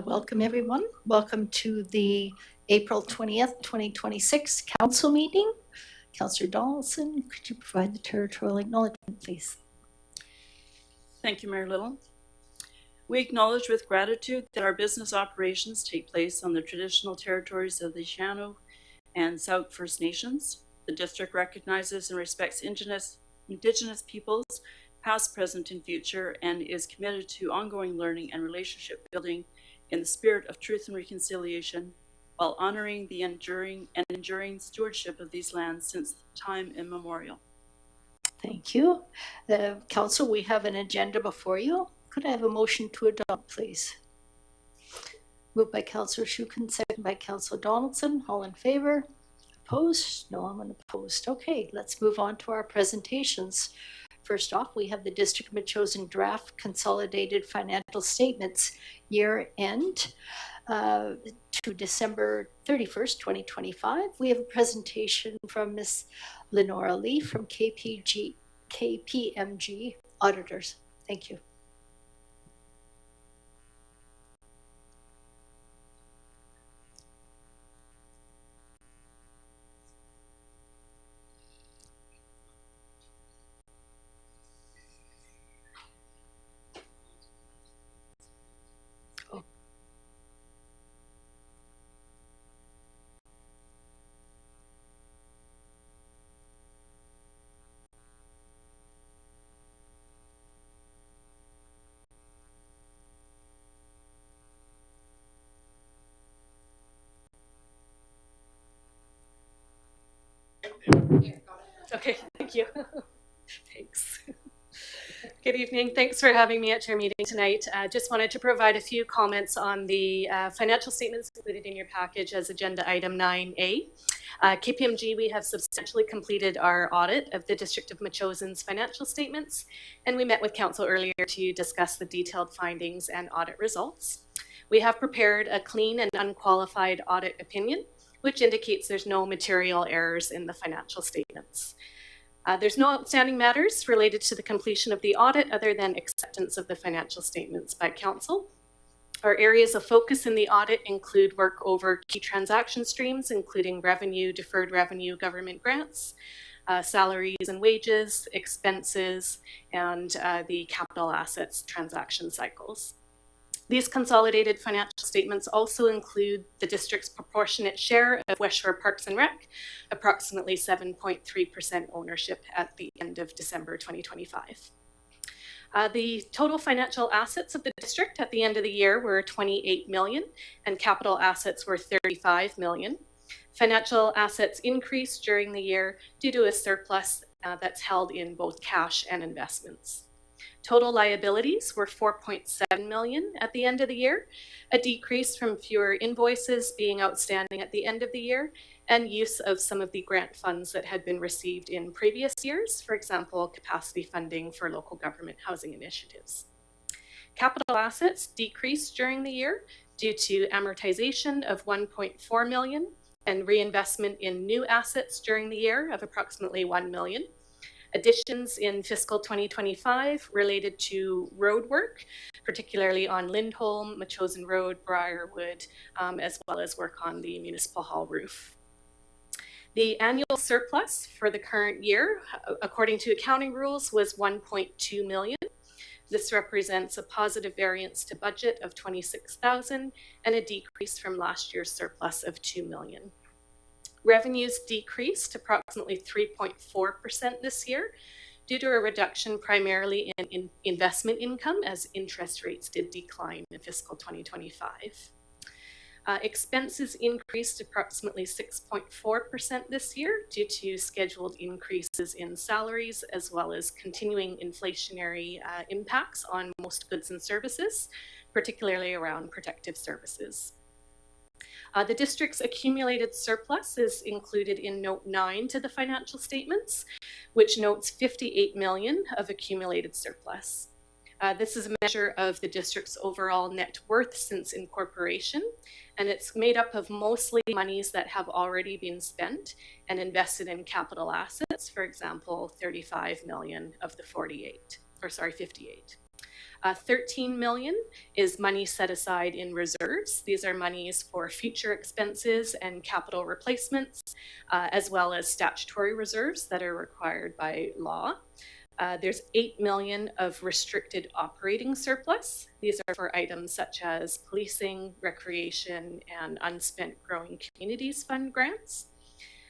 Welcome, everyone. Welcome to the April 20th, 2026 council meeting. Councillor Donaldson, could you provide the territorial acknowledgement, please? Thank you, Mayor Little. We acknowledge with gratitude that our business operations take place on the traditional territories of the Shano and Sauk First Nations. The district recognizes and respects Indigenous peoples, past, present, and future, and is committed to ongoing learning and relationship building in the spirit of truth and reconciliation, while honoring the enduring stewardship of these lands since time immemorial. Thank you. Council, we have an agenda before you. Could I have a motion to adopt, please? Moved by Councillor Schuken, second by Councillor Donaldson. All in favor? Opposed? No, I'm unopposed. Okay, let's move on to our presentations. First off, we have the District of Metchosin draft consolidated financial statements year end to December 31st, 2025. We have a presentation from Ms. Lenora Lee from KPMG Auditors. Thank you. Okay, thank you. Thanks. Good evening. Thanks for having me at your meeting tonight. Just wanted to provide a few comments on the financial statements included in your package as agenda item 9A. KPMG, we have substantially completed our audit of the District of Metchosin's financial statements, and we met with council earlier to discuss the detailed findings and audit results. We have prepared a clean and unqualified audit opinion, which indicates there's no material errors in the financial statements. There's no outstanding matters related to the completion of the audit other than acceptance of the financial statements by council. Our areas of focus in the audit include work over key transaction streams, including revenue, deferred revenue, government grants, salaries and wages, expenses, and the capital assets transaction cycles. These consolidated financial statements also include the district's proportionate share of West Shore Parks and Rec, approximately 7.3% ownership at the end of December 2025. The total financial assets of the district at the end of the year were 28 million and capital assets were 35 million. Financial assets increased during the year due to a surplus that's held in both cash and investments. Total liabilities were 4.7 million at the end of the year, a decrease from fewer invoices being outstanding at the end of the year and use of some of the grant funds that had been received in previous years, for example, capacity funding for local government housing initiatives. Capital assets decreased during the year due to amortization of 1.4 million and reinvestment in new assets during the year of approximately 1 million. Additions in fiscal 2025 related to road work, particularly on Lindholm, Metchosin Road, Briarwood, as well as work on the Municipal Hall roof. The annual surplus for the current year, according to accounting rules, was 1.2 million. This represents a positive variance to budget of 26,000 and a decrease from last year's surplus of 2 million. Revenues decreased approximately 3.4% this year due to a reduction primarily in investment income as interest rates did decline in fiscal 2025. Expenses increased approximately 6.4% this year due to scheduled increases in salaries as well as continuing inflationary impacts on most goods and services, particularly around protective services. The district's accumulated surplus is included in Note 9 to the financial statements, which notes 58 million of accumulated surplus. This is a measure of the district's overall net worth since incorporation, and it's made up of mostly monies that have already been spent and invested in capital assets, for example, 35 million of the 58. $13 million is money set aside in reserves. These are monies for future expenses and capital replacements, as well as statutory reserves that are required by law. There's $8 million of restricted operating surplus. These are for items such as policing, recreation, and unspent Growing Communities Fund grants,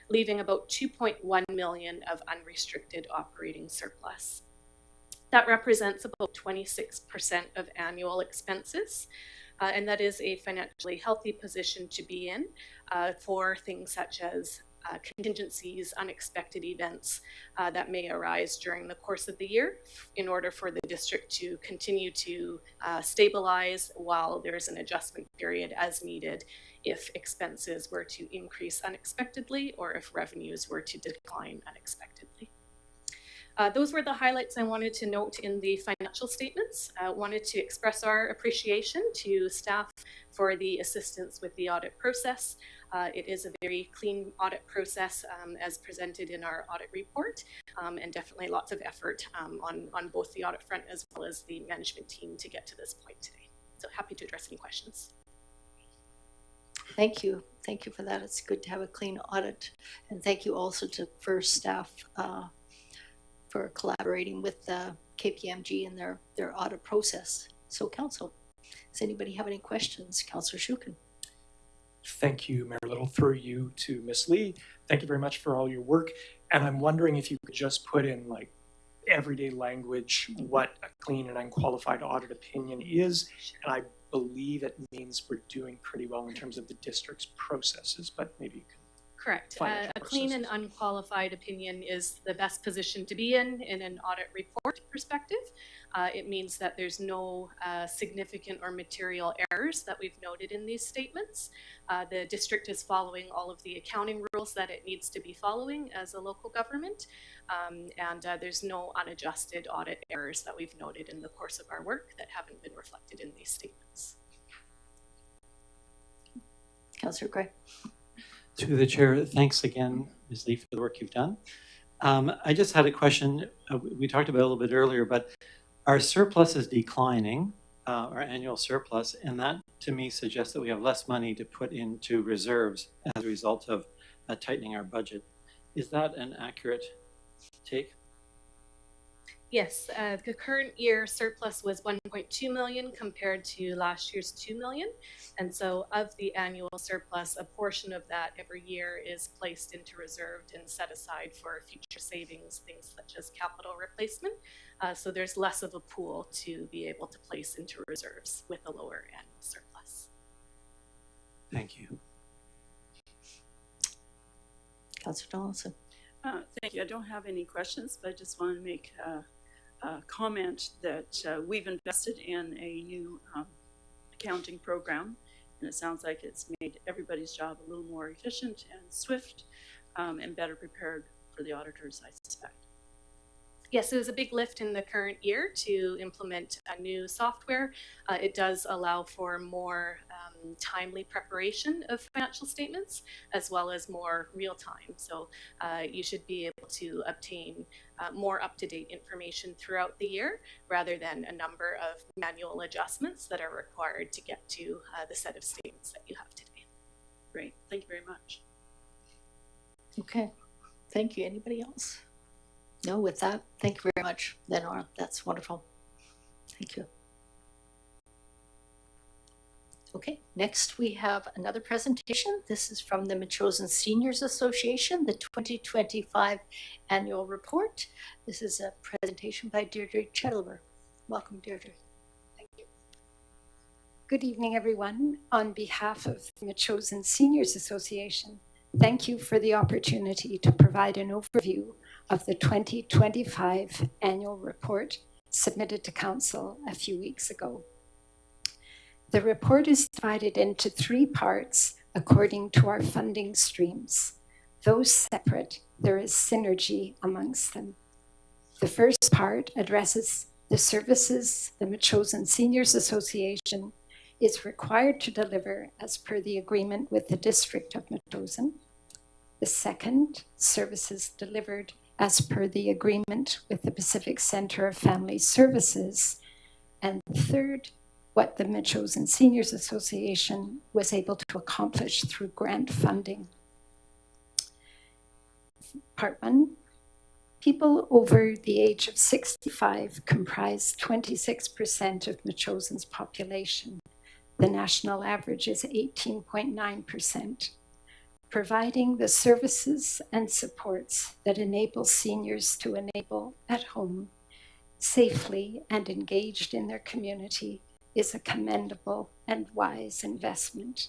leaving about $2.1 million of unrestricted operating surplus. That represents about 26% of annual expenses, and that is a financially healthy position to be in for things such as contingencies, unexpected events that may arise during the course of the year in order for the district to continue to stabilize while there's an adjustment period as needed if expenses were to increase unexpectedly or if revenues were to decline unexpectedly. Those were the highlights I wanted to note in the financial statements. I wanted to express our appreciation to staff for the assistance with the audit process. It is a very clean audit process as presented in our audit report, and definitely lots of effort on both the audit front as well as the management team to get to this point today. So happy to address any questions. Thank you. Thank you for that. It's good to have a clean audit. And thank you also to FIRST staff for collaborating with KPMG in their audit process. So Council, does anybody have any questions? Councillor Shukin. Thank you, Mayor Little. Through you to Ms. Lee. Thank you very much for all your work. And I'm wondering if you could just put in like everyday language what a clean and unqualified audit opinion is. And I believe it means we're doing pretty well in terms of the district's processes, but maybe you can. Correct. A clean and unqualified opinion is the best position to be in an audit report perspective. It means that there's no significant or material errors that we've noted in these statements. The district is following all of the accounting rules that it needs to be following as a local government, and there's no unadjusted audit errors that we've noted in the course of our work that haven't been reflected in these statements. Councillor Gray. To the chair, thanks again, Ms. Lee, for the work you've done. I just had a question. We talked about it a little bit earlier, but our surplus is declining, our annual surplus, and that to me suggests that we have less money to put into reserves as a result of tightening our budget. Is that an accurate take? Yes, the current year surplus was 1.2 million compared to last year's 2 million. And so of the annual surplus, a portion of that every year is placed into reserved and set aside for future savings, things such as capital replacement. So there's less of a pool to be able to place into reserves with a lower annual surplus. Thank you. Councillor Donaldson. Thank you. I don't have any questions, but I just want to make a comment that we've invested in a new accounting program, and it sounds like it's made everybody's job a little more efficient and swift and better prepared for the auditors, I suspect. Yes, it was a big lift in the current year to implement a new software. It does allow for more timely preparation of financial statements as well as more real time. So you should be able to obtain more up-to-date information throughout the year rather than a number of manual adjustments that are required to get to the set of statements that you have today. Great. Thank you very much. Okay. Thank you. Anybody else? No, with that, thank you very much, Lenora. That's wonderful. Thank you. Okay, next we have another presentation. This is from the Metchosin Seniors Association, the 2025 annual report. This is a presentation by Deirdre Chettleburgh. Welcome, Deirdre. Thank you. Good evening, everyone. On behalf of the Metchosin Seniors Association, thank you for the opportunity to provide an overview of the 2025 annual report submitted to Council a few weeks ago. The report is divided into 3 parts according to our funding streams. Though separate, there is synergy amongst them. The first part addresses the services the Metchosin Seniors Association is required to deliver as per the agreement with the District of Metchosin. The second, services delivered as per the agreement with the Pacific Centre of Family Services. And third, what the Metchosin Seniors Association was able to accomplish through grant funding. Part 1, people over the age of 65 comprise 26% of Metchosin's population. The national average is 18.9%. Providing the services and supports that enable seniors to enable at home, safely and engaged in their community is a commendable and wise investment.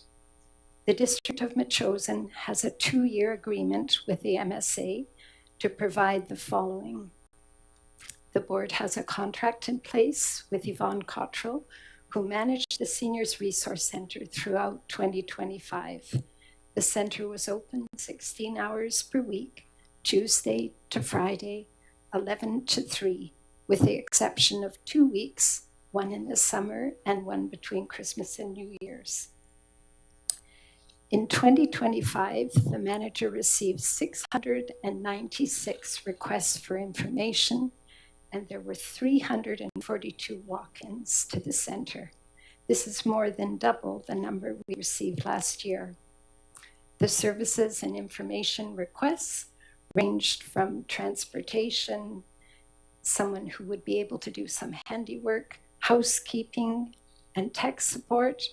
The District of Metchosin has a 2-year agreement with the MSA to provide the following. The board has a contract in place with Yvonne Cottrell, who managed the Seniors Resource Centre throughout 2025. The centre was open 16 hours per week, Tuesday to Friday, 11 to 3, with the exception of 2 weeks, one in the summer and one between Christmas and New Year's. In 2025, the manager received 696 requests for information, and there were 342 walk-ins to the centre. This is more than double the number we received last year. The services and information requests ranged from transportation, someone who would be able to do some handiwork, housekeeping, and tech support,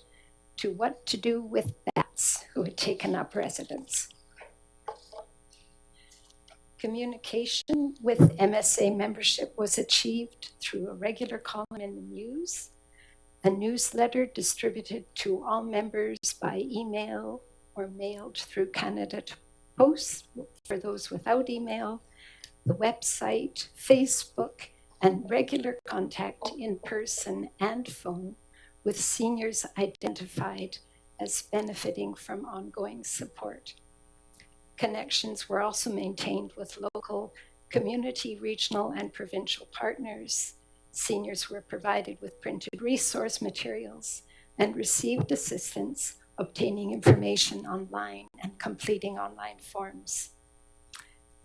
to what to do with bats who had taken up residence. Communication with MSA membership was achieved through a regular column in the news, a newsletter distributed to all members by email or mailed through Canada Post for those without email, the website, Facebook, and regular contact in person and phone with seniors identified as benefiting from ongoing support. Connections were also maintained with local, community, regional, and provincial partners. Seniors were provided with printed resource materials and received assistance obtaining information online and completing online forms.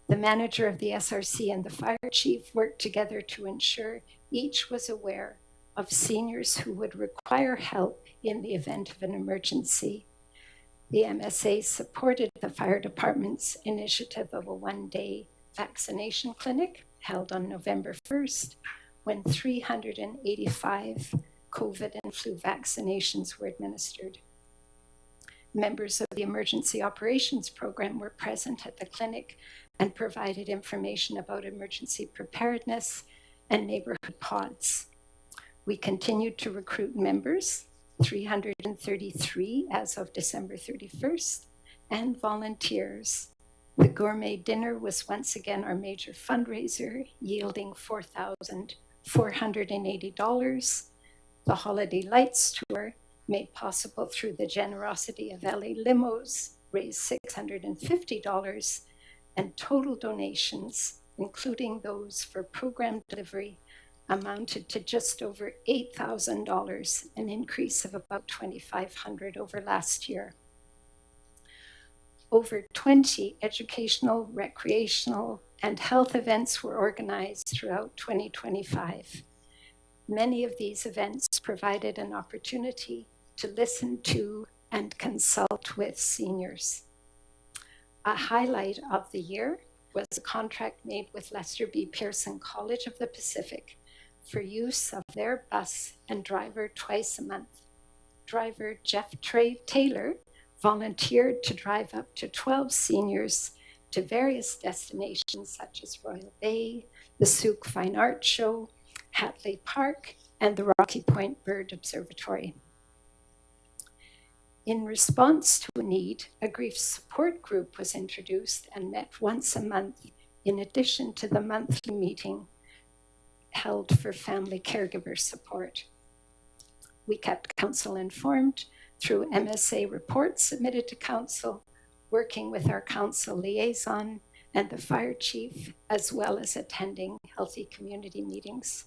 The manager of the SRC and the fire chief worked together to ensure each was aware of seniors who would require help in the event of an emergency. The MSA supported the fire department's initiative of a 1-day vaccination clinic held on November 1st, when 385 COVID and flu vaccinations were administered. Members of the Emergency Operations Program were present at the clinic and provided information about emergency preparedness and neighborhood pods. We continued to recruit members, 333 as of December 31st, and volunteers. The gourmet dinner was once again our major fundraiser, yielding $4,480. The Holiday Lights Tour, made possible through the generosity of LA Limos, raised $650, and total donations, including those for program delivery, amounted to just over $8,000, an increase of about $2,500 over last year. Over 20 educational, recreational, and health events were organized throughout 2025. Many of these events provided an opportunity to listen to and consult with seniors. A highlight of the year was a contract made with Lester B. Pearson College of the Pacific for use of their bus and driver twice a month. Driver Jeff Taylor volunteered to drive up to 12 seniors to various destinations such as Royal Bay, the Souk Fine Art Show, Hatley Park, and the Rocky Point Bird Observatory. In response to a need, a grief support group was introduced and met once a month, in addition to the monthly meeting held for family caregiver support. We kept council informed through MSA reports submitted to council, working with our council liaison and the fire chief, as well as attending healthy community meetings.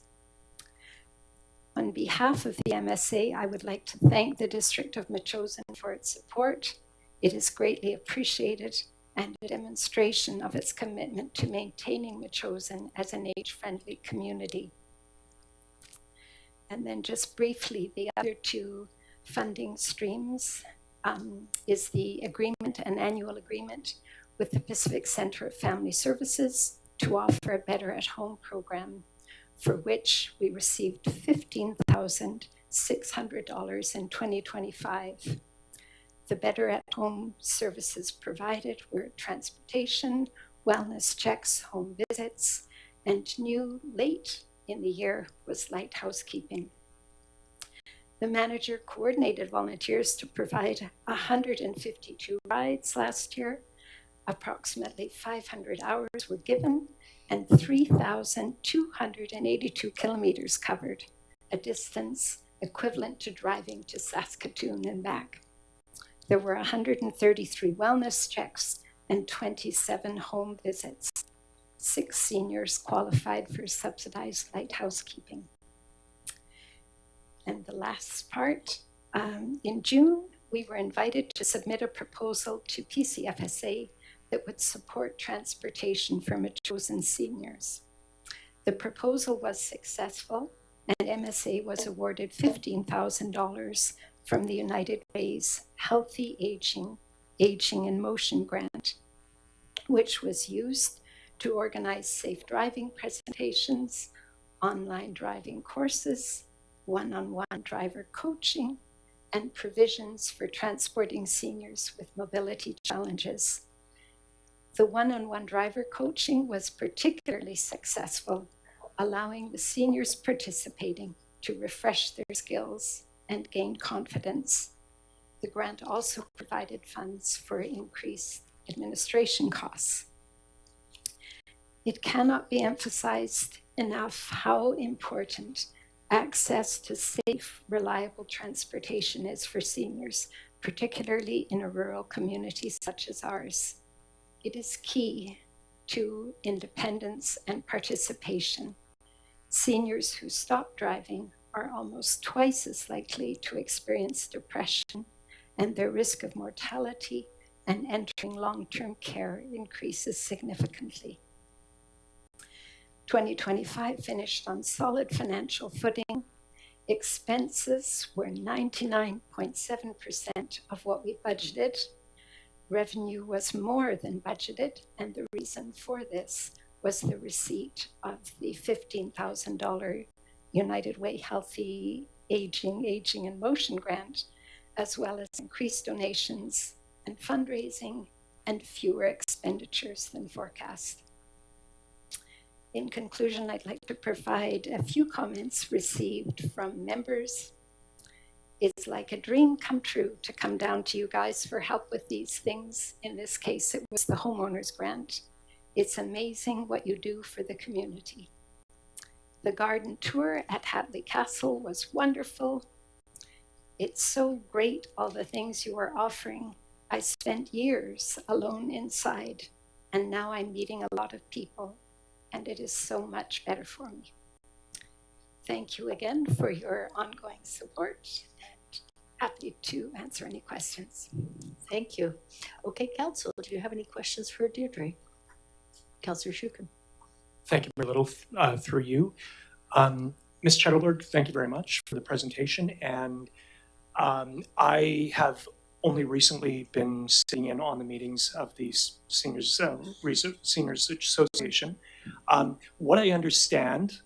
On behalf of the MSA, I would like to thank the District of Metchosin for its support. It is greatly appreciated and a demonstration of its commitment to maintaining Metchosin as an age-friendly community. And then just briefly, the other two funding streams is the agreement, an annual agreement with the Pacific Center of Family Services to offer a Better at Home program, for which we received $15,600 in 2025. The Better at Home services provided were transportation, wellness checks, home visits, and new late in the year was light housekeeping. The manager coordinated volunteers to provide 152 rides last year. Approximately 500 hours were given and 3,282 kilometers covered, a distance equivalent to driving to Saskatoon and back. There were 133 wellness checks and 27 home visits. 6 seniors qualified for subsidized light housekeeping. And the last part, in June, we were invited to submit a proposal to PCFSA that would support transportation for Metchosin seniors. The proposal was successful, and MSA was awarded $15,000 from the United Way's Healthy Aging in Motion grant, which was used to organize safe driving presentations, online driving courses, one-on-one driver coaching, and provisions for transporting seniors with mobility challenges. The one-on-one driver coaching was particularly successful, allowing the seniors participating to refresh their skills and gain confidence. The grant also provided funds for increased administration costs. It cannot be emphasized enough how important access to safe, reliable transportation is for seniors, particularly in a rural community such as ours. It is key to independence and participation. Seniors who stop driving are almost twice as likely to experience depression, and their risk of mortality and entering long-term care increases significantly. 2025 finished on solid financial footing. Expenses were 99.7% of what we budgeted. Revenue was more than budgeted, and the reason for this was the receipt of the $15,000 United Way Healthy Aging in Motion grant, as well as increased donations and fundraising and fewer expenditures than forecast. In conclusion, I'd like to provide a few comments received from members. It's like a dream come true to come down to you guys for help with these things. In this case, it was the homeowners grant. It's amazing what you do for the community. The garden tour at Hatley Castle was wonderful. It's so great, all the things you are offering. I spent years alone inside, and now I'm meeting a lot of people, and it is so much better for me. Thank you again for your ongoing support, and happy to answer any questions. Thank you. Okay, Council, do you have any questions for Deirdre? Councillor Shukin. Thank you, Mayor Little, through you. Ms. Chettleburgh, thank you very much for the presentation. And I have only recently been sitting in on the meetings of the Seniors Association. What I understand,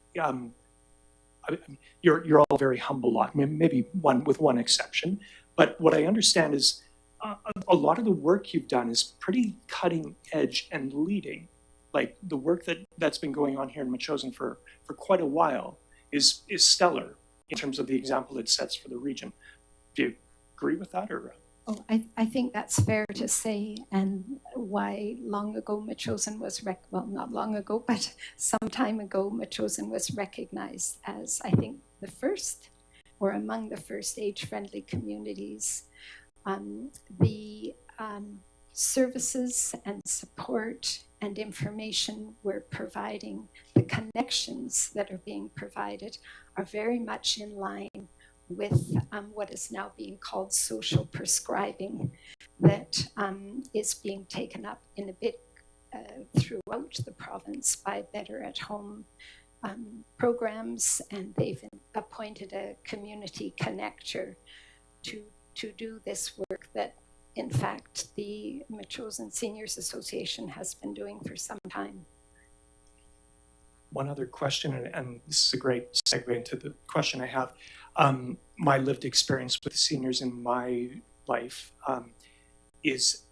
you're all very humble lot, maybe with one exception, but what I understand is a lot of the work you've done is pretty cutting edge and leading. Like the work that's been going on here in Metchosin for quite a while is stellar in terms of the example it sets for the region. Do you agree with that, or? Oh, I think that's fair to say, and why long ago Metchosin was, well, not long ago, but some time ago, Metchosin was recognized as, I think, the first, or among the first age-friendly communities. The services and support and information we're providing, the connections that are being provided are very much in line with what is now being called social prescribing, that is being taken up in a bit throughout the province by Better at Home programs, and they've appointed a community connector to do this work that, in fact, the Metchosin Seniors Association has been doing for some time. One other question, and this is a great segue into the question I have. My lived experience with the seniors in my life is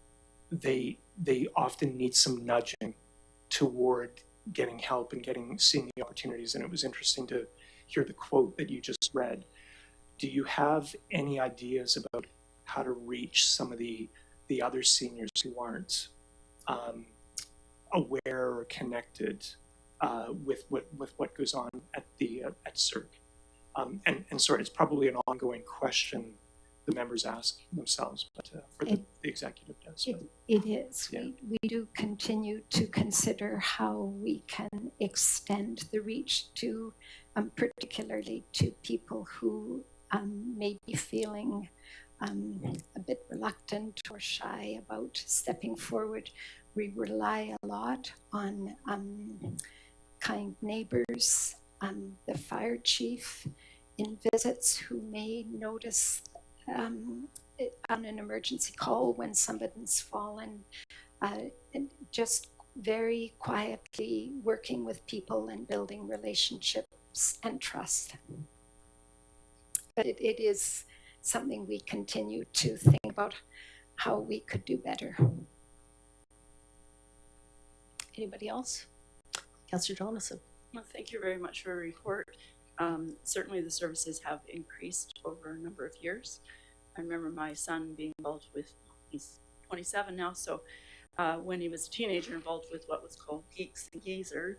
they often need some nudging toward getting help and seeing the opportunities. And it was interesting to hear the quote that you just read. Do you have any ideas about how to reach some of the other seniors who aren't aware or connected with what goes on at CIRC? And sorry, it's probably an ongoing question the members ask themselves, but or the executive does. It is. Yeah. We do continue to consider how we can extend the reach to, particularly to people who may be feeling a bit reluctant or shy about stepping forward. We rely a lot on kind neighbors, the fire chief in visits who may notice on an emergency call when somebody's fallen, and just very quietly working with people and building relationships and trust. But it is something we continue to think about how we could do better. Anybody else? Councillor Donaldson. Well, thank you very much for your report. Certainly the services have increased over a number of years. I remember my son being involved with, he's 27 now, so when he was a teenager, involved with what was called Geeks and Geezers.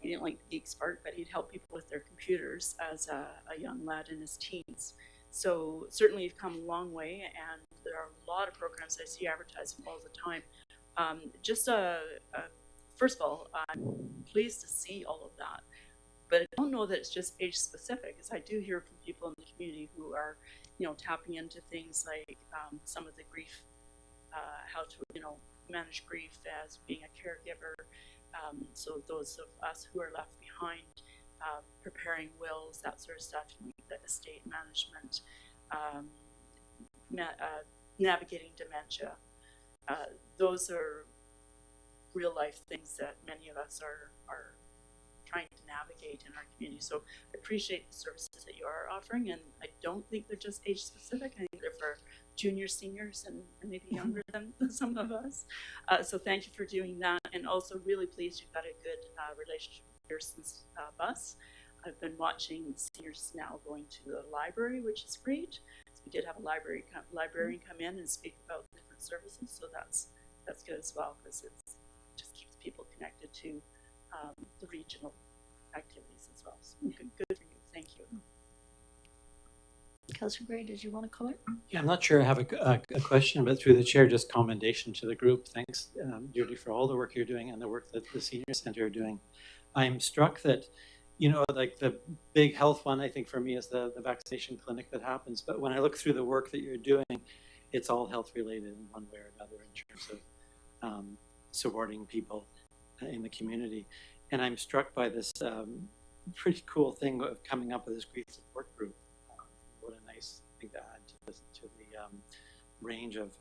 He didn't like the geeks part, but he'd help people with their computers as a young lad in his teens. So certainly you've come a long way, and there are a lot of programs I see advertising all the time. First of all, I'm pleased to see all of that, but I don't know that it's just age specific, as I do hear from people in the community who are, tapping into things like some of the grief, how to, manage grief as being a caregiver. So those of us who are left behind, preparing wills, that sort of stuff, the estate management, navigating dementia. Those are real life things that many of us are trying to navigate in our community. So I appreciate the services that you are offering, and I don't think they're just age specific. I think they're for junior, seniors, and maybe younger than some of us. So thank you for doing that, and also really pleased you've got a good relationship with Pearson's bus. I've been watching seniors now going to the library, which is great. So we did have a librarian come in and speak about different services, so that's good as well, because it just keeps people connected to the regional activities as well. So good for you. Thank you. Councillor Gray, did you want to comment? Yeah, I'm not sure I have a question, but through the chair, just commendation to the group. Thanks, Deirdre, for all the work you're doing and the work that the Senior Centre are doing. I'm struck that, like the big health one, I think for me is the vaccination clinic that happens. But when I look through the work that you're doing, it's all health related in one way or another in terms of supporting people in the community. And I'm struck by this pretty cool thing of coming up with this grief support group. What a nice thing to add to the range of,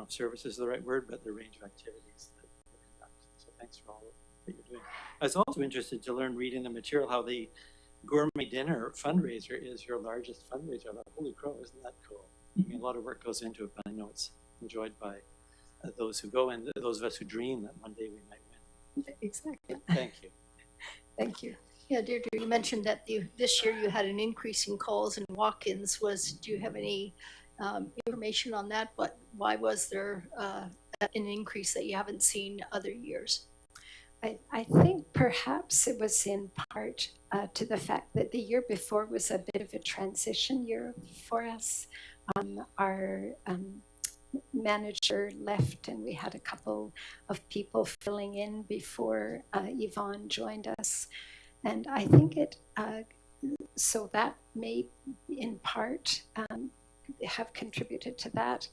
services is the right word, but the range of activities that we conduct. So thanks for all that you're doing. I was also interested to learn, reading the material, how the gourmet dinner fundraiser is your largest fundraiser. I thought, holy crow, isn't that cool? I mean, a lot of work goes into it, but I know it's enjoyed by those who go and those of us who dream that one day we might win. Exactly. Thank you. Thank you. Yeah, Deirdre, you mentioned that this year you had an increase in calls and walk-ins. Do you have any information on that? Why was there an increase that you haven't seen other years? I think perhaps it was in part to the fact that the year before was a bit of a transition year for us. Our manager left, and we had a couple of people filling in before Yvonne joined us. And I think so that may in part have contributed to that.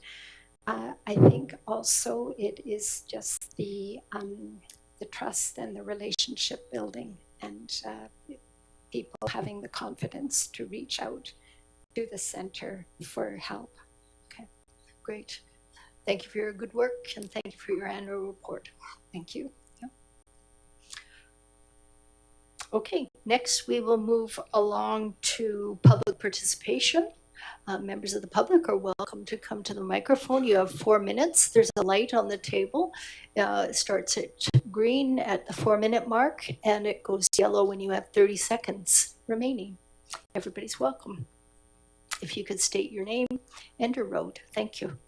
I think also it is just the trust and the relationship building and people having the confidence to reach out to the center for help. Great. Thank you for your good work and thank you for your annual report. Thank you. Okay, next we will move along to public participation. Members of the public are welcome to come to the microphone. You have 4 minutes. There's a light on the table. It starts at green at the 4-minute mark and it goes yellow when you have 30 seconds remaining. Everybody's welcome. If you could state your name and your road. Thank you.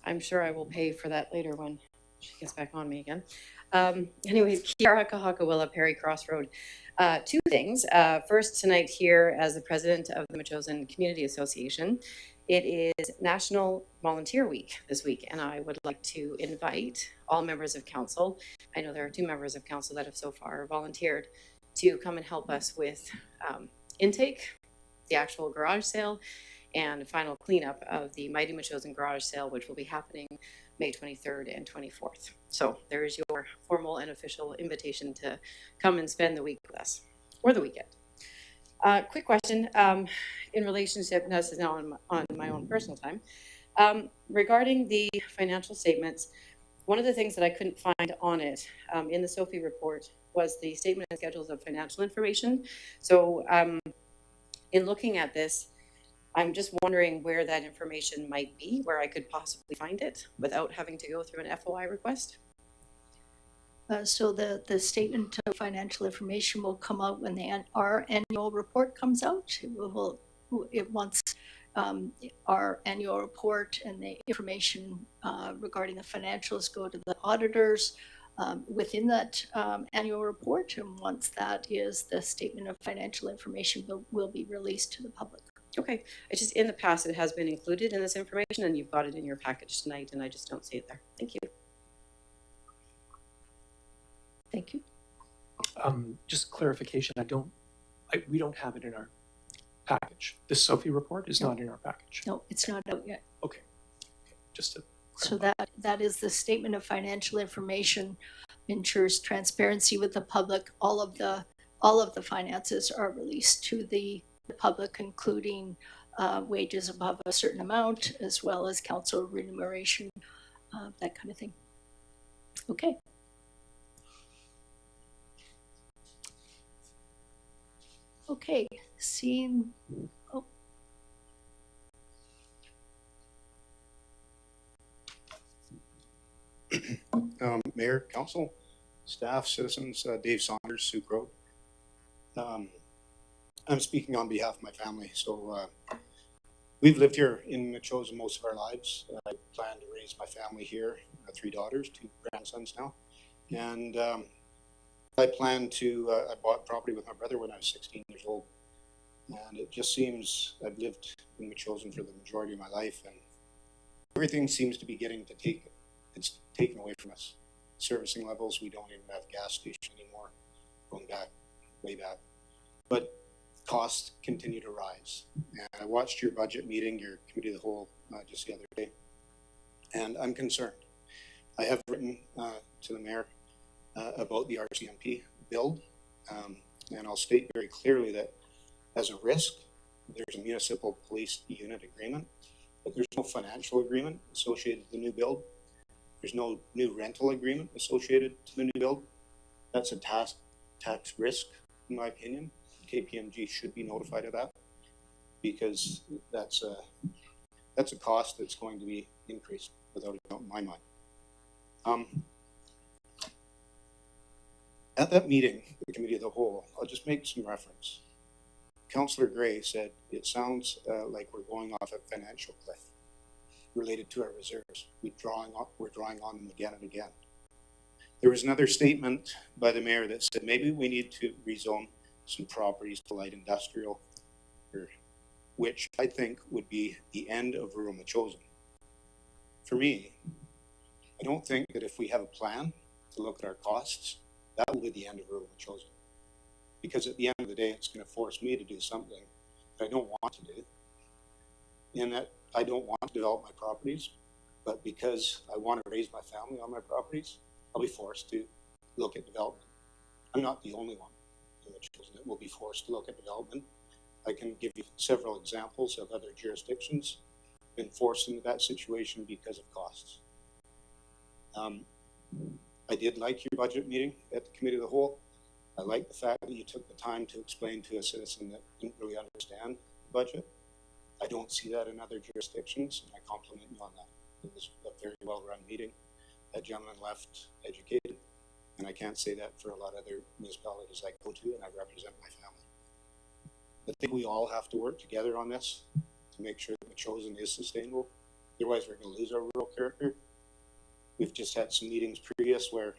I'm sure I will pay for that later when she gets back on me again. Anyways, Kiara Kahakawilla, Perry Crossroad. 2 things. First, tonight here as the president of the Metchosin Community Association, it is National Volunteer Week this week, and I would like to invite all members of council, I know there are 2 members of council that have so far volunteered, to come and help us with intake, the actual garage sale, and final cleanup of the Mighty Metchosin garage sale, which will be happening May 23rd and 24th. So there is your formal and official invitation to come and spend the week with us, or the weekend. Quick question in relationship, and this is now on my own personal time, regarding the financial statements. One of the things that I couldn't find on it in the Sophie report was the statement and schedules of financial information. So in looking at this, I'm just wondering where that information might be, where I could possibly find it without having to go through an FOI request. So the statement of financial information will come out when our annual report comes out. Once our annual report and the information regarding the financials go to the auditors within that annual report, and once that is, the statement of financial information will be released to the public. Okay, it's just in the past it has been included in this information and you've got it in your package tonight and I just don't see it there. Thank you. Thank you. Just clarification, we don't have it in our package. The Sophie report is not in our package. No, it's not out yet. Okay. Just to So that is the statement of financial information, ensures transparency with the public. All of the finances are released to the public, including wages above a certain amount, as well as council remuneration, that kind of thing. Okay. Okay, seeing, Mayor, council, staff, citizens, Dave Saunders, Sioux Road. I'm speaking on behalf of my family. So we've lived here in Metchosin most of our lives. I plan to raise my family here, 3 daughters, 2 grandsons now. And I bought property with my brother when I was 16 years old. And it just seems I've lived in Metchosin for the majority of my life, and everything seems to be it's taken away from us. Servicing levels, we don't even have a gas station anymore, going back, way back. But costs continue to rise. And I watched your budget meeting, your committee of the whole, just the other day, and I'm concerned. I have written to the mayor about the RCMP build, and I'll state very clearly that as a risk, there's a municipal police unit agreement, but there's no financial agreement associated with the new build. There's no new rental agreement associated to the new build. That's a tax risk, in my opinion. KPMG should be notified of that, because that's a cost that's going to be increased without a doubt in my mind. At that meeting, the committee of the whole, I'll just make some reference. Councillor Gray said it sounds like we're going off a financial cliff related to our reserves. We're drawing on them again and again. There was another statement by the mayor that said maybe we need to rezone some properties to light industrial, which I think would be the end of rural Metchosin. for me, I don't think that if we have a plan to look at our costs, that will be the end of rural Metchosin. Because at the end of the day, it's going to force me to do something that I don't want to do. In that I don't want to develop my properties, but because I want to raise my family on my properties, I'll be forced to look at development. I'm not the only one in Metchosin that will be forced to look at development. I can give you several examples of other jurisdictions been forced into that situation because of costs. I did like your budget meeting at the Committee of the Whole. I like the fact that you took the time to explain to a citizen that didn't really understand the budget. I don't see that in other jurisdictions, and I compliment you on that. It was a very well-run meeting. That gentleman left educated, and I can't say that for a lot of other municipalities I go to, and I represent my family. I think we all have to work together on this to make sure that Metchosin is sustainable. Otherwise, we're going to lose our rural character. We've just had some meetings previous where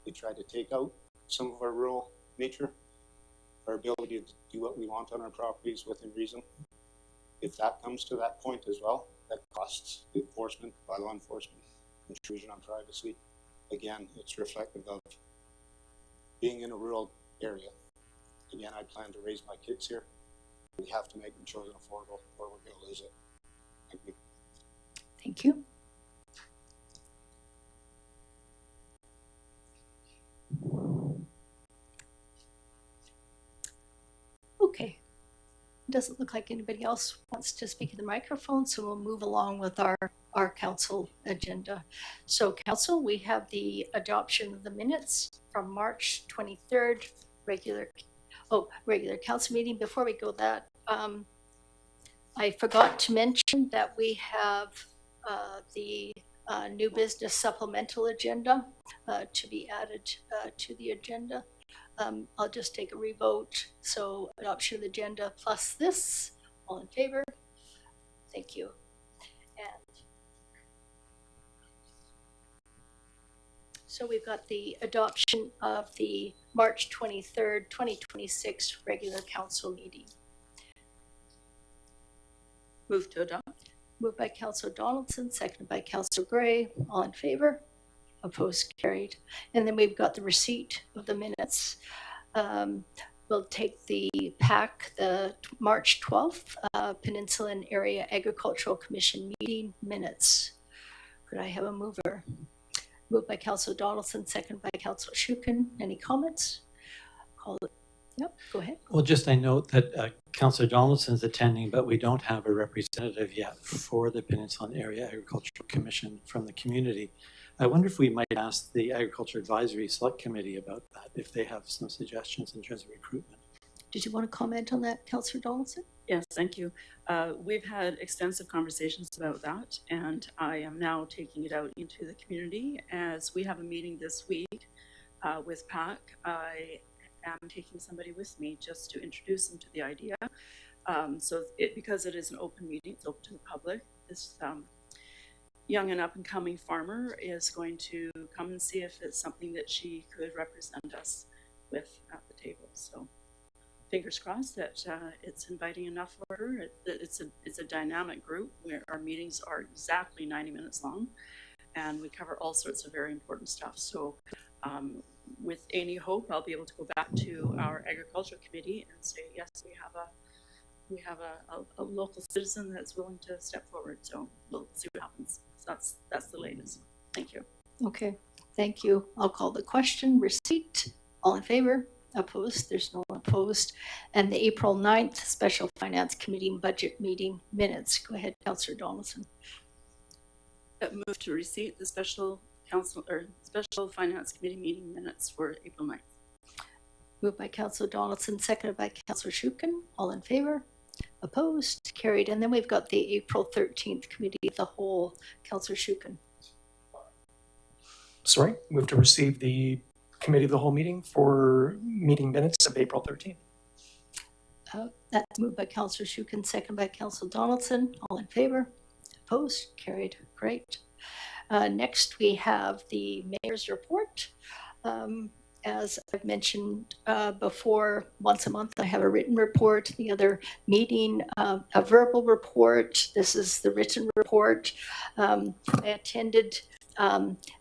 they tried to take out some of our rural nature, our ability to do what we want on our properties within reason. If that comes to that point as well, that costs enforcement, bylaw enforcement, intrusion on privacy. Again, it's reflective of being in a rural area. Again, I plan to raise my kids here. We have to make Metchosin affordable or we're going to lose it. Thank you. Thank you. Okay. Doesn't look like anybody else wants to speak in the microphone, so we'll move along with our council agenda. So council, we have the adoption of the minutes from March 23rd, regular council meeting. Before we go that, I forgot to mention that we have the new business supplemental agenda to be added to the agenda. I'll just take a revote. So adoption of the agenda plus this, all in favor? Thank you. And so we've got the adoption of the March 23rd, 2026 regular council meeting. Move to adopt. Moved by Councillor Donaldson, seconded by Councillor Gray. All in favor? Opposed? Carried. And then we've got the receipt of the minutes. We'll take the PAC, the March 12th Peninsula and Area Agricultural Commission meeting minutes. Could I have a mover? Moved by Councillor Donaldson, seconded by Councillor Shukin. Any comments? Call it. Yep, go ahead. Well, just I note that Councillor Donaldson's attending, but we don't have a representative yet for the Peninsula and Area Agricultural Commission from the community. I wonder if we might ask the Agriculture Advisory Select Committee about that, if they have some suggestions in terms of recruitment. Did you want to comment on that, Councillor Donaldson? Yes, thank you. We've had extensive conversations about that, and I am now taking it out into the community. As we have a meeting this week with PAC, I am taking somebody with me just to introduce them to the idea. Because it is an open meeting, it's open to the public. This young and up-and-coming farmer is going to come and see if it's something that she could represent us with at the table. So fingers crossed that it's inviting enough for her. It's a dynamic group where our meetings are exactly 90 minutes long, and we cover all sorts of very important stuff. So with any hope, I'll be able to go back to our agriculture committee and say, yes, we have a local citizen that's willing to step forward. So we'll see what happens. So that's the latest. Thank you. Okay, thank you. I'll call the question. Receipt. All in favor? Opposed? There's no one opposed. And the April 9th Special Finance Committee budget meeting minutes. Go ahead, Councillor Donaldson. Move to receipt the Special Finance Committee meeting minutes for April 9th. Moved by Councillor Donaldson, seconded by Councillor Shukin. All in favor? Opposed? Carried. And then we've got the April 13th Committee of the Whole. Councillor Shukin. Sorry, move to receive the Committee of the Whole meeting for meeting minutes of April 13th. That's moved by Councillor Shukin, seconded by Councillor Donaldson. All in favor? Opposed? Carried. Great. Next, we have the Mayor's report. as I've mentioned before, once a month I have a written report, the other meeting a verbal report. This is the written report. I attended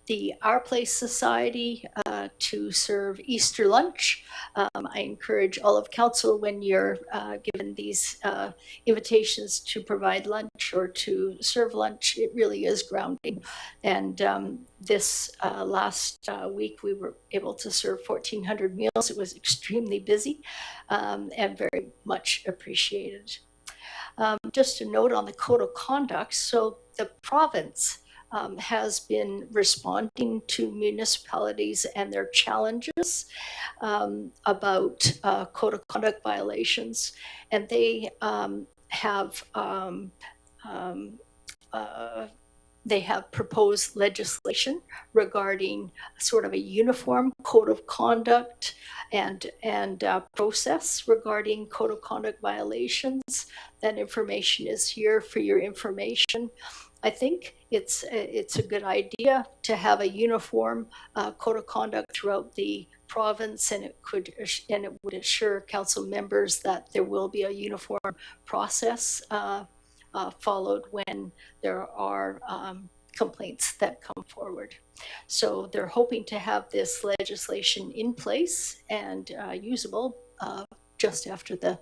the Our Place Society to serve Easter lunch. I encourage all of council, when you're given these invitations to provide lunch or to serve lunch, it really is grounding. And this last week we were able to serve 1,400 meals. It was extremely busy and very much appreciated. Just a note on the code of conduct. So the province has been responding to municipalities and their challenges about code of conduct violations, and they have proposed legislation regarding sort of a uniform code of conduct and process regarding code of conduct violations. That information is here for your information. I think it's a good idea to have a uniform code of conduct throughout the province, and it would assure council members that there will be a uniform process followed when there are complaints that come forward. So they're hoping to have this legislation in place and usable just after the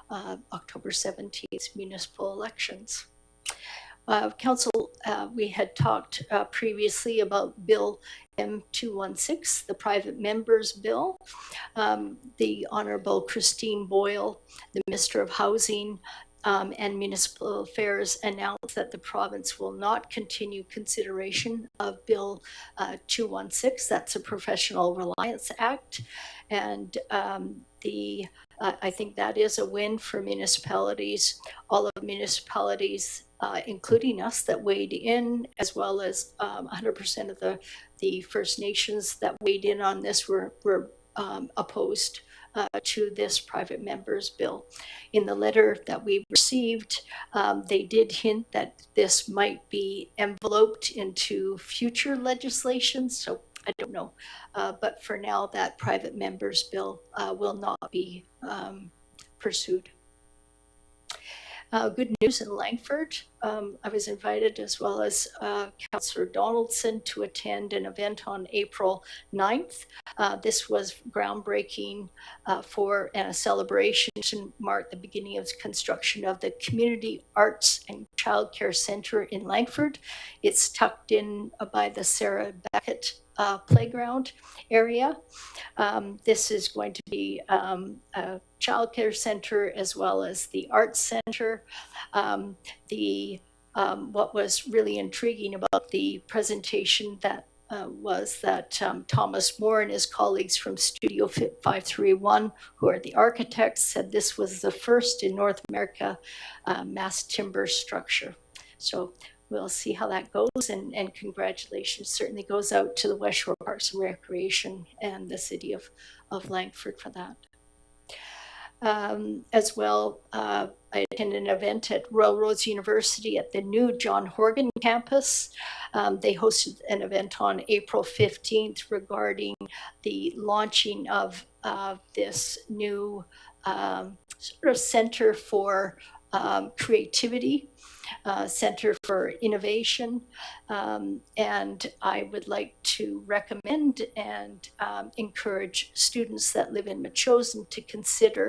October 17th municipal elections. Council, we had talked previously about Bill M216, the private members bill. The Honorable Christine Boyle, the Minister of Housing and Municipal Affairs, announced that the province will not continue consideration of Bill 216. That's a Professional Reliance Act. And I think that is a win for municipalities. All of the municipalities, including us, that weighed in, as well as 100% of the First Nations that weighed in on this were opposed to this private members bill. In the letter that we received, they did hint that this might be enveloped into future legislation, so I don't know. But for now, that private members bill will not be pursued. Good news in Langford. I was invited, as well as Councillor Donaldson, to attend an event on April 9th. This was groundbreaking for and a celebration to mark the beginning of construction of the Community Arts and Childcare Centre in Langford. It's tucked in by the Sarah Beckett playground area. This is going to be a childcare center as well as the arts center. What was really intriguing about the presentation that was that Thomas Moore and his colleagues from Studio 531, who are the architects, said this was the first in North America mass timber structure. So we'll see how that goes, and congratulations certainly goes out to the West Shore Parks and Recreation and the city of Langford for that. As well, I attended an event at Royal Roads University at the new John Horgan campus. They hosted an event on April 15th regarding the launching of this new sort of center for creativity, Center for Innovation, and I would like to recommend and encourage students that live in Metchosin to consider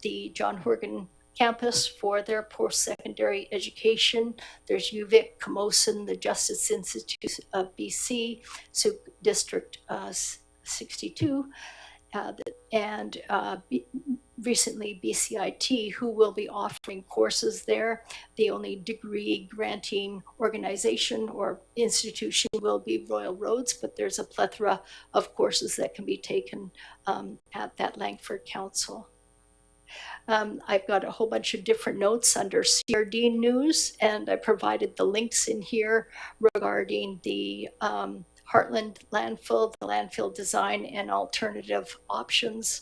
the John Horgan campus for their post-secondary education. There's UVic, Camosun, the Justice Institute of BC, so District 62, and recently BCIT, who will be offering courses there. The only degree granting organization or institution will be Royal Roads, but there's a plethora of courses that can be taken at that Langford Council. I've got a whole bunch of different notes under CRD news, and I provided the links in here regarding the Heartland landfill, the landfill design and alternative options,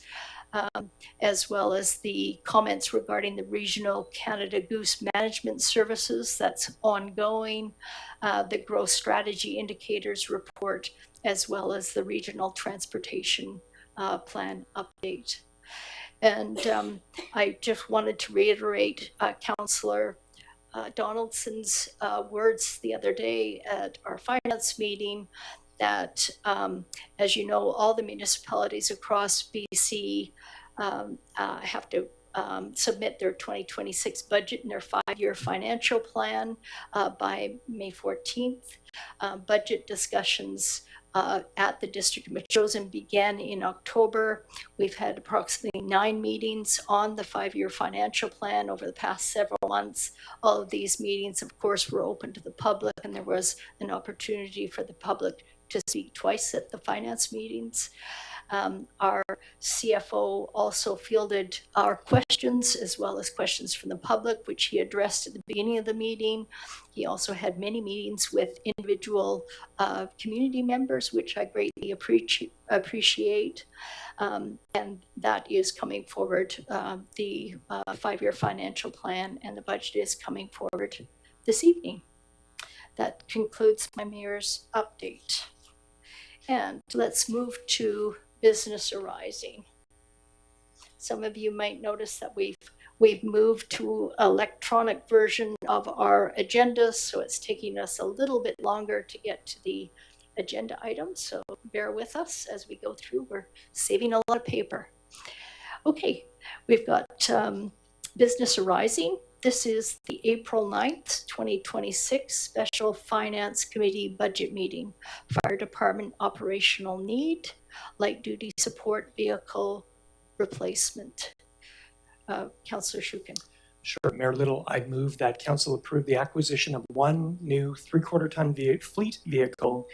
as well as the comments regarding the Regional Canada Goose Management Services that's ongoing, the Growth Strategy Indicators Report, as well as the regional transportation plan update. And I just wanted to reiterate Councillor Donaldson's words the other day at our finance meeting that, as you know, all the municipalities across BC have to submit their 2026 budget and their 5-year financial plan by May 14th. Budget discussions at the District of Metchosin began in October. We've had approximately 9 meetings on the 5-year financial plan over the past several months. All of these meetings, of course, were open to the public, and there was an opportunity for the public to speak twice at the finance meetings. Our CFO also fielded our questions as well as questions from the public, which he addressed at the beginning of the meeting. He also had many meetings with individual community members, which I greatly appreciate. And that is coming forward. The 5-year financial plan and the budget is coming forward this evening. That concludes my mayor's update. And let's move to business arising. Some of you might notice that we've moved to electronic version of our agenda, so it's taking us a little bit longer to get to the agenda items. So bear with us as we go through. We're saving a lot of paper. Okay, we've got business arising. This is the April 9th, 2026 Special Finance Committee Budget Meeting. Fire Department operational need, light duty support vehicle replacement. Councillor Shukin. Sure, Mayor Little, I move that council approve the acquisition of 1 new 3/4 ton fleet vehicle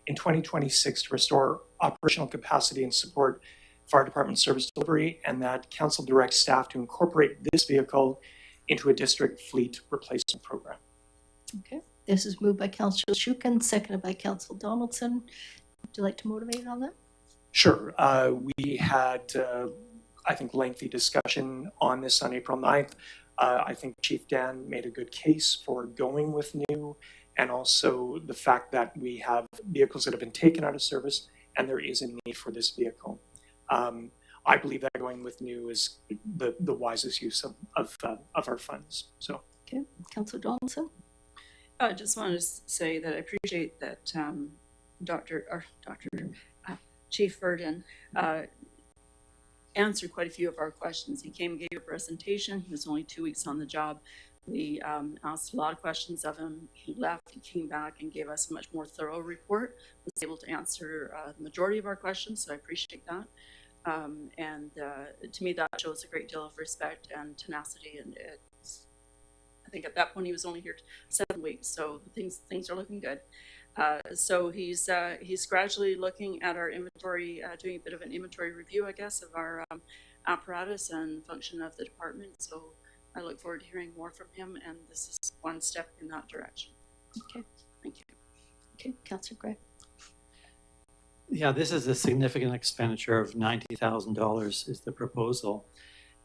in 2026 to restore operational capacity and support fire department service delivery, and that council directs staff to incorporate this vehicle into a district fleet replacement program. Okay, this is moved by Councillor Shukin, seconded by Councillor Donaldson. Would you like to motivate on that? Sure. We had, I think, lengthy discussion on this on April 9th. I think Chief Dan made a good case for going with new, and also the fact that we have vehicles that have been taken out of service and there is a need for this vehicle. I believe that going with new is the wisest use of our funds. So, okay, Councillor Donaldson. I just wanted to say that I appreciate that Chief Verdon answered quite a few of our questions. He came and gave a presentation. He was only 2 weeks on the job. We asked a lot of questions of him. He left, he came back and gave us a much more thorough report, was able to answer the majority of our questions, so I appreciate that. To me, that shows a great deal of respect and tenacity, and I think at that point he was only here 7 weeks, so things are looking good. So he's gradually looking at our inventory, doing a bit of an inventory review, I guess, of our apparatus and function of the department. So I look forward to hearing more from him, and this is one step in that direction. Okay, Thank you. okay, Councillor Gray. Yeah, this is a significant expenditure of $90,000 is the proposal.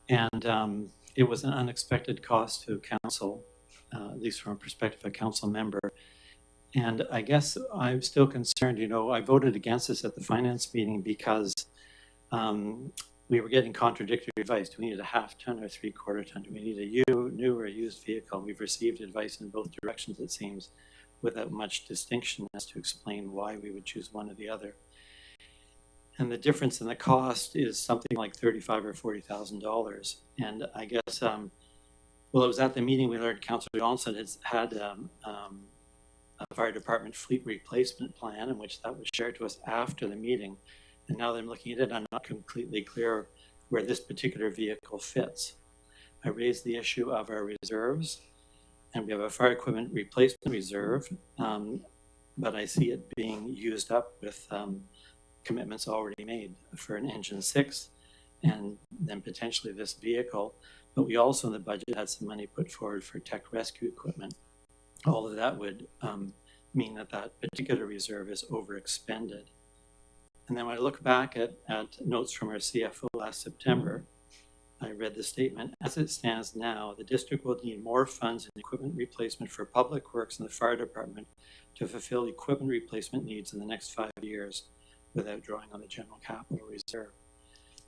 And it was an unexpected cost to council, at least from a perspective of a council member. And I guess I'm still concerned, you know, I voted against this at the finance meeting because we were getting contradictory advice. Do we need a 1/2 ton or 3/4 ton? Do we need a new or used vehicle? We've received advice in both directions, it seems, without much distinction as to explain why we would choose one or the other. And the difference in the cost is something like $35,000 or $40,000. And I guess, well, it was at the meeting we learned Councillor Johnson has had a fire department fleet replacement plan, in which that was shared to us after the meeting. And now that I'm looking at it, I'm not completely clear where this particular vehicle fits. I raised the issue of our reserves, and we have a fire equipment replacement reserve, but I see it being used up with commitments already made for an engine 6 and then potentially this vehicle. But we also in the budget had some money put forward for tech rescue equipment. All of that would mean that that particular reserve is overexpended. And then when I look back at notes from our CFO last September, I read the statement. As it stands now, the district will need more funds in equipment replacement for public works and the fire department to fulfill equipment replacement needs in the next 5 years without drawing on the general capital reserve.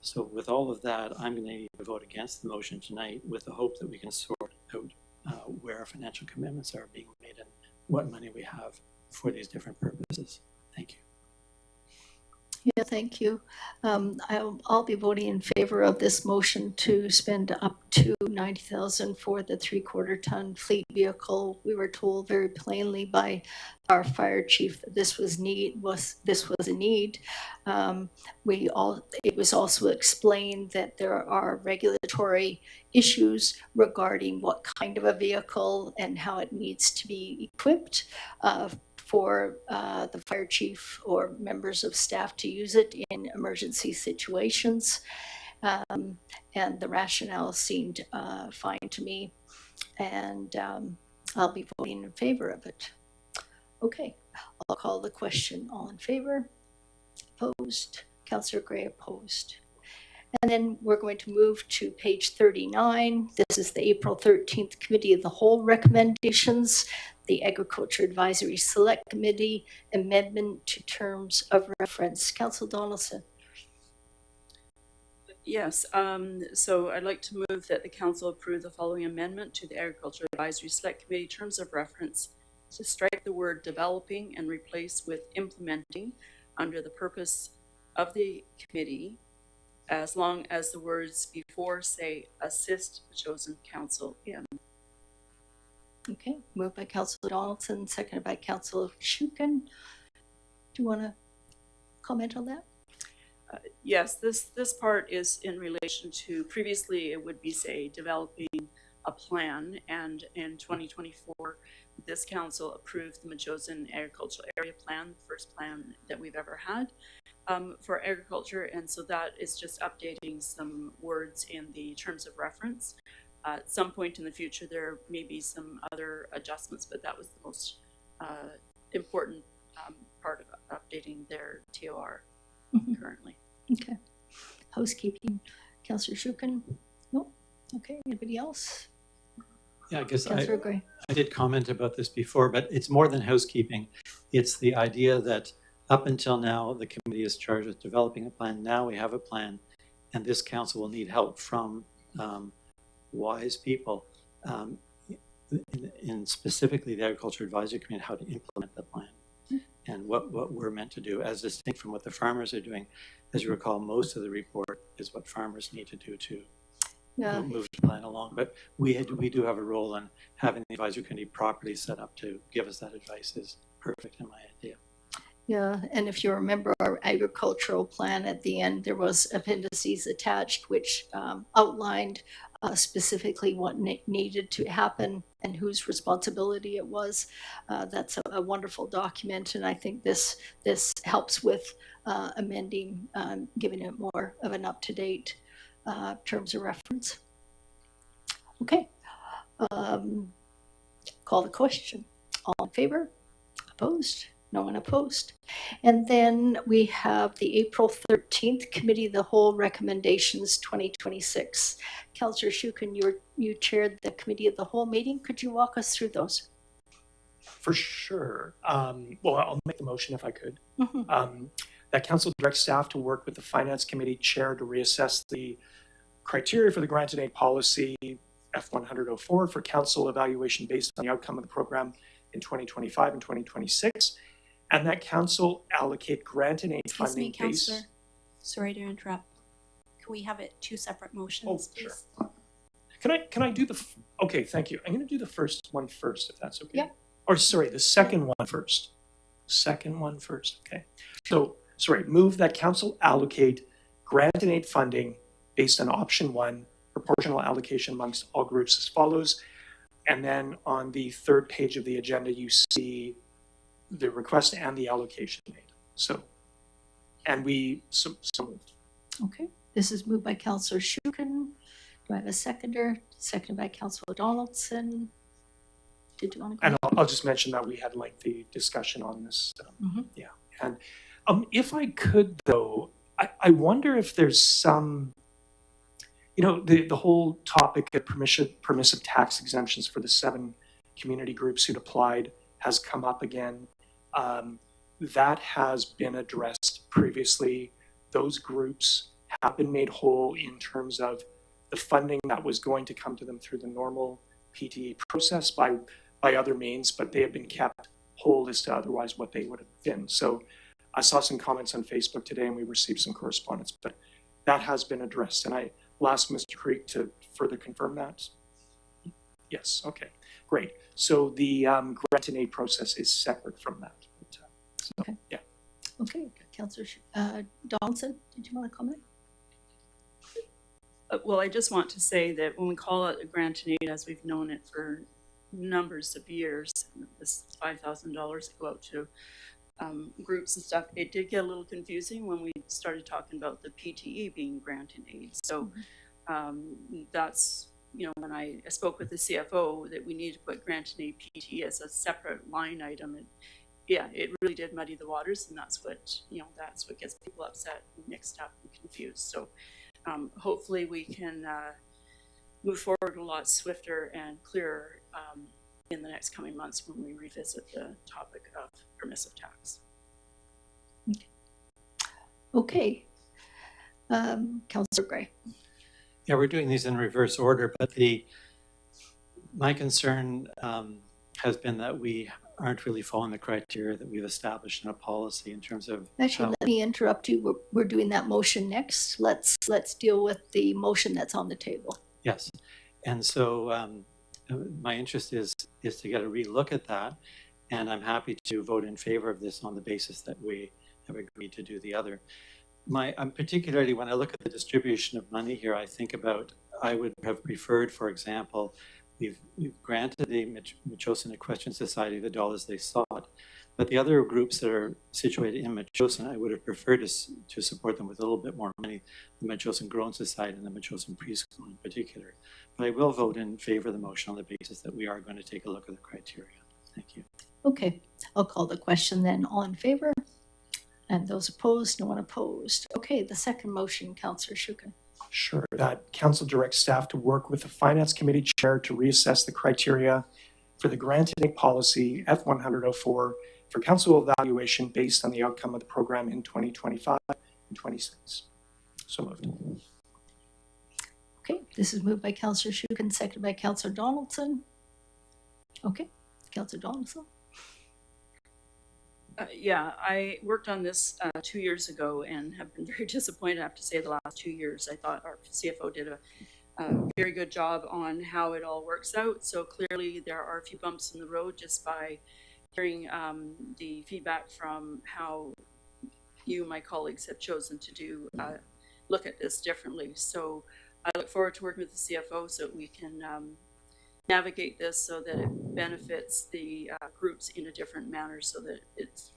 So with all of that, I'm going to need to vote against the motion tonight with the hope that we can sort out where our financial commitments are being made and what money we have for these different purposes. Thank you. Yeah, thank you. I'll be voting in favor of this motion to spend up to 90,000 for the 3/4 ton fleet vehicle. We were told very plainly by our fire chief that this was a need. It was also explained that there are regulatory issues regarding what kind of a vehicle and how it needs to be equipped for the fire chief or members of staff to use it in emergency situations. And the rationale seemed fine to me, and I'll be voting in favor of it. Okay, I'll call the question. All in favor? Opposed? Councillor Gray opposed. And then we're going to move to page 39. This is the April 13th Committee of the Whole recommendations, the Agriculture Advisory Select Committee amendment to terms of reference. Councillor Donaldson. Yes, so I'd like to move that the council approve the following amendment to the Agriculture Advisory Select Committee terms of reference to strike the word developing and replace with implementing under the purpose of the committee, as long as the words before say assist the chosen council in. Okay, moved by Councillor Donaldson, seconded by Councillor Shukin. Do you want to comment on that? Yes, this part is in relation to previously it would be say developing a plan, and in 2024 this council approved the Metchosin Agricultural Area Plan, the first plan that we've ever had for agriculture, and so that is just updating some words in the terms of reference. At some point in the future there may be some other adjustments, but that was the most important part of updating their TOR currently. Okay. Housekeeping. Councillor Shukin? No? Okay, anybody else? Yeah, I guess Councillor Gray. I did comment about this before, but it's more than housekeeping. It's the idea that up until now, the committee is charged with developing a plan. Now we have a plan, and this council will need help from wise people in specifically the Agriculture Advisory Committee, how to implement the plan and what we're meant to do as distinct from what the farmers are doing. As you recall, most of the report is what farmers need to do to move the plan along. But we do have a role in having the advisory committee properly set up to give us that advice is perfect in my idea. Yeah, and if you remember our agricultural plan at the end, there was appendices attached which outlined specifically what needed to happen and whose responsibility it was. That's a wonderful document, and I think this helps with amending, giving it more of an up-to-date terms of reference. Okay, call the question. All in favor? Opposed? No one opposed. And then we have the April 13th Committee of the Whole recommendations 2026. Councillor Shukin, you chaired the Committee of the Whole meeting. Could you walk us through those? For sure. Well, I'll make the motion if I could. That council directs staff to work with the Finance Committee chair to reassess the criteria for the grant and aid policy F100-04 for council evaluation based on the outcome of the program in 2025 and 2026. And that council allocate grant and aid funding Excuse me, Councillor. Sorry to interrupt. Can we have it two separate motions, please? Sure. Can I do the, okay, thank you. I'm going to do the first one first, if that's okay. Yeah. Or sorry, the second one first. Second one first, okay. So, sorry, move that council allocate grant and aid funding based on option 1, proportional allocation amongst all groups as follows. And then on the third page of the agenda, you see the request and the allocation made. So, and we, so moved. Okay, this is moved by Councillor Shukin. Do I have a seconder? Seconded by Councillor Donaldson. Did you want to go? And I'll just mention that we had lengthy discussion on this. Yeah, and if I could though, I wonder if there's some, You know, the whole topic of permissive tax exemptions for the 7 community groups who'd applied has come up again. That has been addressed previously. Those groups have been made whole in terms of the funding that was going to come to them through the normal PTE process by other means, but they have been kept whole as to otherwise what they would have been. So I saw some comments on Facebook today and we received some correspondence, but that has been addressed. And I will ask Mr. Creek to further confirm that. Yes, okay, great. So the grant and aid process is separate from that. But, so, Okay. Yeah. Okay, Councillor Donaldson, did you want to comment? Well, I just want to say that when we call it a grant and aid, as we've known it for numbers of years, this $5,000 that go out to groups and stuff, it did get a little confusing when we started talking about the PTE being grant and aid. So that's, you know, when I spoke with the CFO that we need to put grant and aid PTE as a separate line item, and yeah, it really did muddy the waters, and that's what, you know, that's what gets people upset and mixed up and confused. So hopefully we can move forward a lot swifter and clearer in the next coming months when we revisit the topic of permissive tax. Okay. Councillor Gray. Yeah, we're doing these in reverse order, but my concern has been that we aren't really following the criteria that we've established in a policy in terms of. Actually, let me interrupt you. We're doing that motion next. Let's deal with the motion that's on the table. Yes, and so my interest is to get a relook at that, and I'm happy to vote in favor of this on the basis that we have agreed to do the other. I'm particularly, when I look at the distribution of money here, I think about, I would have preferred, for example, we've granted the Metchosin Equestrian Society the dollars they sought, but the other groups that are situated in Metchosin, I would have preferred to support them with a little bit more money, the Metchosin Grown Society and the Metchosin Preschool in particular. But I will vote in favor of the motion on the basis that we are going to take a look at the criteria. Thank you. Okay, I'll call the question then. All in favor? And those opposed? No one opposed. Okay, the second motion, Councillor Shukin. Sure. That council directs staff to work with the finance committee chair to reassess the criteria for the grant and aid policy F104 for council evaluation based on the outcome of the program in 2025 and 26. So moved. Okay, this is moved by Councillor Shukin, seconded by Councillor Donaldson. Okay, Councillor Donaldson. Yeah, I worked on this 2 years ago and have been very disappointed, I have to say, the last 2 years. I thought our CFO did a very good job on how it all works out. So clearly there are a few bumps in the road just by hearing the feedback from how you, my colleagues, have chosen to do look at this differently. So I look forward to working with the CFO so that we can navigate this so that it benefits the groups in a different manner, so that it's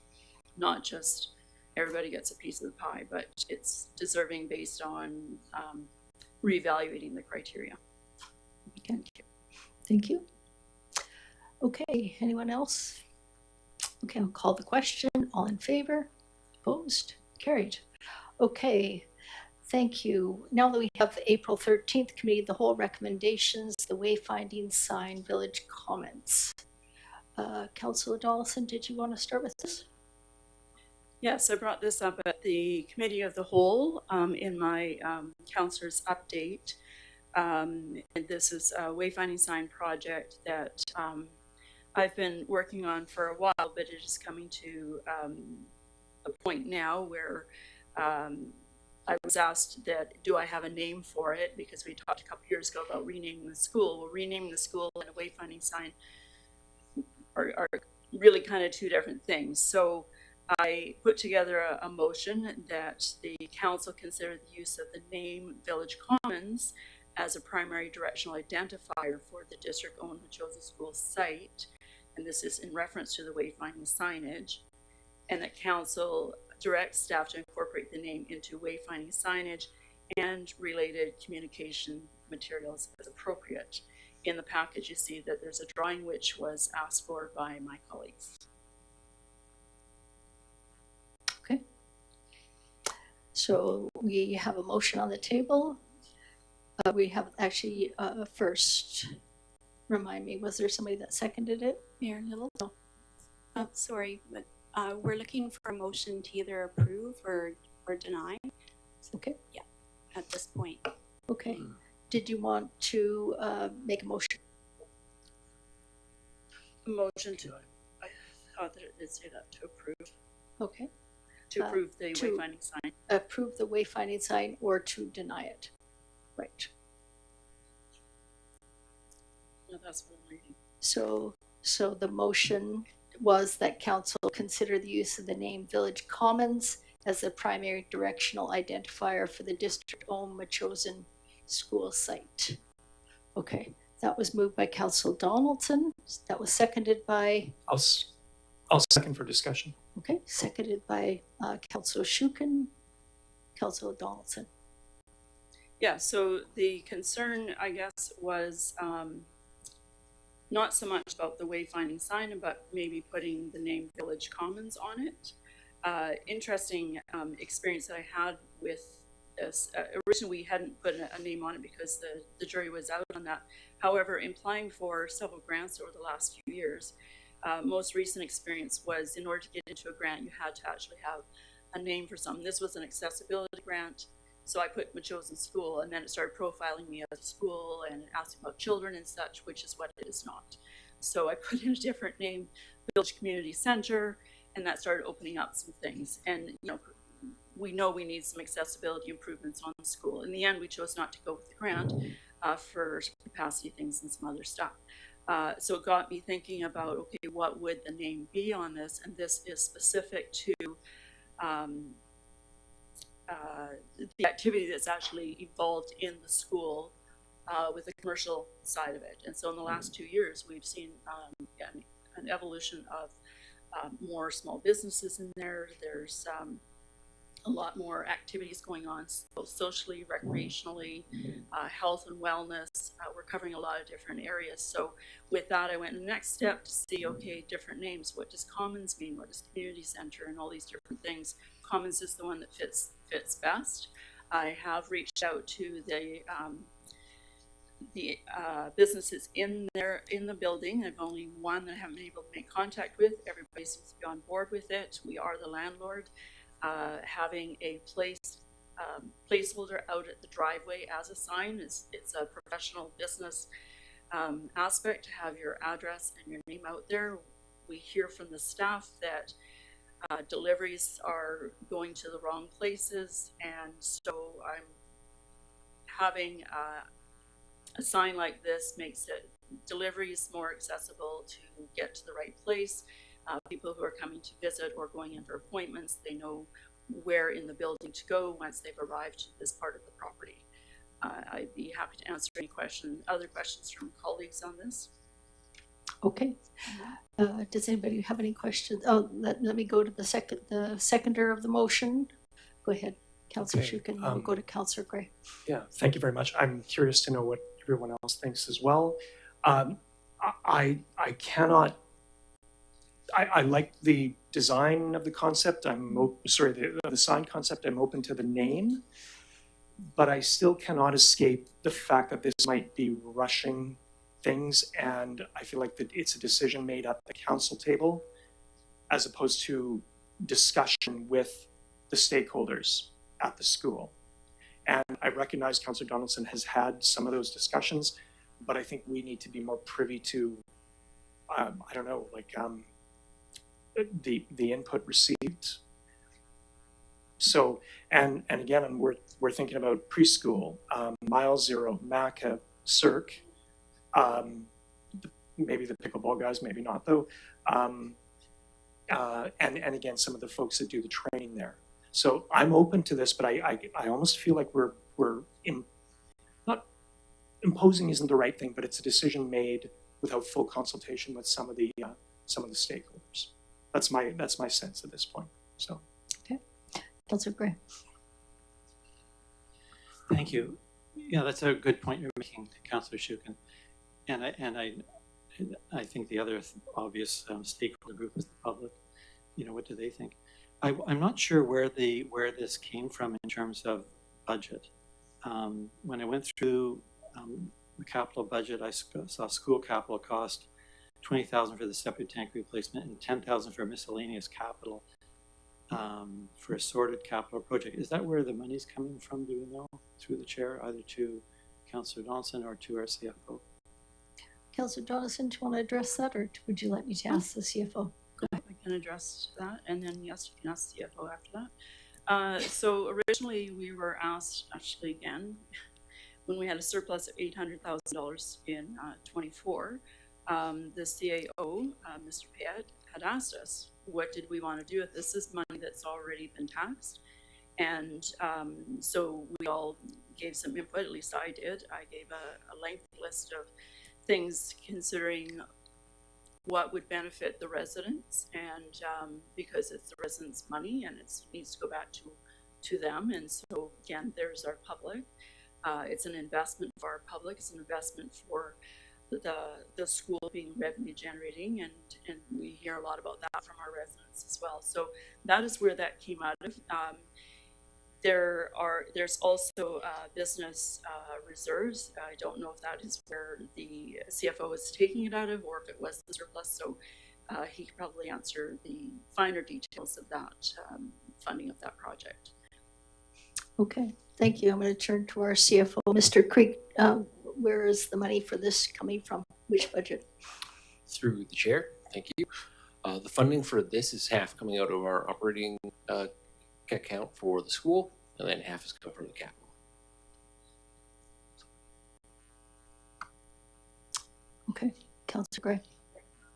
not just everybody gets a piece of the pie, but it's deserving based on reevaluating the criteria. Okay. Thank you. Okay, anyone else? Okay, I'll call the question. All in favor? Opposed? Carried. Okay, thank you. Now that we have the April 13th Committee of the Whole recommendations, the wayfinding sign village comments. Councillor Donaldson, did you want to start with this? Yes, I brought this up at the Committee of the Whole in my councillor's update. And this is a wayfinding sign project that I've been working on for a while, but it is coming to a point now where I was asked that, do I have a name for it? Because we talked a couple years ago about renaming the school. Well, renaming the school and a wayfinding sign are really kind of two different things. So I put together a motion that the council consider the use of the name Village Commons as a primary directional identifier for the district-owned Metchosin School site. And this is in reference to the wayfinding signage. And that council directs staff to incorporate the name into wayfinding signage and related communication materials as appropriate. In the package, you see that there's a drawing which was asked for by my colleagues. Okay. So we have a motion on the table. we have actually, first, remind me, was there somebody that seconded it? Mayor Little? No. Sorry, but we're looking for a motion to either approve or deny Okay, at this point. okay. Did you want to make a motion? Motion to, I thought that it did say that, to approve, Okay, to approve the to- wayfinding sign. approve the wayfinding sign or to deny it? Right. No, that's what I'm reading. So the motion was that council consider the use of the name Village Commons as the primary directional identifier for the district-owned Metchosin school site. Okay, that was moved by Council Donaldson. That was seconded by, I'll second for discussion. okay, seconded by Council Shukin. Council Donaldson. Yeah, so the concern, I guess, was not so much about the wayfinding sign, but maybe putting the name Village Commons on it. Interesting experience that I had with this. Originally, we hadn't put a name on it because the jury was out on that. However, in applying for several grants over the last few years, most recent experience was in order to get into a grant, you had to actually have a name for something. This was an accessibility grant. So I put Metchosin School, and then it started profiling me as a school and asking about children and such, which is what it is not. So I put in a different name, Village Community Center, and that started opening up some things. And we know we need some accessibility improvements on the school. In the end, we chose not to go with the grant for capacity things and some other stuff. So it got me thinking about, okay, what would the name be on this? And this is specific to the activity that's actually evolved in the school with the commercial side of it. And so in the last 2 years, we've seen an evolution of more small businesses in there. There's a lot more activities going on, both socially, recreationally, health and wellness. We're covering a lot of different areas. So with that, I went the next step to see, okay, different names. What does Commons mean? What does Community Center? And all these different things. Commons is the one that fits best. I have reached out to the businesses in the building. I've only one that I haven't been able to make contact with. Everybody seems to be on board with it. We are the landlord. Having a placeholder out at the driveway as a sign it's a professional business aspect to have your address and your name out there. We hear from the staff that deliveries are going to the wrong places, and so I'm having a sign like this makes it deliveries more accessible to get to the right place. People who are coming to visit or going in for appointments, they know where in the building to go once they've arrived to this part of the property. I'd be happy to answer any other questions from colleagues on this. Okay. Does anybody have any questions? Oh, let me go to the seconder of the motion. Go ahead, Councillor Okay, Shukin, we'll go to Councillor Gray. Yeah, thank you very much. I'm curious to know what everyone else thinks as well. I cannot. I like the design of the concept. The sign concept. I'm open to the name, but I still cannot escape the fact that this might be rushing things, and I feel like that it's a decision made at the council table as opposed to discussion with the stakeholders at the school. And I recognize Councillor Donaldson has had some of those discussions, but I think we need to be more privy to, I don't know, like the input received. So, and again, we're thinking about preschool, Mile Zero, MACA, CIRC, maybe the pickleball guys, maybe not though, and again, some of the folks that do the training there. So I'm open to this, but I almost feel like we're not imposing isn't the right thing, but it's a decision made without full consultation with some of the stakeholders. That's my sense at this point. So. Okay, Councillor Gray. Thank you. Yeah, that's a good point you're making, Councillor Shukin. And I think the other obvious stakeholder group is the public. What do they think? I'm not sure where this came from in terms of budget. when I went through the capital budget, I saw school capital cost $20,000 for the septic tank replacement and $10,000 for miscellaneous capital for a sorted capital project. Is that where the money's coming from, do we know, through the chair, either to Councillor Donaldson or to our CFO? Councillor Donaldson, do you want to address that, or would you like me to ask the CFO? I can address that, and then yes, you can ask the CFO after that. So originally we were asked, actually again, when we had a surplus of $800,000 in 24, the CAO, Mr. Payette, had asked us, what did we want to do with this? This is money that's already been taxed. And so we all gave some input, at least I did. I gave a lengthy list of things considering what would benefit the residents, and because it's the residents' money and it needs to go back to them. And so again, there's our public. It's an investment for our public. It's an investment for the school being revenue generating, and we hear a lot about that from our residents as well. So that is where that came out of. There's also business reserves. I don't know if that is where the CFO is taking it out of, or if it was the surplus. So he could probably answer the finer details of that funding of that project. Okay, thank you. I'm going to turn to our CFO, Mr. Creek. Where is the money for this coming from? Which budget? Through the chair, thank you. The funding for this is half coming out of our operating account for the school, and then half is coming from the capital. Okay, Councillor Gray.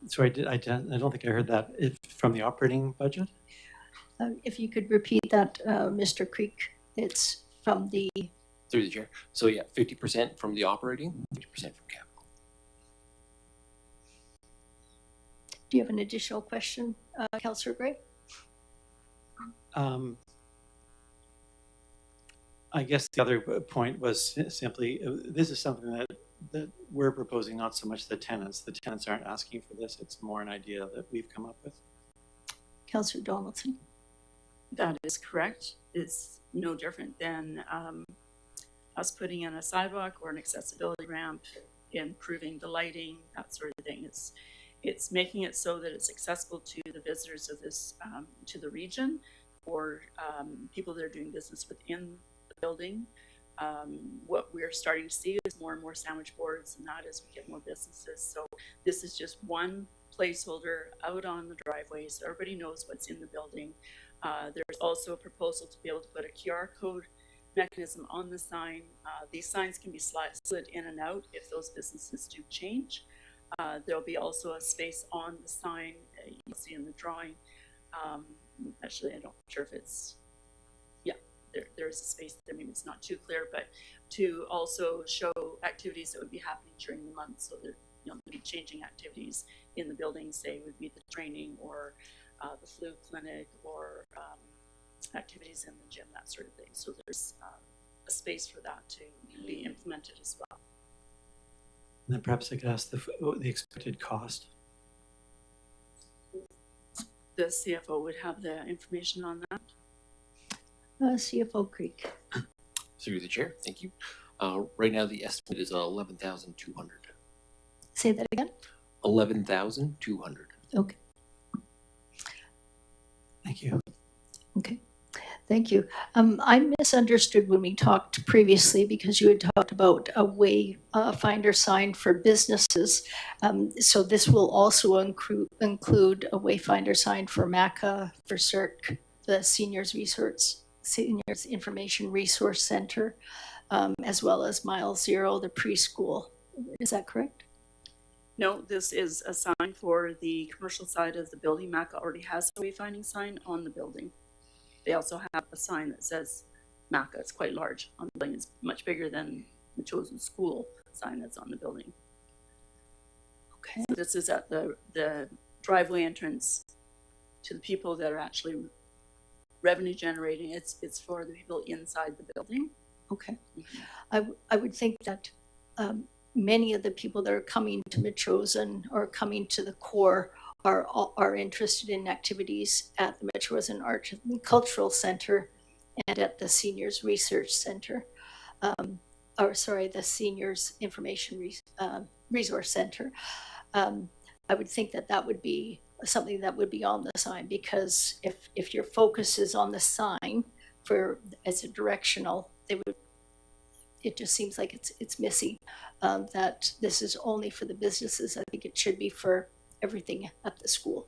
Sorry, I don't think I heard that. From the operating budget? If you could repeat that, Mr. Creek. It's from the... Through the chair. So yeah, 50% from the operating, 50% from capital. Do you have an additional question, Councillor Gray? I guess the other point was simply, this is something that we're proposing, not so much the tenants. The tenants aren't asking for this. It's more an idea that we've come up with. Councillor Donaldson. That is correct. It's no different than us putting in a sidewalk or an accessibility ramp, improving the lighting, that sort of thing. It's making it so that it's accessible to the visitors of this, to the region, or people that are doing business within the building. What we're starting to see is more and more sandwich boards, and that as we get more businesses. So this is just one placeholder out on the driveway so everybody knows what's in the building. There's also a proposal to be able to put a QR code mechanism on the sign. These signs can be slid in and out if those businesses do change. There'll be also a space on the sign, you'll see in the drawing. Actually, I'm not sure if it's, yeah, there's a space there, maybe it's not too clear, but to also show activities that would be happening during the month. So there, be changing activities in the building, say would be the training or the flu clinic, or activities in the gym, that sort of thing. So there's a space for that to be implemented as well. And then perhaps I could ask the expected cost. The CFO would have the information on that. CFO Creek. Through the chair, thank you. Right now the estimate is 11,200. Say that again. 11,200. Okay. Thank you. Okay. Thank you. I misunderstood when we talked previously because you had talked about a Wayfinder sign for businesses. So this will also include a Wayfinder sign for MACA, for CERC, the Seniors Information Resource Center, as well as Mile Zero, the preschool. Is that correct? No, this is a sign for the commercial side of the building. MACA already has a wayfinding sign on the building. They also have a sign that says MACA. It's quite large on the building. It's much bigger than the Metchosin school sign that's on the building. Okay. So this is at the driveway entrance to the people that are actually revenue generating. It's for the people inside the building. Okay. I would think that many of the people that are coming to Metchosin or coming to the core are interested in activities at the Metchosin Art and Cultural Center and at the Seniors Research Center. the Seniors Information Resource Center. I would think that that would be something that would be on the sign, because if your focus is on the sign as a directional, it just seems like it's missing, that this is only for the businesses. I think it should be for everything at the school.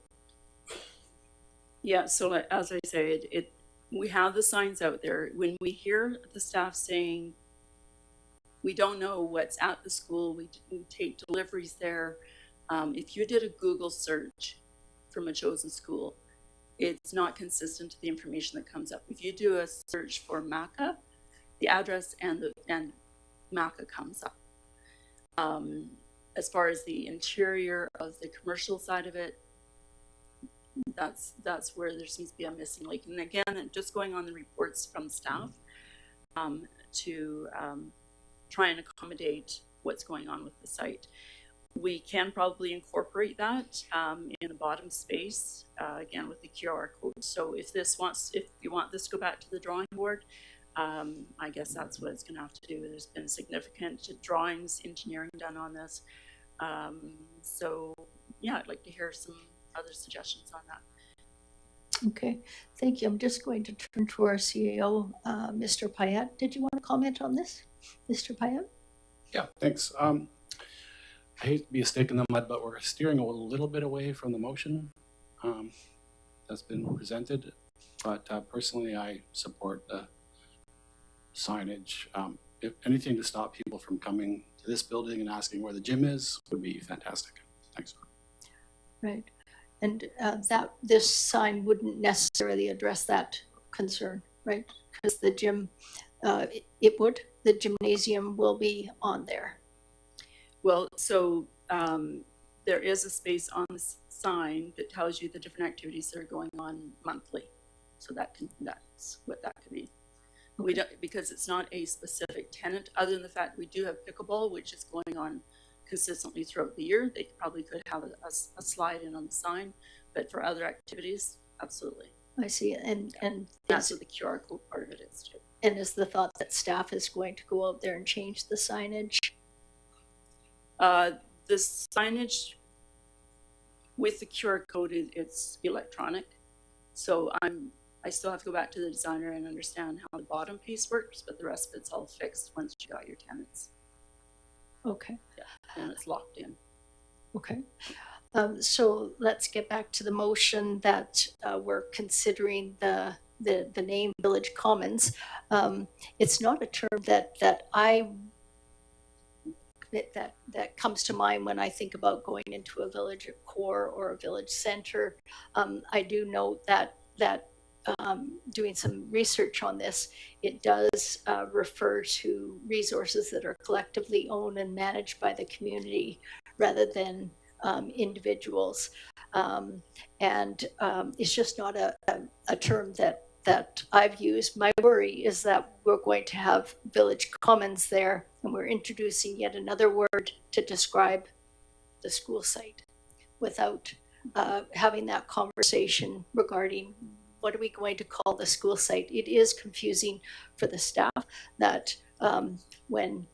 Yeah, so as I say, we have the signs out there. When we hear the staff saying, we don't know what's at the school, we take deliveries there. If you did a Google search for Metchosin School, it's not consistent to the information that comes up. If you do a search for Maca, the address and Maca comes up. As far as the interior of the commercial side of it, that's where there seems to be a missing link. And again, just going on the reports from staff to try and accommodate what's going on with the site. We can probably incorporate that in a bottom space, again with the QR code. So if you want this to go back to the drawing board, I guess that's what it's going to have to do. There's been significant drawings, engineering done on this. So yeah, I'd like to hear some other suggestions on that. Okay, thank you. I'm just going to turn to our CEO, Mr. Payette. Did you want to comment on this, Mr. Payette? Yeah, thanks. I hate to be a stick in the mud, but we're steering a little bit away from the motion that's been presented. But personally, I support the signage. If anything to stop people from coming to this building and asking where the gym is would be fantastic. Thanks. Right. And this sign wouldn't necessarily address that concern, right? Because the gym, the gymnasium will be on there. Well, so there is a space on the sign that tells you the different activities that are going on monthly. So that's what that could be. Okay. We don't, because it's not a specific tenant, other than the fact we do have pickleball, which is going on consistently throughout the year. They probably could have a slide in on the sign, but for other activities, absolutely. I see. And that's what the QR code part of it is too. And is the thought that staff is going to go out there and change the signage? The signage with the QR code, it's electronic. So I still have to go back to the designer and understand how the bottom piece works, but the rest of it's all fixed once you got your tenants. Okay. Yeah, and it's locked in. Okay. So let's get back to the motion that we're considering the name Village Commons. It's not a term that comes to mind when I think about going into a village core or a village center. I do note that doing some research on this, it does refer to resources that are collectively owned and managed by the community rather than individuals. And it's just not a term that I've used. My worry is that we're going to have village commons there and we're introducing yet another word to describe the school site without having that conversation regarding what are we going to call the school site. It is confusing for the staff that when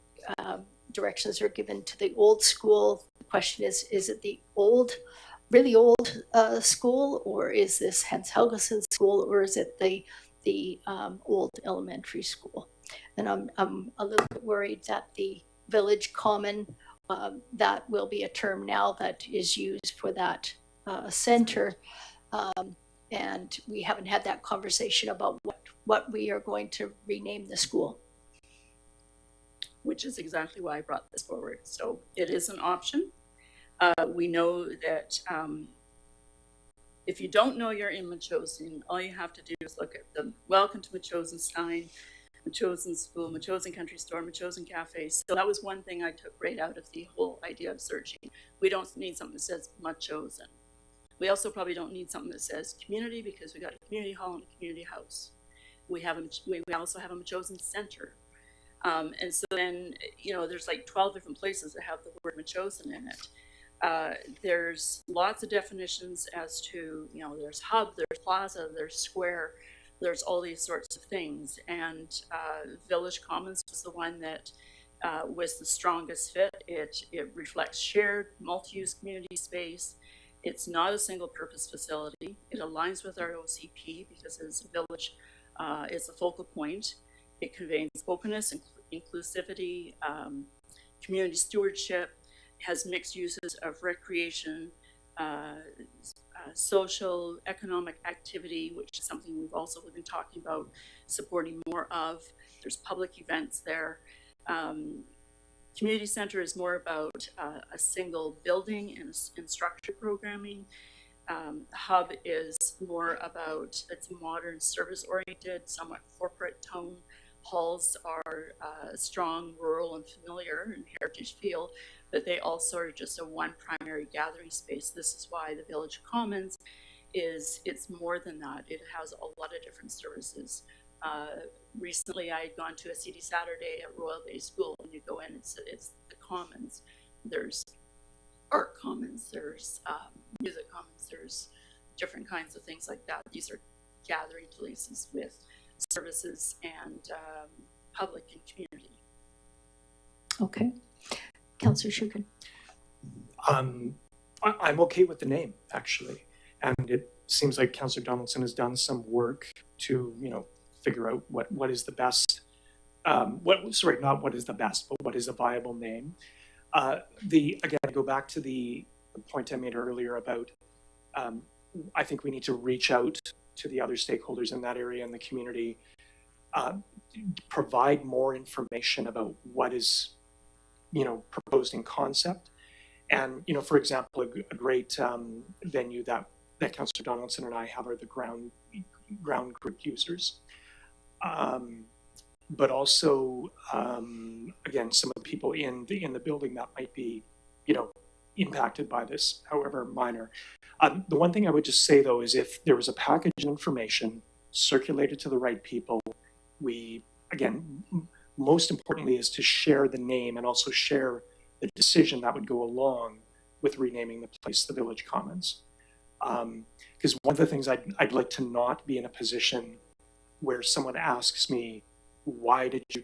directions are given to the old school, the question is it the really old school, or is this Hans Helgeson school, or is it the old elementary school? And I'm a little bit worried that the village common, that will be a term now that is used for that center. And we haven't had that conversation about what we are going to rename the school. Which is exactly why I brought this forward. So it is an option. We know that if you don't know you're in Metchosin, all you have to do is look at the Welcome to Metchosin sign, Metchosin School, Metchosin Country Store, Metchosin Cafe. So that was one thing I took right out of the whole idea of searching. We don't need something that says Metchosin. We also probably don't need something that says community, because we got a community hall and a community house. We also have a Metchosin Center. And so then, there's like 12 different places that have the word Metchosin in it. There's lots of definitions as to, there's hub, there's plaza, there's square. there's all these sorts of things, and Village Commons was the one that was the strongest fit. It reflects shared multi-use community space. It's not a single purpose facility. It aligns with our OCP because as a village, it's a focal point. It conveys openness, inclusivity, community stewardship, has mixed uses of recreation, social, economic activity, which is something we've also been talking about supporting more of. There's public events there. Community center is more about a single building and structured programming. Hub is more about, it's modern, service-oriented, somewhat corporate tone. Halls are strong, rural, and familiar and heritage feel, but they also are just a one primary gathering space. This is why the Village Commons it's more than that. It has a lot of different services. Recently, I had gone to a CD Saturday at Royal Bay School, and you go in, it's the Commons. There's art commons, there's music commons, there's different kinds of things like that. These are gathering places with services and public and community. Okay. Councillor Shukin. I'm okay with the name, actually. And it seems like Councillor Donaldson has done some work to, figure out what is the best, not what is the best, but what is a viable name. Again, go back to the point I made earlier about, I think we need to reach out to the other stakeholders in that area in the community, provide more information about what is, proposed in concept. And, for example, a great venue that Councillor Donaldson and I have are the ground group users. But also, again, some of the people in the building that might be, impacted by this, however minor. The one thing I would just say, though, is if there was a package of information circulated to the right people, we, again, most importantly is to share the name and also share the decision that would go along with renaming the place the Village Commons. Because one of the things I'd like to not be in a position where someone asks me, why did you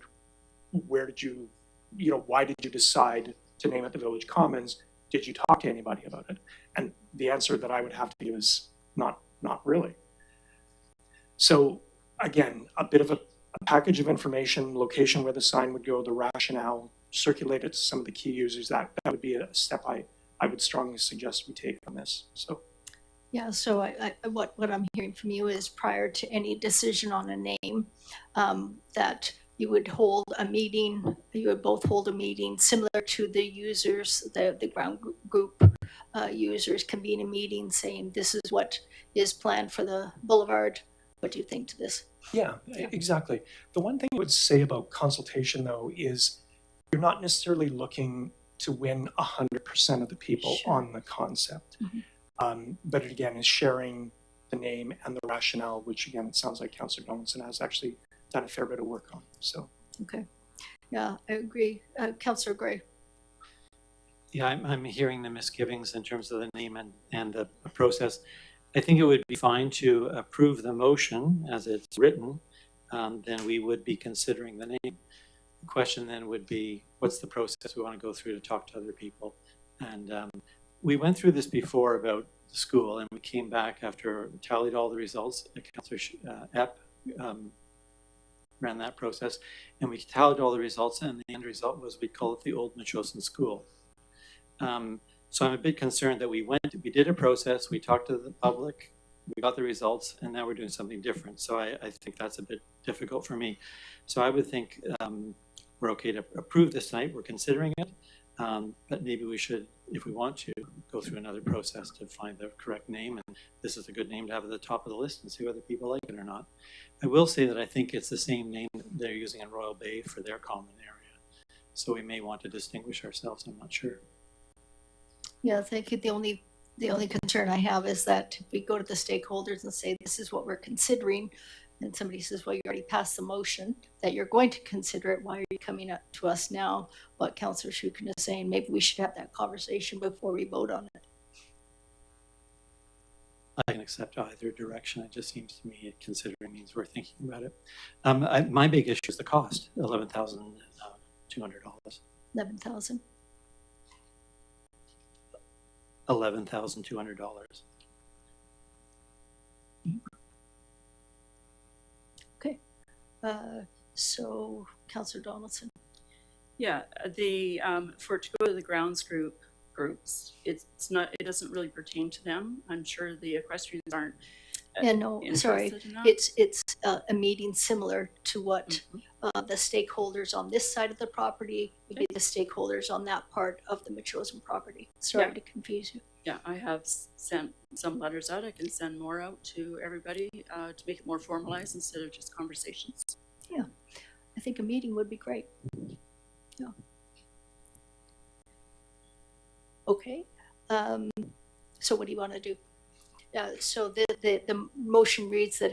decide to name it the Village Commons? Did you talk to anybody about it? And the answer that I would have to give is not really. So again, a bit of a package of information, location where the sign would go, the rationale, circulate it to some of the key users. That would be a step I would strongly suggest we take on this. So. Yeah, so what I'm hearing from you is prior to any decision on a name, that you would hold a meeting, you would both hold a meeting similar to the users, the ground group users convene a meeting saying this is what is planned for the boulevard. What do you think to this? Yeah, exactly. The one thing I would say about consultation, though, is you're not necessarily looking to win 100% of the people on the concept. Mm-hmm. But it, again, is sharing the name and the rationale, which, again, it sounds like Councillor Donaldson has actually done a fair bit of work on. So. Okay. Yeah, I agree. Councillor Gray. Yeah, I'm hearing the misgivings in terms of the name and the process. I think it would be fine to approve the motion as it's written. Then we would be considering the name. The question then would be, what's the process we want to go through to talk to other people? And we went through this before about the school, and we came back after tallied all the results. Councillor Epp ran that process, and we tallied all the results, and the end result was we call it the Old Metchosin School. So I'm a bit concerned that we did a process, we talked to the public, we got the results, and now we're doing something different. So I think that's a bit difficult for me. So I would think we're okay to approve this tonight, we're considering it, but maybe we should, if we want to, go through another process to find the correct name, and this is a good name to have at the top of the list and see whether people like it or not. I will say that I think it's the same name they're using in Royal Bay for their common area. So we may want to distinguish ourselves, I'm not sure. Yeah, thank you. The only concern I have is that if we go to the stakeholders and say, this is what we're considering, and somebody says, well, you already passed the motion that you're going to consider it, why are you coming up to us now? What Councillor Shukin is saying, maybe we should have that conversation before we vote on it. I can accept either direction. It just seems to me considering means we're thinking about it. My big issue is the cost, $11,200. 11,000. $11,200. Okay. So, Councillor Donaldson. Yeah, the for to go to the grounds groups, it doesn't really pertain to them. I'm sure the equestrians aren't. Yeah, no, sorry. Interested in that. It's a meeting similar to what the stakeholders on this side of the property would be the stakeholders on that part of the Metchosin property. Sorry Yeah. to confuse you. Yeah, I have sent some letters out. I can send more out to everybody to make it more formalized instead of just conversations. Yeah, I think a meeting would be great. Yeah. Okay. So what do you want to do? So the motion reads that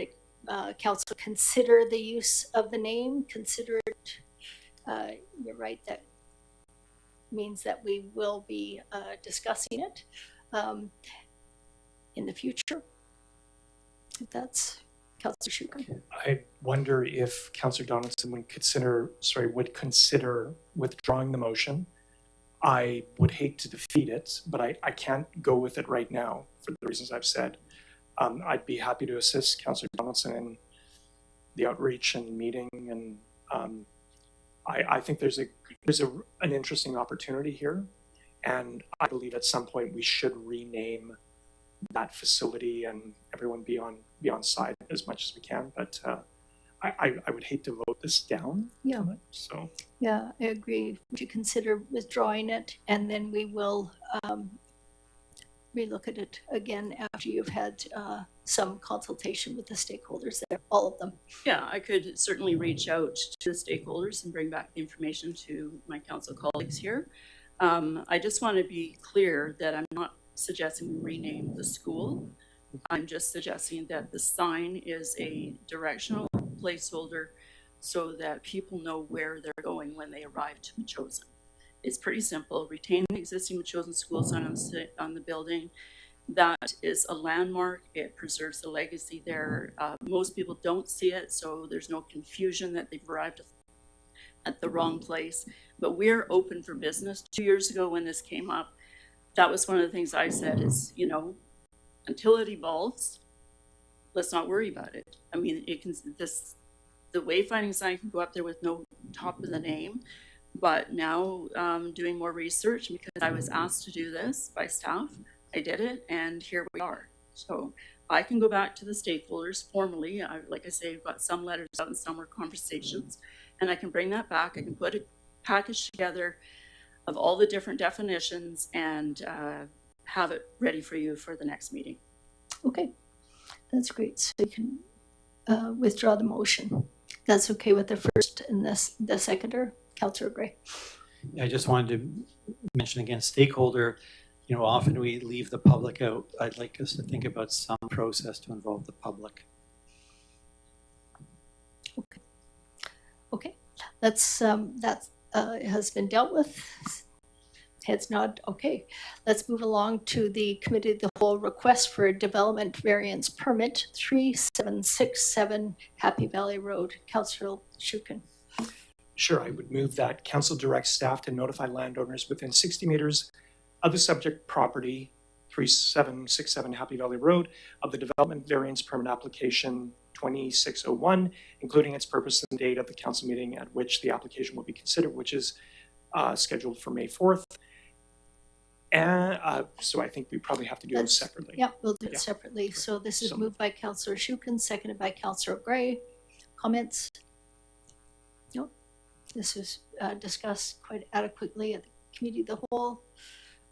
council consider the use of the name, consider it, you're right, that means that we will be discussing it in the future. If that's Councillor Schuker. I wonder if Councillor Donaldson would consider withdrawing the motion. I would hate to defeat it, but I can't go with it right now for the reasons I've said. I'd be happy to assist Councillor Donaldson in the outreach and meeting, and I think there's an interesting opportunity here, and I believe at some point we should rename that facility and everyone be on side as much as we can. But I would hate to vote this down. Yeah. tonight, so. Yeah, I agree. Would you consider withdrawing it, and then we will relook at it again after you've had some consultation with the stakeholders there, all of them. Yeah, I could certainly reach out to the stakeholders and bring back the information to my council colleagues here. I just want to be clear that I'm not suggesting we rename the school. I'm just suggesting that the sign is a directional placeholder so that people know where they're going when they arrive to Metchosin. It's pretty simple. Retain the existing Metchosin school sign on the building. That is a landmark. It preserves the legacy there. Most people don't see it, so there's no confusion that they've arrived at the wrong place. But we're open for business. 2 years ago when this came up, that was one of the things I said is, until it evolves, let's not worry about it. I mean, the wayfinding sign can go up there with no top of the name, but now doing more research, because I was asked to do this by staff, I did it, and here we are. So I can go back to the stakeholders formally. Like I say, I've got some letters out and some were conversations, and I can bring that back. I can put a package together of all the different definitions and have it ready for you for the next meeting. Okay, that's great. So you can withdraw the motion. That's okay with the first and the seconder, Councillor Gray. I just wanted to mention again, stakeholder, often we leave the public out. I'd like us to think about some process to involve the public. Okay, that has been dealt with. Heads nod. Okay, let's move along to the committee of the whole request for a development variance permit 3767 Happy Valley Road. Councillor Schuken. Sure, I would move that council directs staff to notify landowners within 60 meters of the subject property, 3767 Happy Valley Road, of the development variance permit application 2601, including its purpose and date of the council meeting at which the application will be considered, which is scheduled for May 4th. And so I think we probably have to do those separately. Yeah, we'll do it separately. So this is moved by Councillor Schuken, seconded by Councillor Gray. Comments? No. This was discussed quite adequately at the committee of the whole.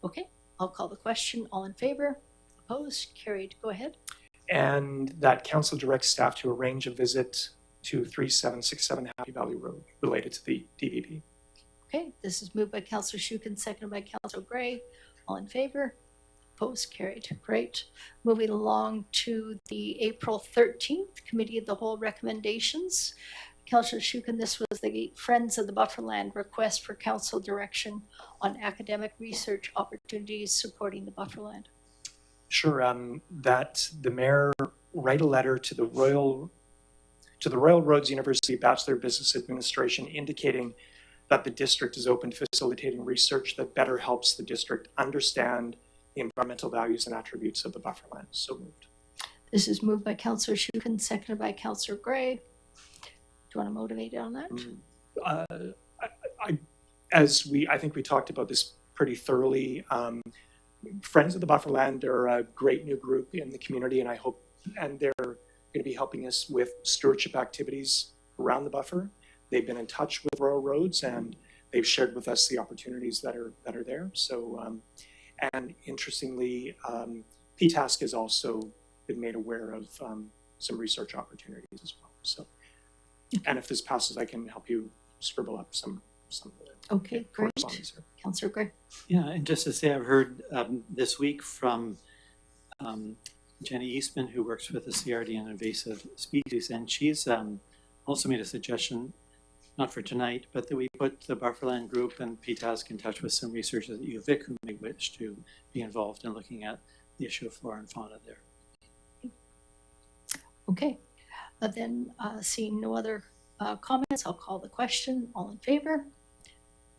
Okay, I'll call the question. All in favor? Opposed? Carried. Go ahead. And that council directs staff to arrange a visit to 3767 Happy Valley Road related to the DVP. Okay, this is moved by Councillor Schuken, seconded by Councillor Gray. All in favor? Opposed? Carried. Great. Moving along to the April 13th Committee of the Whole recommendations. Councillor Schuken, this was the Friends of the Bufferland request for council direction on academic research opportunities supporting the Bufferland. Sure, that the mayor write a letter to the Royal Roads University Bachelor of Business Administration indicating that the district is open to facilitating research that better helps the district understand the environmental values and attributes of the bufferland. So moved. This is moved by Councillor Shukin, seconded by Councillor Gray. Do you want to motivate on that? I think we talked about this pretty thoroughly. Friends of the Bufferland are a great new group in the community, and they're going to be helping us with stewardship activities around the buffer. They've been in touch with Royal Roads, and they've shared with us the opportunities that are there. So, and interestingly, PTASC has also been made aware of some research opportunities as well. So, and if this passes, I can help you scribble up some Okay, great. correspondence here. Councillor Gray. Yeah, and just to say, I've heard this week from Jenny Eastman, who works with the CRD on invasive species, and she's also made a suggestion, not for tonight, but that we put the Bufferland Group and PTASC in touch with some researchers at UVic who may wish to be involved in looking at the issue of flora and fauna there. Okay, then seeing no other comments, I'll call the question. All in favor?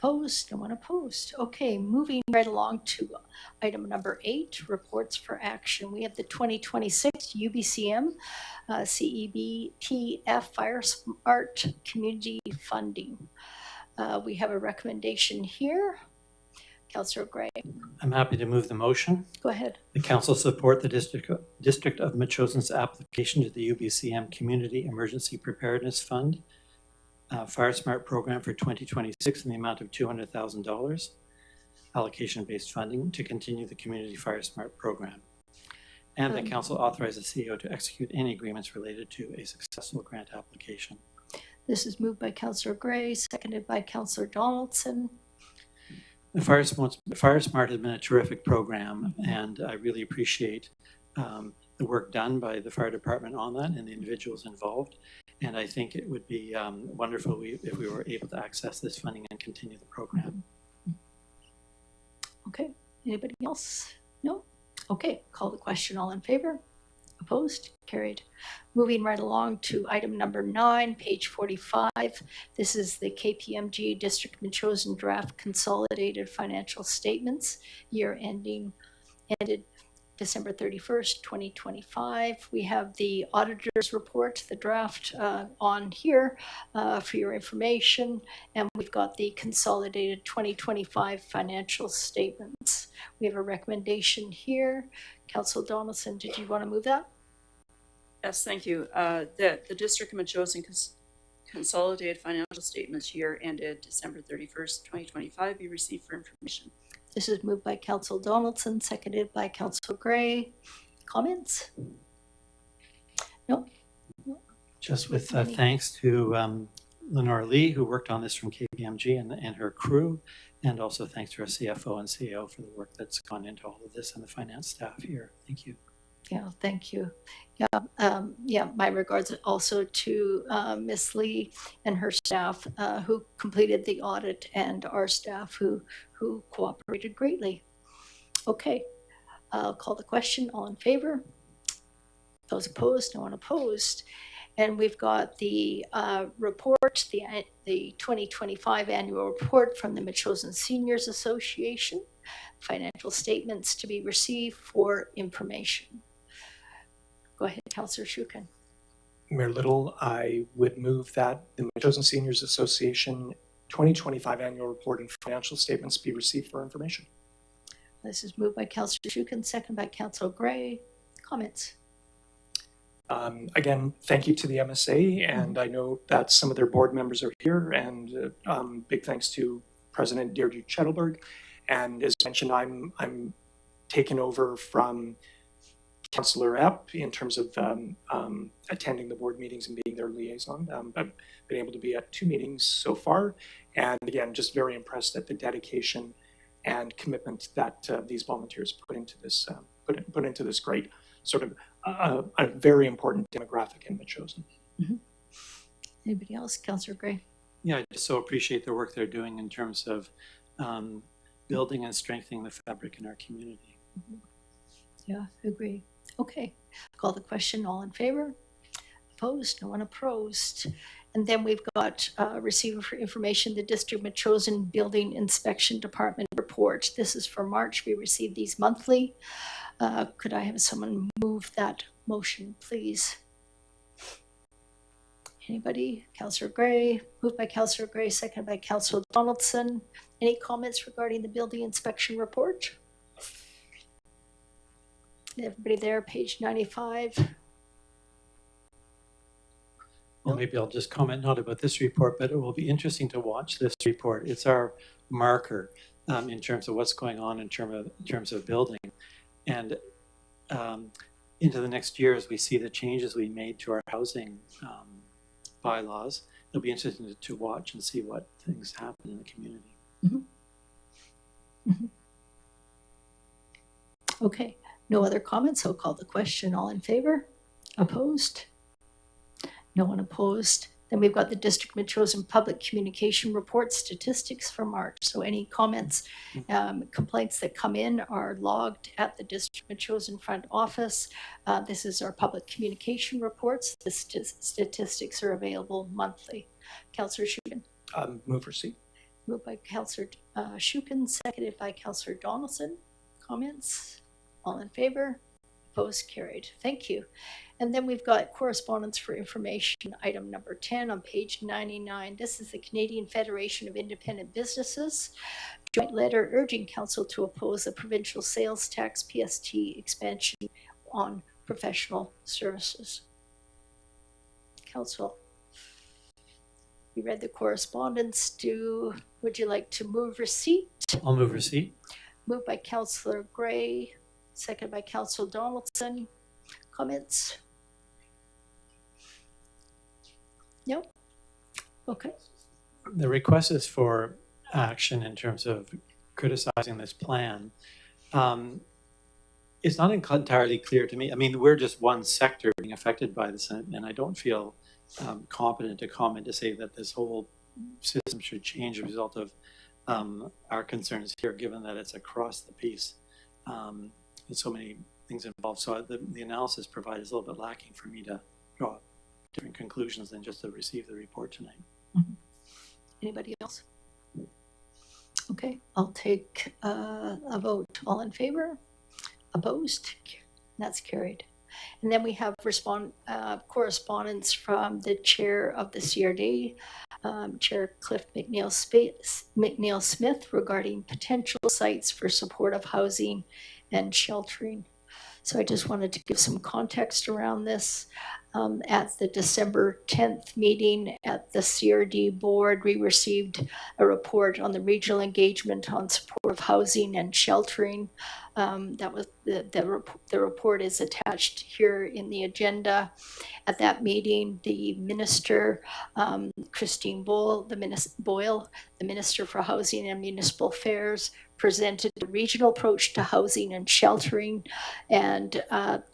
Opposed? No one opposed. Okay, moving right along to item number 8, reports for action. We have the 2026 UBCM CEBTF Fire Smart Community Funding. We have a recommendation here. Councillor Gray, I'm happy to move the motion. go ahead. The council support the District of Metchosin's application to the UBCM Community Emergency Preparedness Fund Fire Smart program for 2026 in the amount of $200,000 allocation-based funding to continue the Community Fire Smart program. And the council authorize the CEO to execute any agreements related to a successful grant application. This is moved by Councillor Gray, seconded by Councillor Donaldson. The Fire Smart has been a terrific program, and I really appreciate the work done by the fire department on that and the individuals involved. And I think it would be wonderful if we were able to access this funding and continue the program. Okay, anybody else? No? Okay, call the question. All in favor? Opposed? Carried. Moving right along to item number 9, page 45. This is the KPMG District Metchosin Draft Consolidated Financial Statements, year ended December 31st, 2025. We have the Auditors report, the draft on here for your information, and we've got the Consolidated 2025 Financial Statements. We have a recommendation here. Councillor Donaldson, did you want to move that? Yes, thank you. The District of Metchosin Consolidated Financial Statements year ended December 31st, 2025 be received for information. This is moved by Councillor Donaldson, seconded by Councillor Gray. Comments? No? Just with thanks to Lenora Lee, who worked on this from KPMG and her crew, and also thanks to our CFO and CEO for the work that's gone into all of this and the finance staff here. Thank you. Yeah, thank you. Yeah, my regards also to Ms. Lee and her staff who completed the audit, and our staff who cooperated greatly. Okay, I'll call the question. All in favor? Those opposed? No one opposed. And we've got the report, the 2025 annual report from the Metchosin Seniors Association, financial statements to be received for information. Go ahead, Councillor Shukin. Mayor Little, I would move that the Metchosin Seniors Association 2025 annual report and financial statements be received for information. This is moved by Councillor Shukin, second by Councillor Gray. Comments? Again, thank you to the MSA, and I know that some of their board members are here, and big thanks to President Deirdre Chettleburgh. And as mentioned, I'm taken over from Councillor Epp in terms of attending the board meetings and being their liaison. I've been able to be at 2 meetings so far, and again, just very impressed at the dedication and commitment that these volunteers put into this put into this great sort of a very important demographic in Metchosin. Mm-hmm. Anybody else? Councillor Gray. Yeah, I just so appreciate the work they're doing in terms of building and strengthening the fabric in our community. Mm-hmm. Yeah, agree. Okay, call the question. All in favor? Opposed? No one opposed. And then we've got receiver for information, the District Metchosin Building Inspection Department report. This is for March. We receive these monthly. Could I have someone move that motion, please? Anybody? Councillor Gray, moved by Councillor Gray, seconded by Councillor Donaldson. Any comments regarding the building inspection report? Everybody there, page 95. Well, maybe I'll just comment not about this report, but it will be interesting to watch this report. It's our marker in terms of what's going on in terms of building. And into the next year, as we see the changes we made to our housing bylaws, it'll be interesting to watch and see what things happen in the community. Mm-hmm. Mm-hmm. Okay, no other comments. I'll call the question. All in favor? Opposed? No one opposed. Then we've got the District Metchosin Public Communication Report statistics for March. So any comments, complaints that come in are logged at the District Metchosin front office. This is our public communication reports. The statistics are available monthly. Councillor Shukin. Move receipt. Moved by Councillor Shukin, seconded by Councillor Donaldson. Comments? All in favor? Opposed? Carried. Thank you. And then we've got correspondence for information, item number 10 on page 99. This is the Canadian Federation of Independent Businesses joint letter urging council to oppose the provincial sales tax PST expansion on professional services. Council, you read the correspondence. Would you like to move receipt? I'll move receipt. Moved by Councillor Gray, seconded by Councillor Donaldson. Comments? No? Okay. The request is for action in terms of criticizing this plan. It's not entirely clear to me. I mean, we're just one sector being affected by this, and I don't feel competent to comment to say that this whole system should change as a result of our concerns here, given that it's across the piece. There's so many things involved. So the analysis provided is a little bit lacking for me to draw different conclusions than just to receive the report tonight. Mm-hmm. Anybody else? Okay, I'll take a vote. All in favor? Opposed? That's carried. And then we have correspondence from the chair of the CRD, Chair Cliff McNeil Smith, regarding potential sites for supportive housing and sheltering. So I just wanted to give some context around this. At the December 10th meeting at the CRD board, we received a report on the regional engagement on supportive housing and sheltering. That was the report is attached here in the agenda. At that meeting, the minister, Christine Boyle, the Minister for Housing and Municipal Affairs, presented a regional approach to housing and sheltering, and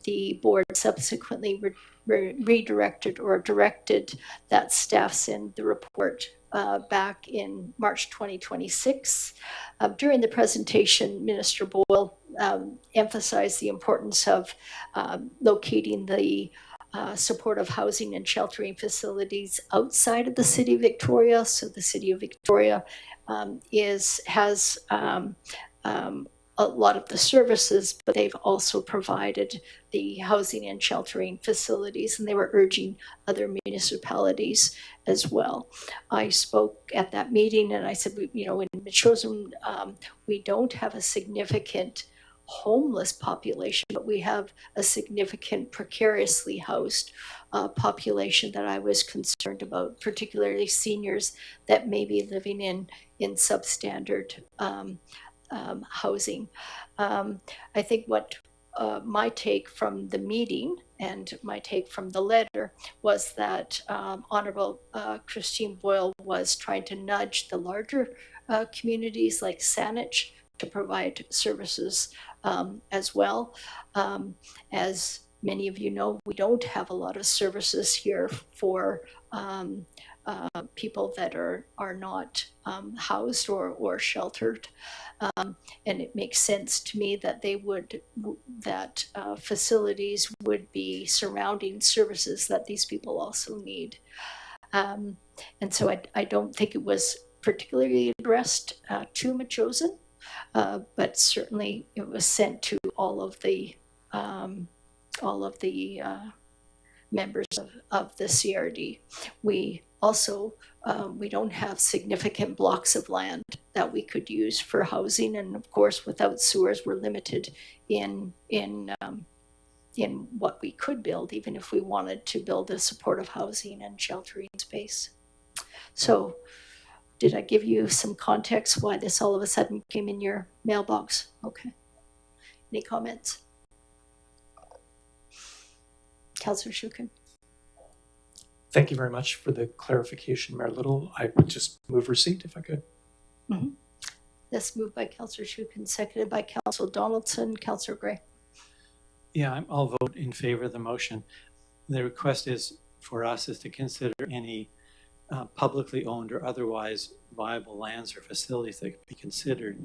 the board subsequently redirected or directed that staff send the report back in March 2026. During the presentation, Minister Boyle emphasized the importance of locating the supportive housing and sheltering facilities outside of the City of Victoria. So the City of Victoria has a lot of the services, but they've also provided the housing and sheltering facilities, and they were urging other municipalities as well. I spoke at that meeting and I said, in Metchosin, we don't have a significant homeless population, but we have a significant precariously housed population that I was concerned about, particularly seniors that may be living in substandard housing. I think what my take from the meeting and my take from the letter was that Honourable Christine Boyle was trying to nudge the larger communities like Signage to provide services as well. As many of you know, we don't have a lot of services here for people that are not housed or sheltered. And it makes sense to me that facilities would be surrounding services that these people also need. And so I don't think it was particularly addressed to Metchosin, but certainly it was sent to all of the members of the CRD. We also we don't have significant blocks of land that we could use for housing, and of course, without sewers, we're limited in what we could build, even if we wanted to build a supportive housing and sheltering space. So, did I give you some context why this all of a sudden came in your mailbox? Okay. Any comments? Councillor Shukin. Thank you very much for the clarification, Mayor Little. I would just move receipt if I could. Mm-hmm. That's moved by Councillor Shukin, seconded by Councillor Donaldson. Councillor Gray. Yeah, I'll vote in favor of the motion. The request is for us is to consider any publicly owned or otherwise viable lands or facilities that could be considered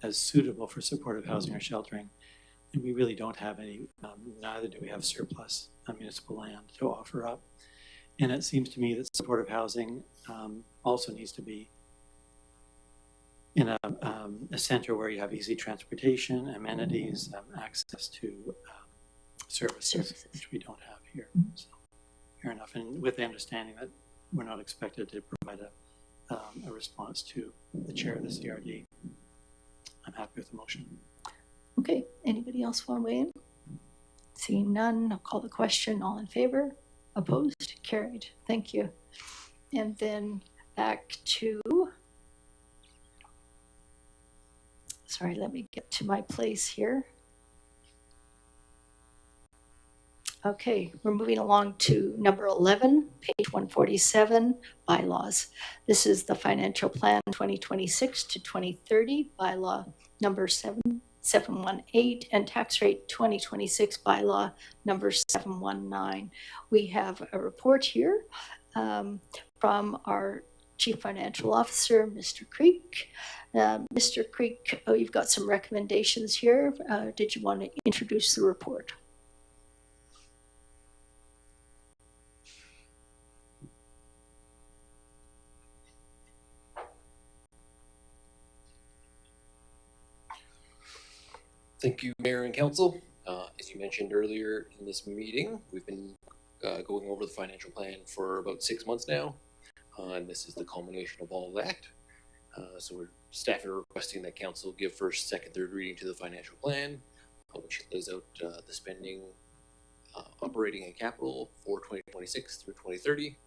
as suitable for supportive housing or sheltering. And we really don't have any, neither do we have surplus municipal land to offer up. And it seems to me that supportive housing also needs to be in a center where you have easy transportation, amenities, access to services, which we don't have here. So, fair enough. And with the understanding that we're not expected to provide a response to the chair of the CRD, I'm happy with the motion. Okay, anybody else want to weigh in? Seeing none, I'll call the question. All in favor? Opposed? Carried. Thank you. And then back to, sorry, let me get to my place here. Okay, we're moving along to number 11, page 147, bylaws. This is the financial plan 2026 to 2030, bylaw number 718, and tax rate 2026, bylaw number 719. We have a report here from our Chief Financial Officer, Mr. Creek. Mr. Creek, you've got some recommendations here. Did you want to introduce the report? Thank you, Mayor and Council. As you mentioned earlier in this meeting, we've been going over the financial plan for about 6 months now, and this is the culmination of all of that. So staff are requesting that Council give first, second, third reading to the financial plan, which lays out the spending, operating and capital for 2026 through 2030.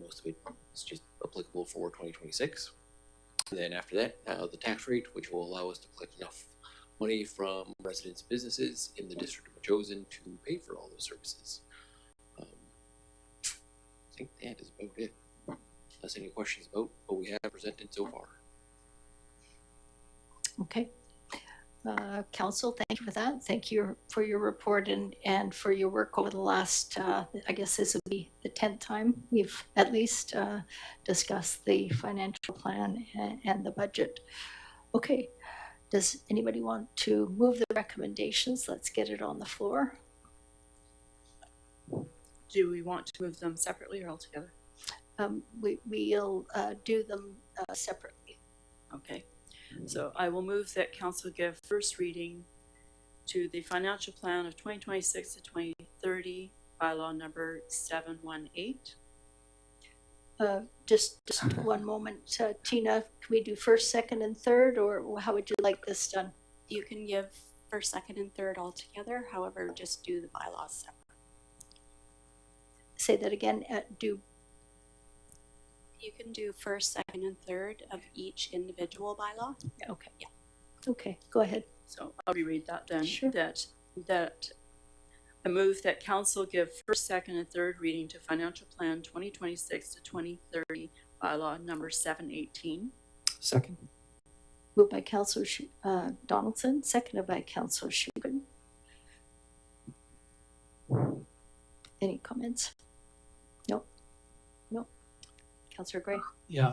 Most of it is just applicable for 2026. And then after that, the tax rate, which will allow us to collect enough money from residents' businesses in the district of Metchosin to pay for all those services. I think that is about it. Unless any questions about what we have presented so far. Okay. Council, thank you for that. Thank you for your report and for your work over the last, I guess this will be the 10th time we've at least discussed the financial plan and the budget. Okay. Does anybody want to move the recommendations? Let's get it on the floor. Do we want to move them separately or altogether? We'll do them separately. Okay. So I will move that Council give first reading to the financial plan of 2026 to 2030, bylaw number 718. Just one moment, Tina, can we do first, second, and third, or how would you like this done? You can give first, second, and third all together. However, just do the bylaws separate. Say that again. You can do first, second, and third of each individual bylaw. Okay. Yeah. Okay. Go ahead. So I'll reread that then. Sure. That I move that Council give first, second, and third reading to Financial Plan 2026 to 2030, bylaw number 718. Second. Moved by Councillor Donaldson, seconded by Councillor Shukin. Any comments? No. Councillor Gray. Yeah.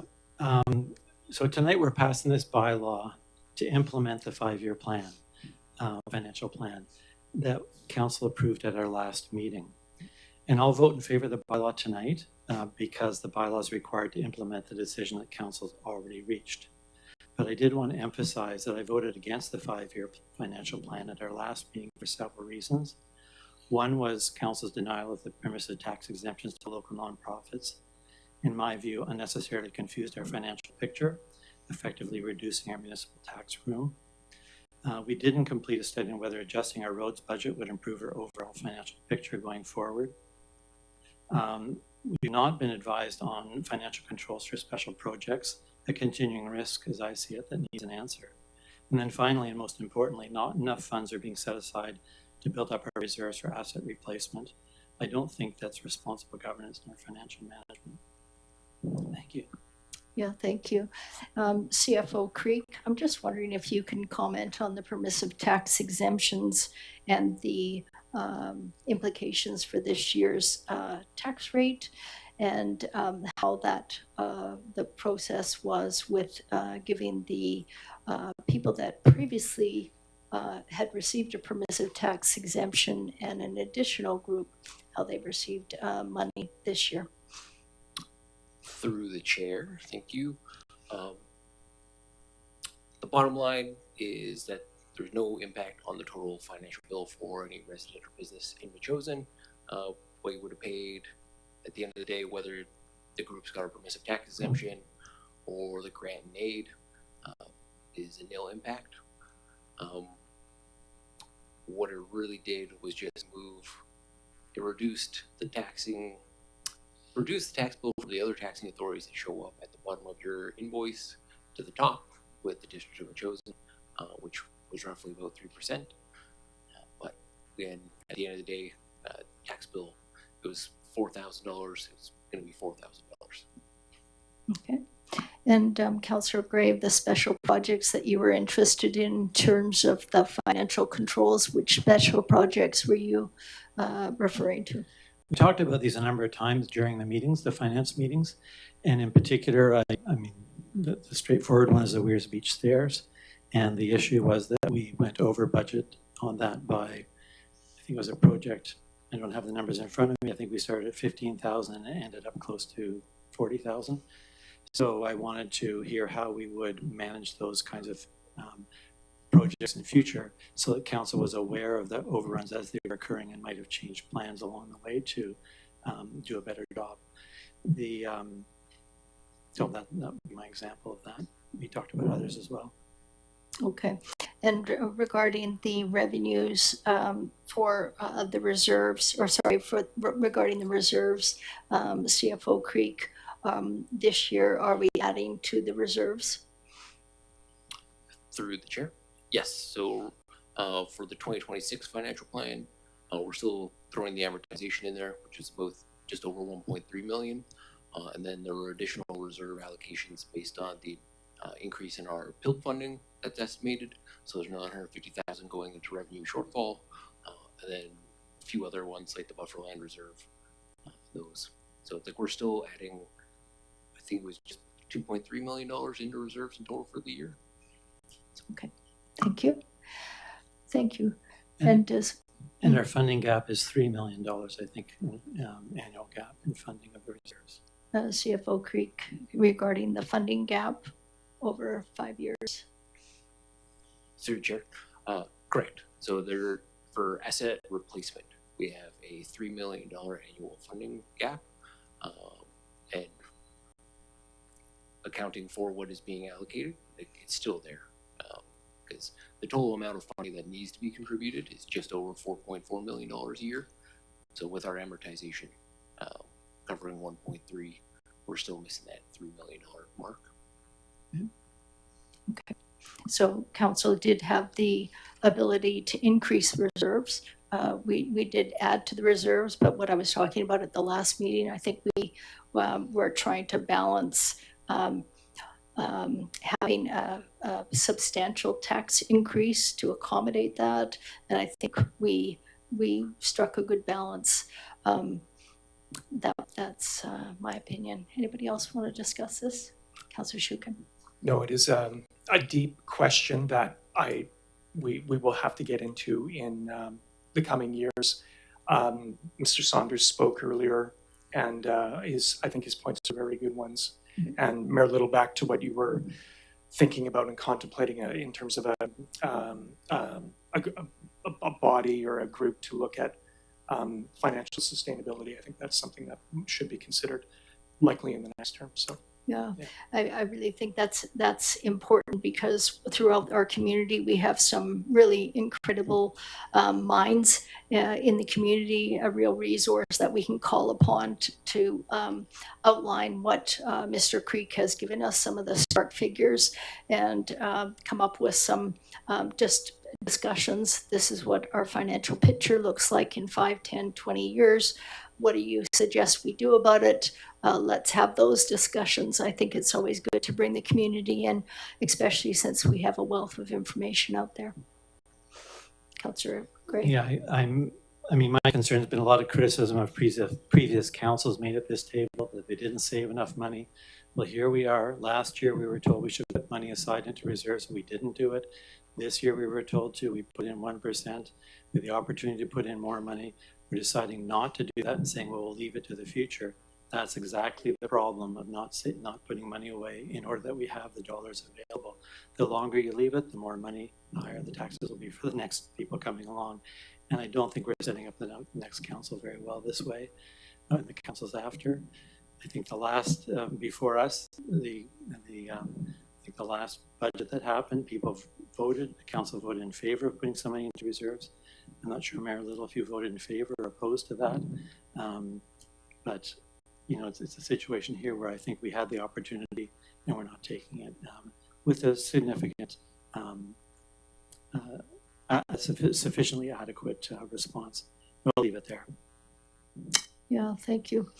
So tonight we're passing this bylaw to implement the 5-year plan, financial plan that council approved at our last meeting. And I'll vote in favor of the bylaw tonight because the bylaw is required to implement the decision that council's already reached. But I did want to emphasize that I voted against the 5-year financial plan at our last meeting for several reasons. One was council's denial of the permissive tax exemptions to local nonprofits. In my view, unnecessarily confused our financial picture, effectively reducing our municipal tax room. We didn't complete a study on whether adjusting our roads budget would improve our overall financial picture going forward. We've not been advised on financial controls for special projects, a continuing risk as I see it that needs an answer. And then finally, and most importantly, not enough funds are being set aside to build up our reserves for asset replacement. I don't think that's responsible governance nor financial management. Thank you. Yeah, thank you. CFO Creek, I'm just wondering if you can comment on the permissive tax exemptions and the implications for this year's tax rate and how that the process was with giving the people that previously had received a permissive tax exemption and an additional group, how they received money this year. Through the chair, thank you. The bottom line is that there's no impact on the total financial bill for any resident or business in Metchosin. What you would have paid at the end of the day, whether the group's got a permissive tax exemption or the grant and aid, is a nil impact. What it really did was just it reduced the tax bill for the other taxing authorities that show up at the bottom of your invoice to the top with the District of Metchosin, which was roughly about 3%. But again, at the end of the day, tax bill, it was $4,000. It was going to be $4,000. Okay. And Councillor Grave, the special projects that you were interested in terms of the financial controls, which special projects were you referring to? We talked about these a number of times during the meetings, the finance meetings, and in particular, I mean, the straightforward one is the Weirs Beach stairs, and the issue was that we went over budget on that by, I think it was a project, I don't have the numbers in front of me, I think we started at 15,000 and ended up close to 40,000. So I wanted to hear how we would manage those kinds of projects in future so that council was aware of the overruns as they were occurring and might have changed plans along the way to do a better job. So that would be my example of that. We talked about others as well. Okay. And regarding the revenues for the reserves, or sorry, regarding the reserves, CFO Creek, this year, are we adding to the reserves? Through the chair? Yes. So for the 2026 financial plan, we're still throwing the amortization in there, which is both just over 1.3 million. And then there were additional reserve allocations based on the increase in our PILT funding that's estimated. So there's another 150,000 going into revenue shortfall, and then a few other ones like the buffer land reserve. Those. So it's like we're still adding, I think it was just $2.3 million into reserves in total for the year. Okay, thank you. Thank you. And our funding gap is $3 million, I think, annual gap in funding of the reserves. CFO Creek, regarding the funding gap over 5 years. Through the chair, correct. So there, for asset replacement, we have a $3 million annual funding gap, and accounting for what is being allocated, it's still there. Because the total amount of funding that needs to be contributed is just over $4.4 million a year. So with our amortization covering 1.3, we're still missing that $3 million mark. Okay. So council did have the ability to increase reserves. We did add to the reserves, but what I was talking about at the last meeting, I think we were trying to balance having a substantial tax increase to accommodate that, and I think we struck a good balance. That's my opinion. Anybody else want to discuss this? Councillor Shukin. No, it is a deep question that we will have to get into in the coming years. Mr. Saunders spoke earlier, and I think his points are very good ones. And Mayor Little, back to what you were thinking about and contemplating in terms of a body or a group to look at financial sustainability. I think that's something that should be considered likely in the next term. So. Yeah, I really think that's important, because throughout our community we have some really incredible minds in the community, a real resource that we can call upon to outline what Mr. Creek has given us, some of the start figures, and come up with some just discussions. This is what our financial picture looks like in 5, 10, 20 years. What do you suggest we do about it? Let's have those discussions. I think it's always good to bring the community in, especially since we have a wealth of information out there. Councillor Gray. Yeah, I mean, my concern has been a lot of criticism of previous councils made at this table that they didn't save enough money. Well, here we are. Last year we were told we should put money aside into reserves. We didn't do it. This year we were told to. We put in 1%. With the opportunity to put in more money, we're deciding not to do that and saying, well, we'll leave it to the future. That's exactly the problem of not putting money away in order that we have the dollars available. The longer you leave it, the more money, the higher the taxes will be for the next people coming along. And I don't think we're setting up the next council very well this way, and the councils after. I think the last, before us, I think the last budget that happened, people voted, the council voted in favor of putting some money into reserves. I'm not sure, Mayor Little, if you voted in favor or opposed to that. But you know, it's a situation here where I think we had the opportunity and we're not taking it with a significant, sufficiently adequate response. We'll leave it there. Yeah, thank you.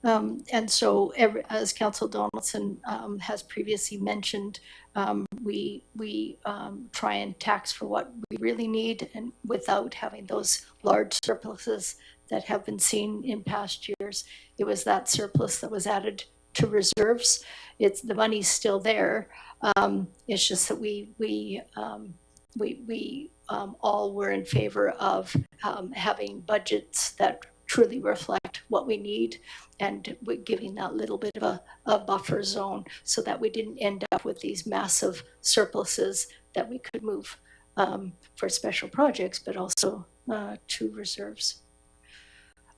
And so, as Councillor Donaldson has previously mentioned, we try and tax for what we really need, and without having those large surpluses that have been seen in past years. It was that surplus that was added to reserves. The money's still there. It's just that we all were in favor of having budgets that truly reflect what we need, and we're giving that little bit of a buffer zone so that we didn't end up with these massive surpluses that we could move for special projects, but also to reserves.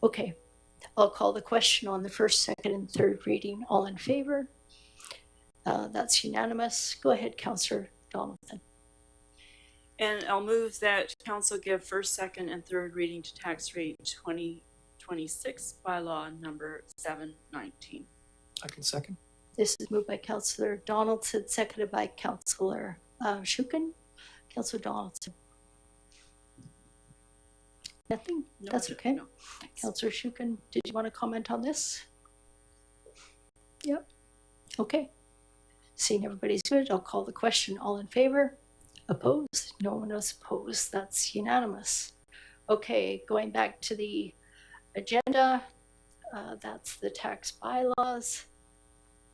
Okay, I'll call the question on the first, second, and third reading. All in favor? That's unanimous. Go ahead, Councillor Donaldson. And I'll move that council give first, second, and third reading to tax rate 2026 bylaw number 719. I can second. This is moved by Councillor Donaldson, seconded by Councillor Shukin. Councillor Donaldson. Nothing? No, That's okay. No. Councillor Shukin, did you want to comment on this? Yep. Okay. Seeing everybody's good, I'll call the question. All in favor? Opposed? No one is opposed. That's unanimous. Okay, going back to the agenda, that's the tax bylaws.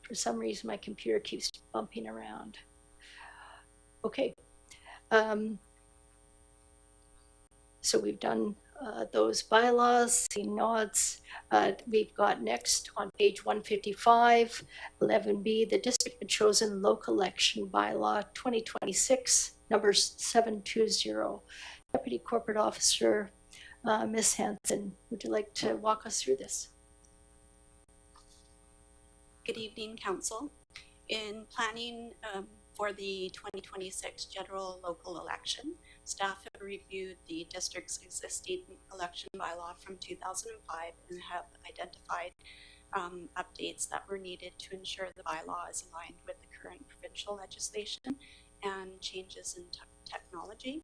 For some reason, my computer keeps bumping around. Okay. So we've done those bylaws, seeing nods. We've got next on page 155, 11B, the District Metchosin Local Election Bylaw 2026, number 720. Deputy Corporate Officer, Ms. Hanson, would you like to walk us through this? Good evening, Council. In planning for the 2026 general local election, staff have reviewed the district's existing election bylaw from 2005 and have identified updates that were needed to ensure the bylaw is aligned with the current provincial legislation and changes in technology.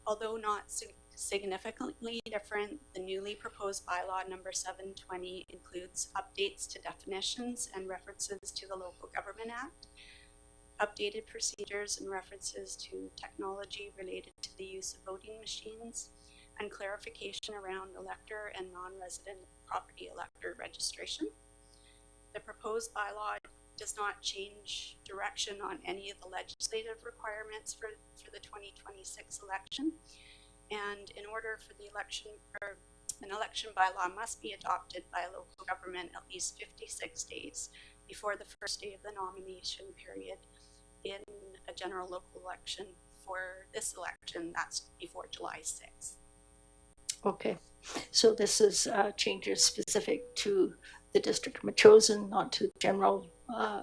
Although not significantly different, the newly proposed bylaw number 720 includes updates to definitions and references to the Local Government Act, updated procedures and references to technology related to the use of voting machines, and clarification around elector and non-resident property elector registration. The proposed bylaw does not change direction on any of the legislative requirements for the 2026 election. And in order for the election, or an election bylaw must be adopted by a local government at least 56 days before the first day of the nomination period in a general local election for this election, that's before July 6th. Okay, so this is changes specific to the District of Metchosin, not to general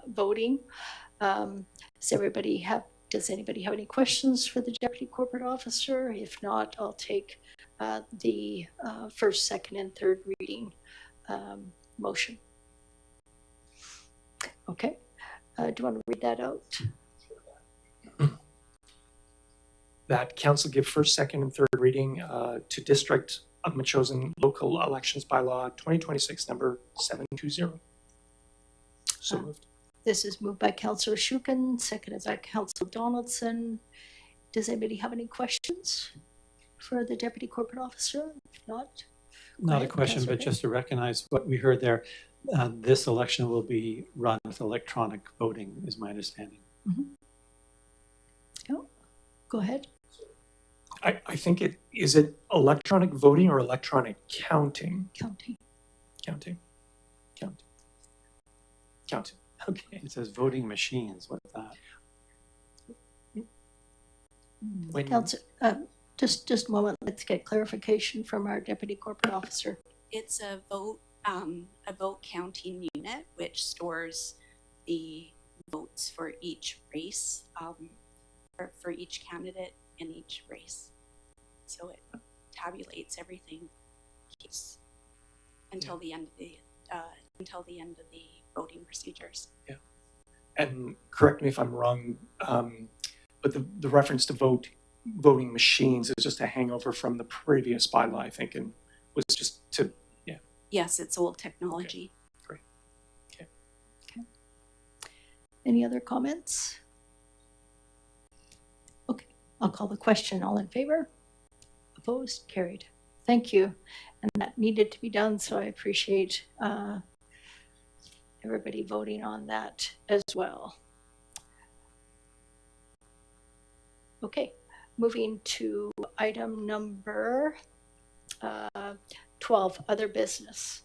voting. Does anybody have any questions for the Deputy Corporate Officer? If not, I'll take the first, second, and third reading motion. Okay, do you want to read that out? That council give first, second, and third reading to District of Metchosin Local Elections Bylaw 2026 number 720. So moved. This is moved by Councillor Shukin, seconded by Councillor Donaldson. Does anybody have any questions for the Deputy Corporate Officer? If not, Not a question, but just to recognize what we heard there, this election will be run with electronic voting, is my understanding. go ahead. I think is it electronic voting or electronic counting? Counting. Counting. Okay. It says voting machines. What's that? Councillor, just a moment. Let's get clarification from our Deputy Corporate Officer. It's a vote counting unit which stores the votes for each race, or for each candidate in each race. So it tabulates everything, keeps until the end of the voting procedures. Yeah, and correct me if I'm wrong, but the reference to voting machines is just a hangover from the previous bylaw, I think, and was just to Yes, it's old technology. Okay, great. Okay. Any other comments? Okay, I'll call the question. All in favor? Opposed? Carried. Thank you. And that needed to be done, so I appreciate everybody voting on that as well. Okay, moving to item number 12, other business.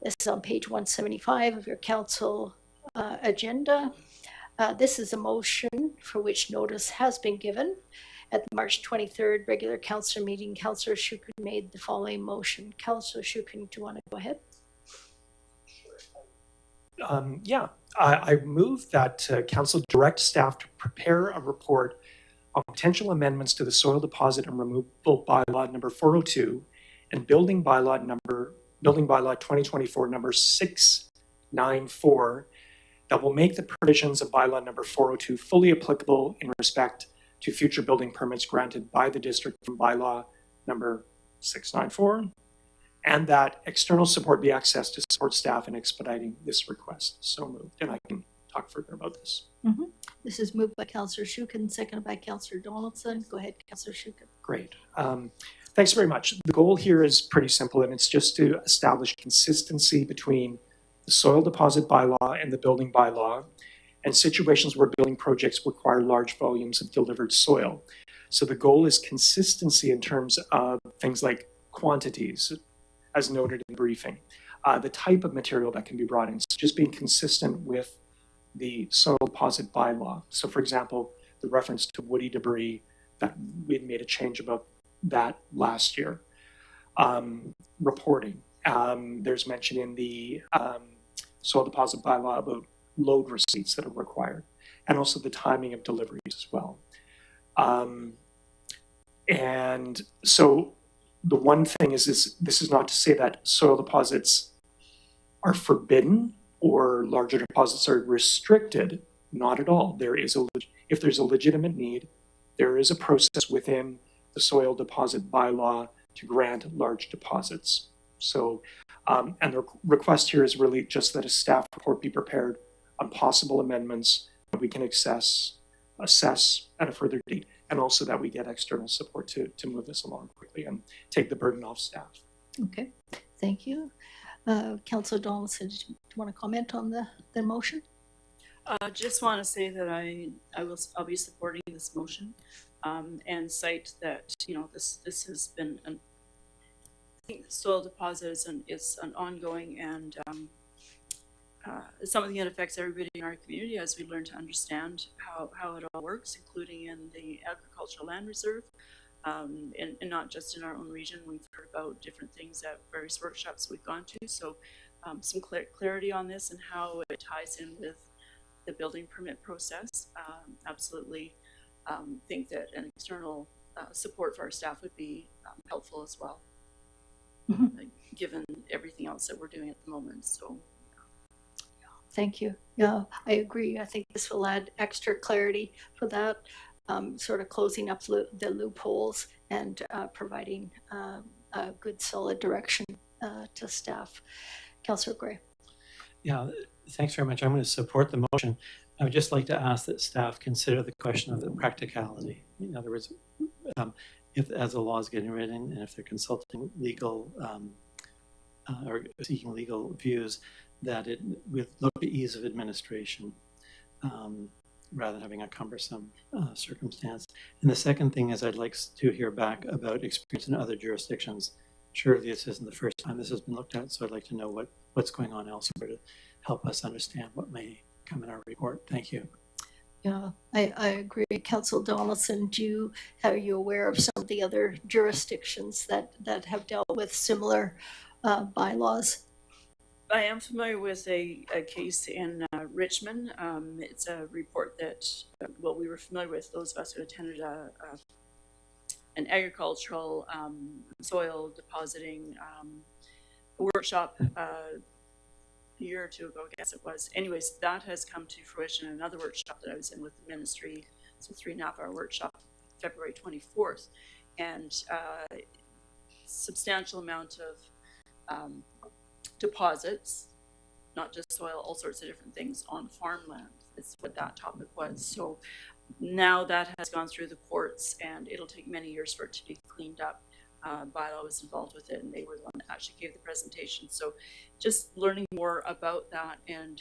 This is on page 175 of your council agenda. This is a motion for which notice has been given. At the March 23rd regular council meeting, Councillor Shukin made the following motion. Councillor Shukin, do you want to go ahead? I move that council direct staff to prepare a report on potential amendments to the soil deposit and removal bylaw number 402 and building bylaw 2024 number 694 that will make the provisions of bylaw number 402 fully applicable in respect to future building permits granted by the district from bylaw number 694, and that external support be accessed to support staff in expediting this request. So moved, and I can talk further about this. This is moved by Councillor Shukin, seconded by Councillor Donaldson. Go ahead, Councillor Shukin. Great. Thanks very much. The goal here is pretty simple, and it's just to establish consistency between the soil deposit bylaw and the building bylaw, and situations where building projects require large volumes of delivered soil. So the goal is consistency in terms of things like quantities, as noted in briefing, the type of material that can be brought in, so just being consistent with the soil deposit bylaw. So for example, the reference to woody debris, that we had made a change about that last year. Reporting, there's mention in the soil deposit bylaw about load receipts that are required, and also the timing of deliveries as well. And so the one thing is this is not to say that soil deposits are forbidden or larger deposits are restricted. Not at all. If there's a legitimate need, there is a process within the soil deposit bylaw to grant large deposits. So, and the request here is really just that a staff report be prepared on possible amendments that we can access assess at a further date, and also that we get external support to move this along quickly and take the burden off staff. Okay, thank you. Councillor Donaldson, do you want to comment on the motion? Just want to say that I'll be supporting this motion, and cite that, you know, this has been I think soil deposit is an ongoing and something that affects everybody in our community as we learn to understand how it all works, including in the agricultural land reserve, and not just in our own region. We've heard about different things at various workshops we've gone to, so some clarity on this and how it ties in with the building permit process. Absolutely think that an external support for our staff would be helpful as well, given everything else that we're doing at the moment. So Thank you. Yeah, I agree. I think this will add extra clarity for that, sort of closing up the loopholes and providing a good solid direction to staff. Councillor Gray. Yeah, thanks very much. I'm going to support the motion. I would just like to ask that staff consider the question of the practicality. In other words, if as the law is getting written and if they're consulting legal or seeking legal views, that it would look at ease of administration rather than having a cumbersome circumstance. And the second thing is I'd like to hear back about experience in other jurisdictions. Surely this isn't the first time this has been looked at, so I'd like to know what's going on elsewhere to help us understand what may come in our report. Thank you. Yeah, I agree. Councillor Donaldson, are you aware of some of the other jurisdictions that have dealt with similar bylaws? I am familiar with a case in Richmond. It's a report that, we were familiar with, those of us who attended an agricultural soil depositing workshop a year or two ago, I guess it was. Anyways, that has come to fruition in another workshop that I was in with the ministry. It's a 3.5-hour workshop, February 24th. And substantial amount of deposits, not just soil, all sorts of different things on farmland. Is what that topic was. So now that has gone through the courts, and it'll take many years for it to be cleaned up. Bylaw was involved with it, and they were the one that actually gave the presentation. So just learning more about that and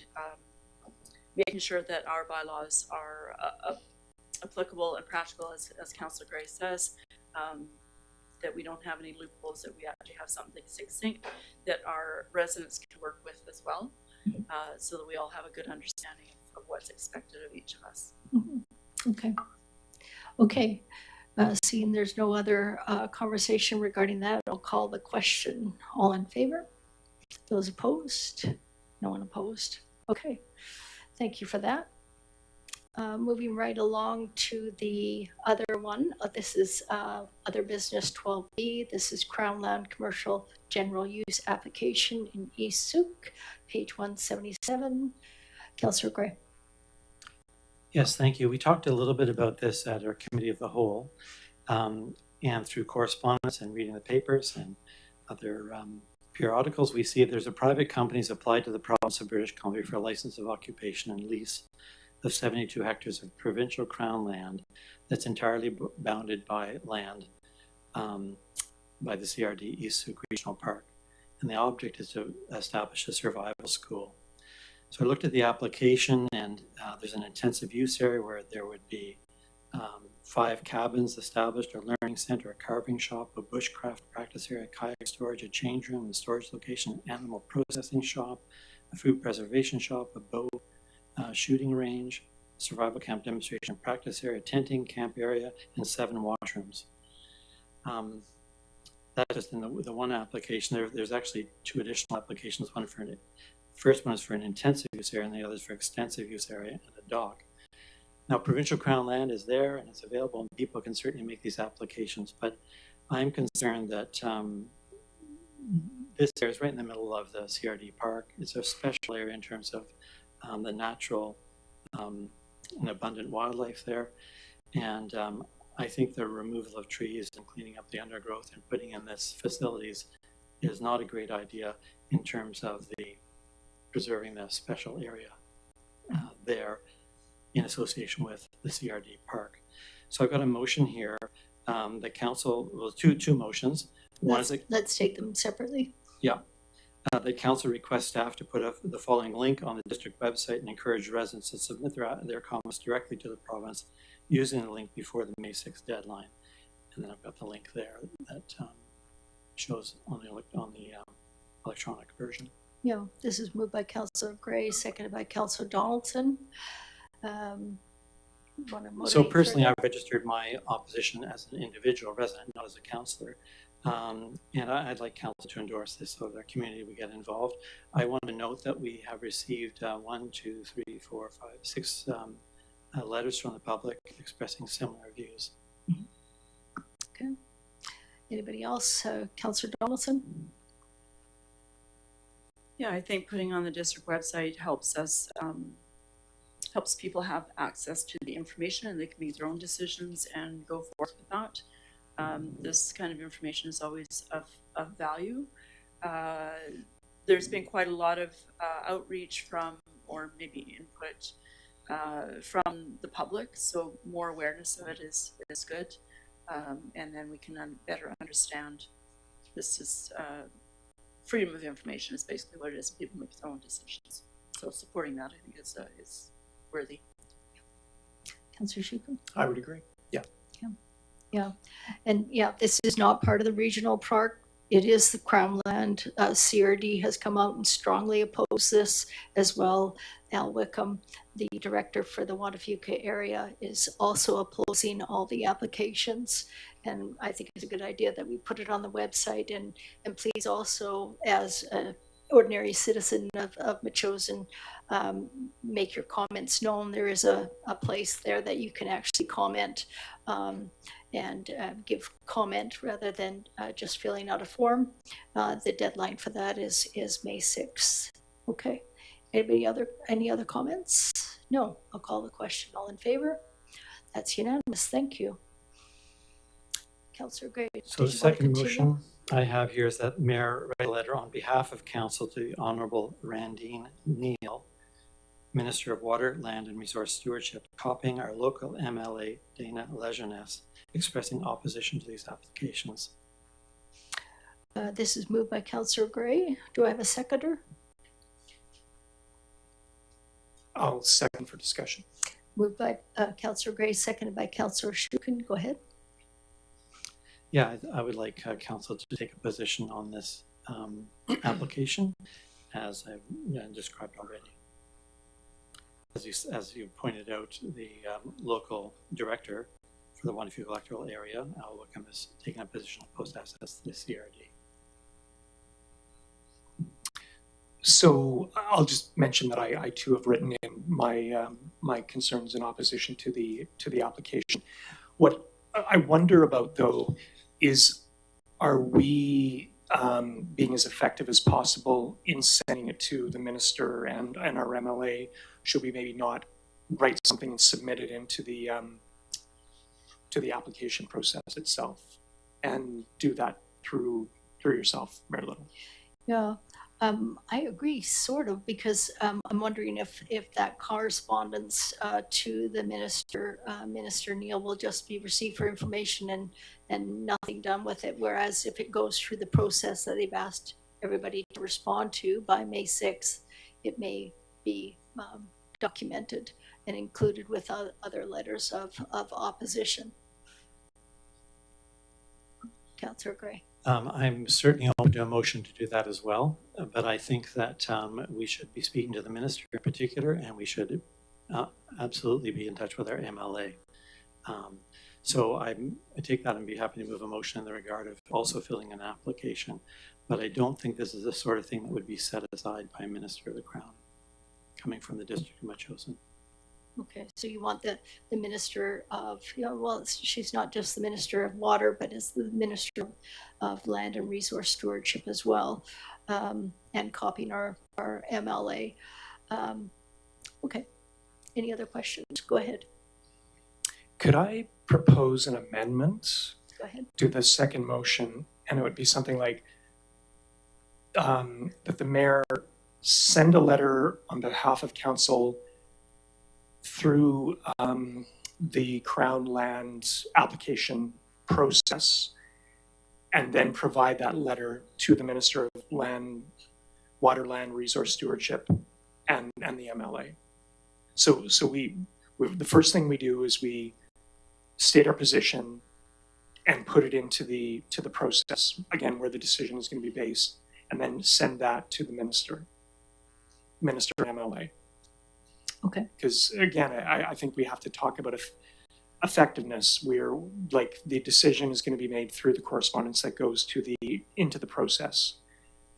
making sure that our bylaws are applicable and practical, as Councillor Gray says, that we don't have any loopholes, that we actually have something succinct that our residents can work with as well, so that we all have a good understanding of what's expected of each of us. Okay. Okay. Seeing there's no other conversation regarding that, I'll call the question. All in favor? Those opposed? No one opposed. Okay. Thank you for that. Moving right along to the other one. This is other business 12B. This is Crown Land Commercial General Use Application in East Souk, page 177. Councillor Gray. Yes, thank you. We talked a little bit about this at our committee of the whole, and through correspondence and reading the papers and other periodicals, we see there's a private company's applied to the province of British Columbia for a license of occupation and lease of 72 hectares of provincial crown land that's entirely bounded by land by the CRD East Souk Regional Park. And the object is to establish a survival school. So I looked at the application, and there's an intensive use area where there would be 5 cabins established, a learning center, a carving shop, a bushcraft practice area, kayak storage, a change room, a storage location, an animal processing shop, a food preservation shop, a bow shooting range, survival camp demonstration practice area, tenting camp area, and 7 washrooms. That's just in the one application. There's actually 2 additional applications. First one is for an intensive use area, and the other is for extensive use area and a dock. Now, provincial crown land is there and it's available, and people can certainly make these applications, but I'm concerned that this area is right in the middle of the CRD park. It's a special area in terms of the natural and abundant wildlife there. And I think the removal of trees and cleaning up the undergrowth and putting in this facilities is not a great idea in terms of the preserving the special area there. in association with the CRD park. So I've got a motion here. The council, well, two motions. One is that Let's take them separately. the council requests staff to put the following link on the district website and encourage residents to submit their comments directly to the province using the link before the May 6th deadline. And then I've got the link there that shows on the electronic version. Yeah, this is moved by Councillor Gray, seconded by Councillor Donaldson. So personally, I registered my opposition as an individual resident, not as a councillor. And I'd like council to endorse this so that our community would get involved. I want to note that we have received 6 letters from the public expressing similar views. Okay. Anybody else? Councillor Donaldson? Yeah, I think putting on the district website helps us, helps people have access to the information and they can make their own decisions and go forth with that. This kind of information is always of value. There's been quite a lot of outreach from, or maybe input from the public, so more awareness of it is good. And then we can better understand this is freedom of information is basically what it is. People make their own decisions. So supporting that, I think, is worthy. Councillor Shukin? I would agree. Yeah, and yeah, this is not part of the regional park. It is the Crown land. CRD has come out and strongly opposed this as well. Al Wickham, the director for the Wadafuka area, is also opposing all the applications. And I think it's a good idea that we put it on the website. And please also, as an ordinary citizen of Metchosin, make your comments known. There is a place there that you can actually comment and give comment rather than just filling out a form. The deadline for that is May 6th. Okay. Any other comments? No. I'll call the question. All in favor? That's unanimous. Thank you. Councillor Gray. So the second motion I have here is that Mayor write a letter on behalf of Council to the Honourable Randine Neal, Minister of Water, Land and Resource Stewardship, copying our local MLA, Dana Lejeunesse, expressing opposition to these applications. This is moved by Councillor Gray. Do I have a seconder? I'll second for discussion. Moved by Councillor Gray, seconded by Councillor Shukin. Go ahead. Yeah, I would like Council to take a position on this application, as I've described already. As you pointed out, the local director for the Wadafuka electoral area, Al Wickham, has taken a position opposed access to the CRD. So I'll just mention that I too have written in my my concerns in opposition to the application. What I wonder about though is, are we being as effective as possible in sending it to the minister and our MLA? Should we maybe not write something and submit it into the application process itself, and do that through yourself, Mayor Little? Yeah, I agree, sort of, because I'm wondering if that correspondence to the minister, Minister Neal, will just be received for information and nothing done with it. Whereas if it goes through the process that they've asked everybody to respond to by May 6th, it may be documented and included with other letters of opposition. Councillor Gray. I'm certainly open to a motion to do that as well, but I think that we should be speaking to the minister in particular, and we should absolutely be in touch with our MLA. So I take that and be happy to move a motion in the regard of also filling an application, but I don't think this is the sort of thing that would be set aside by a minister of the Crown coming from the district of Metchosin. Okay, so you want the minister of, well, she's not just the minister of water, but is the minister of land and resource stewardship as well, and copying our MLA. Okay, any other questions? Go ahead. Could I propose an amendment Go ahead. to the second motion, and it would be something like that the mayor send a letter on behalf of council through the Crown land application process and then provide that letter to the Minister of Land, Water, Land, Resource Stewardship and the MLA. So we the first thing we do is we state our position and put it into the process, again, where the decision is going to be based, and then send that to the minister and MLA. Okay. Because again, I think we have to talk about effectiveness. We're like, the decision is going to be made through the correspondence that goes to into the process.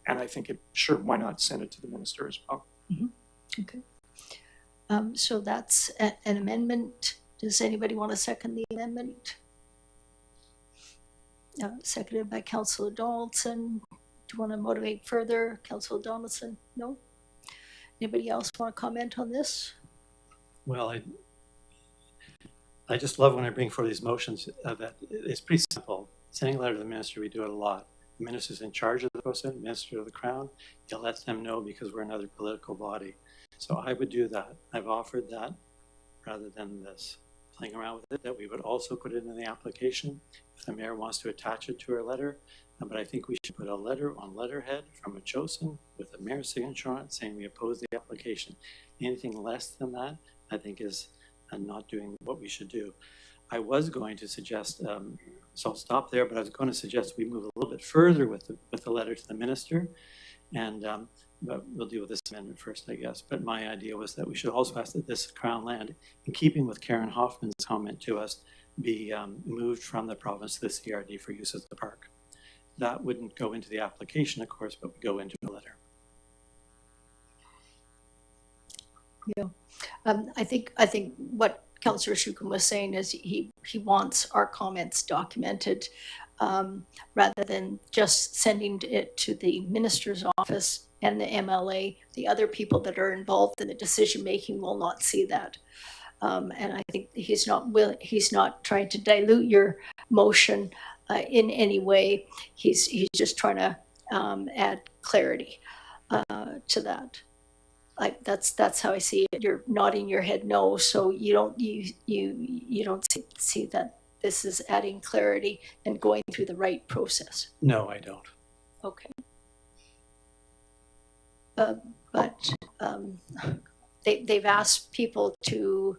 And I think why not send it to the minister as well? Mm-hmm. Okay. So that's an amendment. Does anybody want to second the amendment? Seconded by Councillor Donaldson. Do you want to motivate further, Councillor Donaldson? No? Anybody else want to comment on this? Well, I just love when I bring forward these motions that it's pretty simple. Sending a letter to the minister, we do it a lot. The minister's in charge of the process, minister of the Crown. He lets them know because we're another political body. So I would do that. I've offered that rather than this playing around with it, that we would also put it in the application if the mayor wants to attach it to our letter. But I think we should put a letter on letterhead from Metchosin with the mayor's signature on it saying we oppose the application. Anything less than that, I think, is not doing what we should do. I was going to suggest, so I'll stop there, but I was going to suggest we move a little bit further with the letter to the minister, and but we'll deal with this amendment first, I guess. But my idea was that we should also ask that this Crown land, in keeping with Karen Hoffman's comment to us, be moved from the province to the CRD for use as the park. That wouldn't go into the application, of course, but would go into a letter. Yeah, I think what Councillor Shukin was saying is he wants our comments documented rather than just sending it to the minister's office and the MLA. The other people that are involved in the decision making will not see that, and I think he's not trying to dilute your motion in any way. He's just trying to add clarity to that. Like that's how I see it. You're nodding your head no, so you don't see that this is adding clarity and going through the right process. No, I don't. Okay. But they've asked people to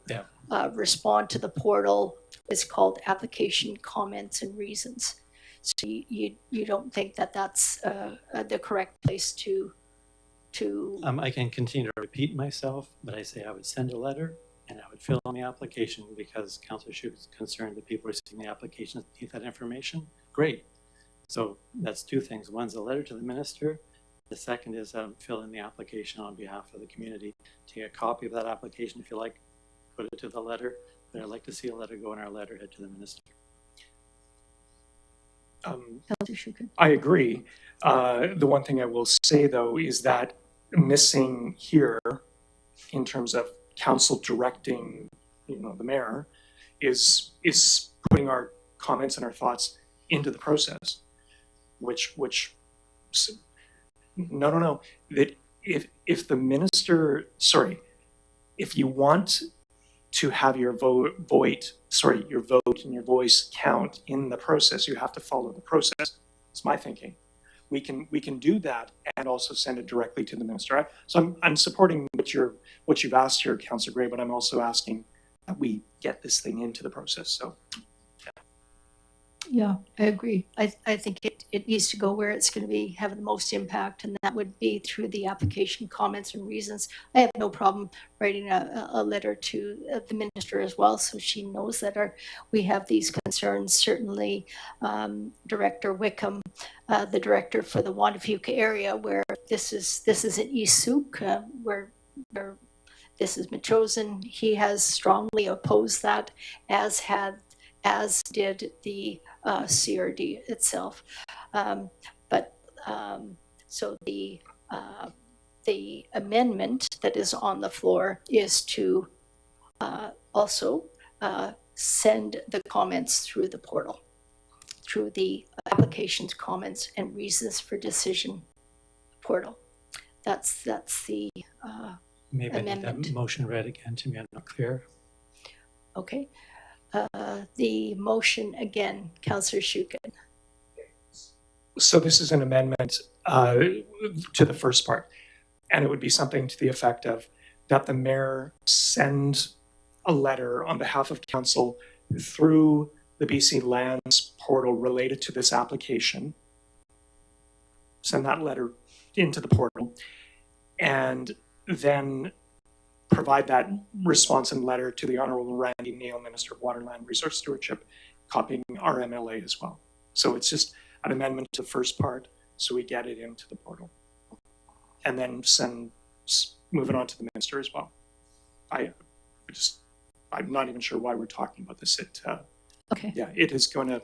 respond to the portal. It's called application comments and reasons. So you don't think that that's the correct place to I can continue to repeat myself, but I say I would send a letter and I would fill in the application because Councillor Schuch is concerned that people receiving the applications need that information. Great. So that's two things. One's a letter to the minister. The second is fill in the application on behalf of the community. Take a copy of that application if you like, put it to the letter. But I'd like to see a letter go in our letterhead to the minister. I agree. The one thing I will say, though, is that missing here in terms of council directing, the mayor, is putting our comments and our thoughts into the process, which no, that if the minister, if you want to have your vote and your voice count in the process, you have to follow the process. It's my thinking. We can do that and also send it directly to the minister. So I'm supporting what you've asked here, Councillor Gray, but I'm also asking that we get this thing into the process. So yeah, I agree. I think it needs to go where it's going to be having the most impact, and that would be through the application comments and reasons. I have no problem writing a letter to the minister as well, so she knows that we have these concerns. Certainly, Director Wickham, the director for the Wandafuka area, where this is in East Souk, where this is Metchosin. He has strongly opposed that, as did the CRD itself. So the amendment that is on the floor is to also send the comments through the portal, through the applications, comments, and reasons for decision portal. That's the Maybe I need amendment? that motion read again to me. I'm not clear. Okay. The motion again, Councillor Shukin. So this is an amendment to the first part, and it would be something to the effect of that the mayor send a letter on behalf of council through the BC Lands portal related to this application. Send that letter into the portal, and then provide that response and letter to the Honourable Randy Neal, Minister of Water and Land Resource Stewardship, copying our MLA as well. So it's just an amendment to the first part, so we get it into the portal. And then move it on to the minister as well. I'm not even sure why we're talking about this. Okay. Yeah, it is going to,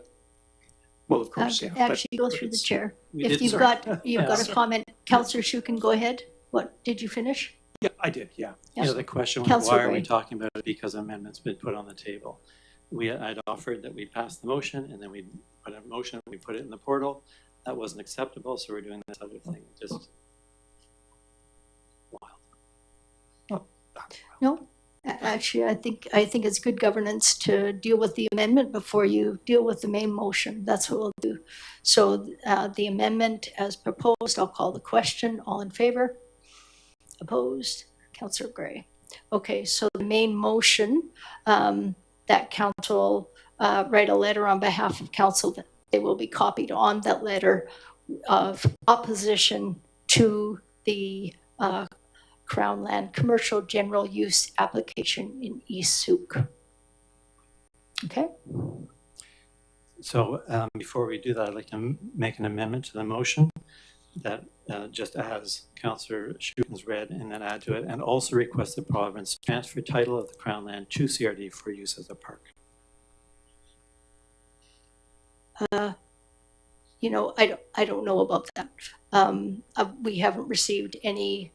well, of course, yeah. Actually, go through the chair. We If did you've start. got a comment, Councillor Shukin, go ahead. What, did you finish? Yeah, I did, yeah. Yeah, the question was, Councillor why are we Gray. talking about it? Because amendment's been put on the table. I'd offered that we pass the motion and then we put a motion, we put it in the portal. That wasn't acceptable, so we're doing this other thing. Just wild. No? Actually, I think it's good governance to deal with the amendment before you deal with the main motion. That's what we'll do. So the amendment as proposed, I'll call the question. All in favor? Opposed? Councillor Gray. Okay, so the main motion, that council write a letter on behalf of council, that they will be copied on that letter of opposition to the Crown Land Commercial General Use application in East Souk. Okay? So before we do that, I'd like to make an amendment to the motion that just as Councillor Shukin's read, and then add to it, and also request the province transfer title of the Crown land to CRD for use as a park. You know, I don't know about that. We haven't received any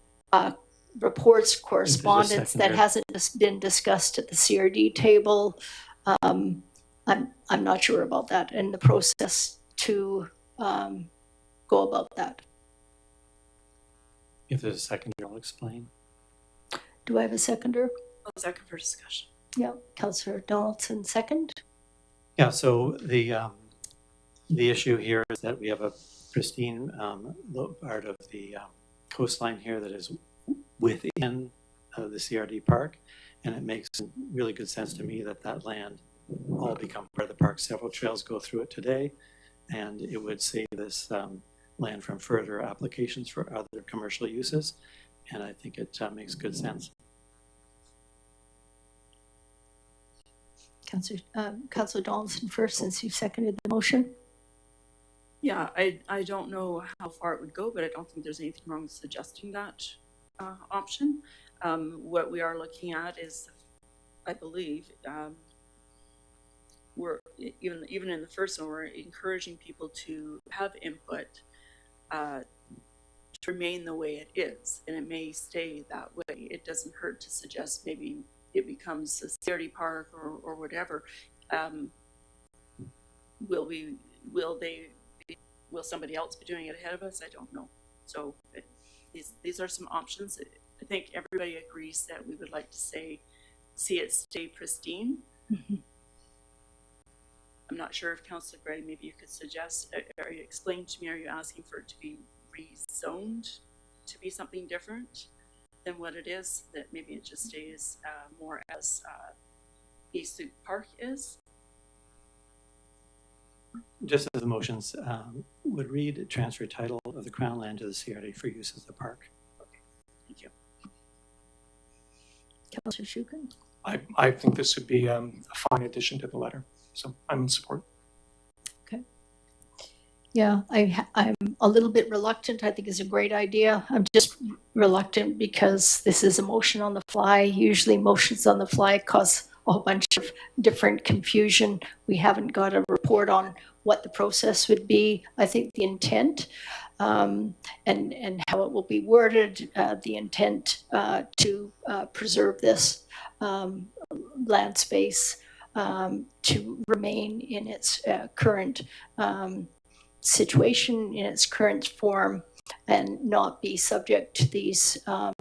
reports, correspondence that seconder. hasn't been discussed at the CRD table. I'm not sure about that and the process to go about that. If there's a seconder, I'll explain. Do I have a seconder? I'll second for discussion. Yeah, Councillor Donaldson, second. Yeah, so the issue here is that we have a pristine part of the coastline here that is within the CRD park, and it makes really good sense to me that that land all become part of the park. Several trails go through it today, and it would save this land from further applications for other commercial uses, and I think it makes good sense. Councillor Donaldson first, since you seconded the motion. Yeah, I don't know how far it would go, but I don't think there's anything wrong with suggesting that option. What we are looking at is, I believe, we're even in the first one, we're encouraging people to have input to remain the way it is, and it may stay that way. It doesn't hurt to suggest maybe it becomes a CRD park or whatever. Will somebody else be doing it ahead of us? I don't know. So these are some options. I think everybody agrees that we would like to see it stay pristine. Mm-hmm. I'm not sure if Councillor Gray, maybe you could suggest, or explain to me, are you asking for it to be rezoned to be something different than what it is, that maybe it just stays more as East Souk Park is? Just as the motions would read, transfer title of the Crown land to the CRD for use as the park. Okay, thank you. Councillor Shukin? I think this would be a fine addition to the letter, so I'm in support. Okay. Yeah, I'm a little bit reluctant. I think it's a great idea. I'm just reluctant because this is a motion on the fly. Usually motions on the fly cause a whole bunch of different confusion. We haven't got a report on what the process would be. I think the intent and how it will be worded, the intent to preserve this land space to remain in its current situation, in its current form, and not be subject to these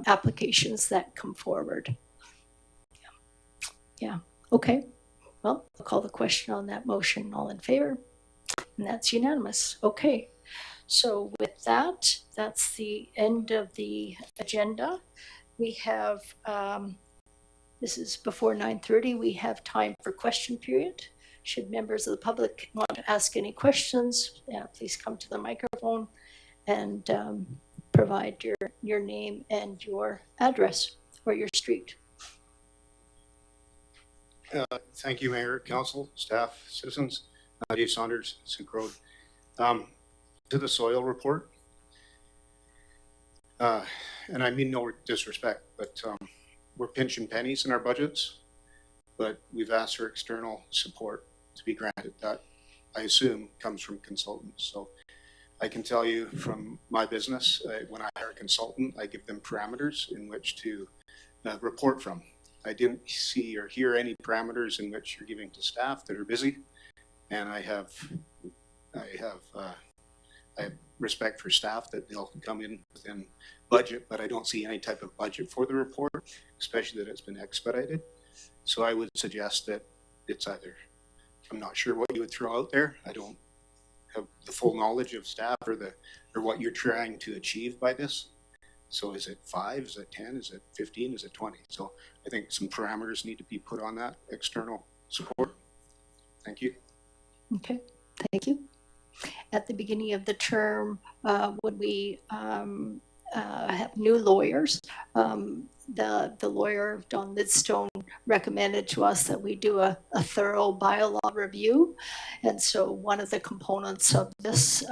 applications that come forward. Yeah, okay. Well, I'll call the question on that motion. All in favor? And that's unanimous. Okay. So with that, that's the end of the agenda. We have, this is before 9:30, we have time for question period. Should members of the public want to ask any questions, please come to the microphone and provide your name and your address or your street. Thank you, Mayor, Council, staff, citizens. Dave Saunders, Silk Road. To the soil report, and I mean no disrespect, but we're pinching pennies in our budgets, but we've asked for external support to be granted. That, I assume, comes from consultants. So I can tell you from my business, when I hire a consultant, I give them parameters in which to report from. I didn't see or hear any parameters in which you're giving to staff that are busy, and I have respect for staff that they'll come in within budget, but I don't see any type of budget for the report, especially that it's been expedited. So I would suggest that it's either, I'm not sure what you would throw out there. I don't have the full knowledge of staff or what you're trying to achieve by this. So is it 5? Is it 10? Is it 15? Is it 20? So I think some parameters need to be put on that external support. Thank you. Okay, thank you. At the beginning of the term, when we have new lawyers, the lawyer, Don Lidstone, recommended to us that we do a thorough bylaw review. And so one of the components of this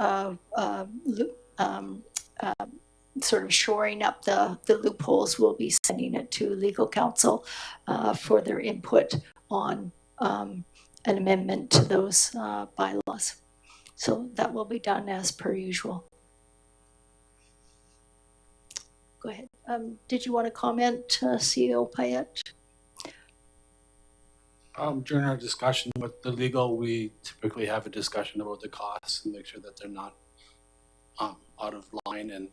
sort of shoring up the loopholes, will be sending it to legal counsel for their input on an amendment to those bylaws. So that will be done as per usual. Go ahead. Did you want to comment, CEO Payette? During our discussion with the legal, we typically have a discussion about the costs and make sure that they're not out of line and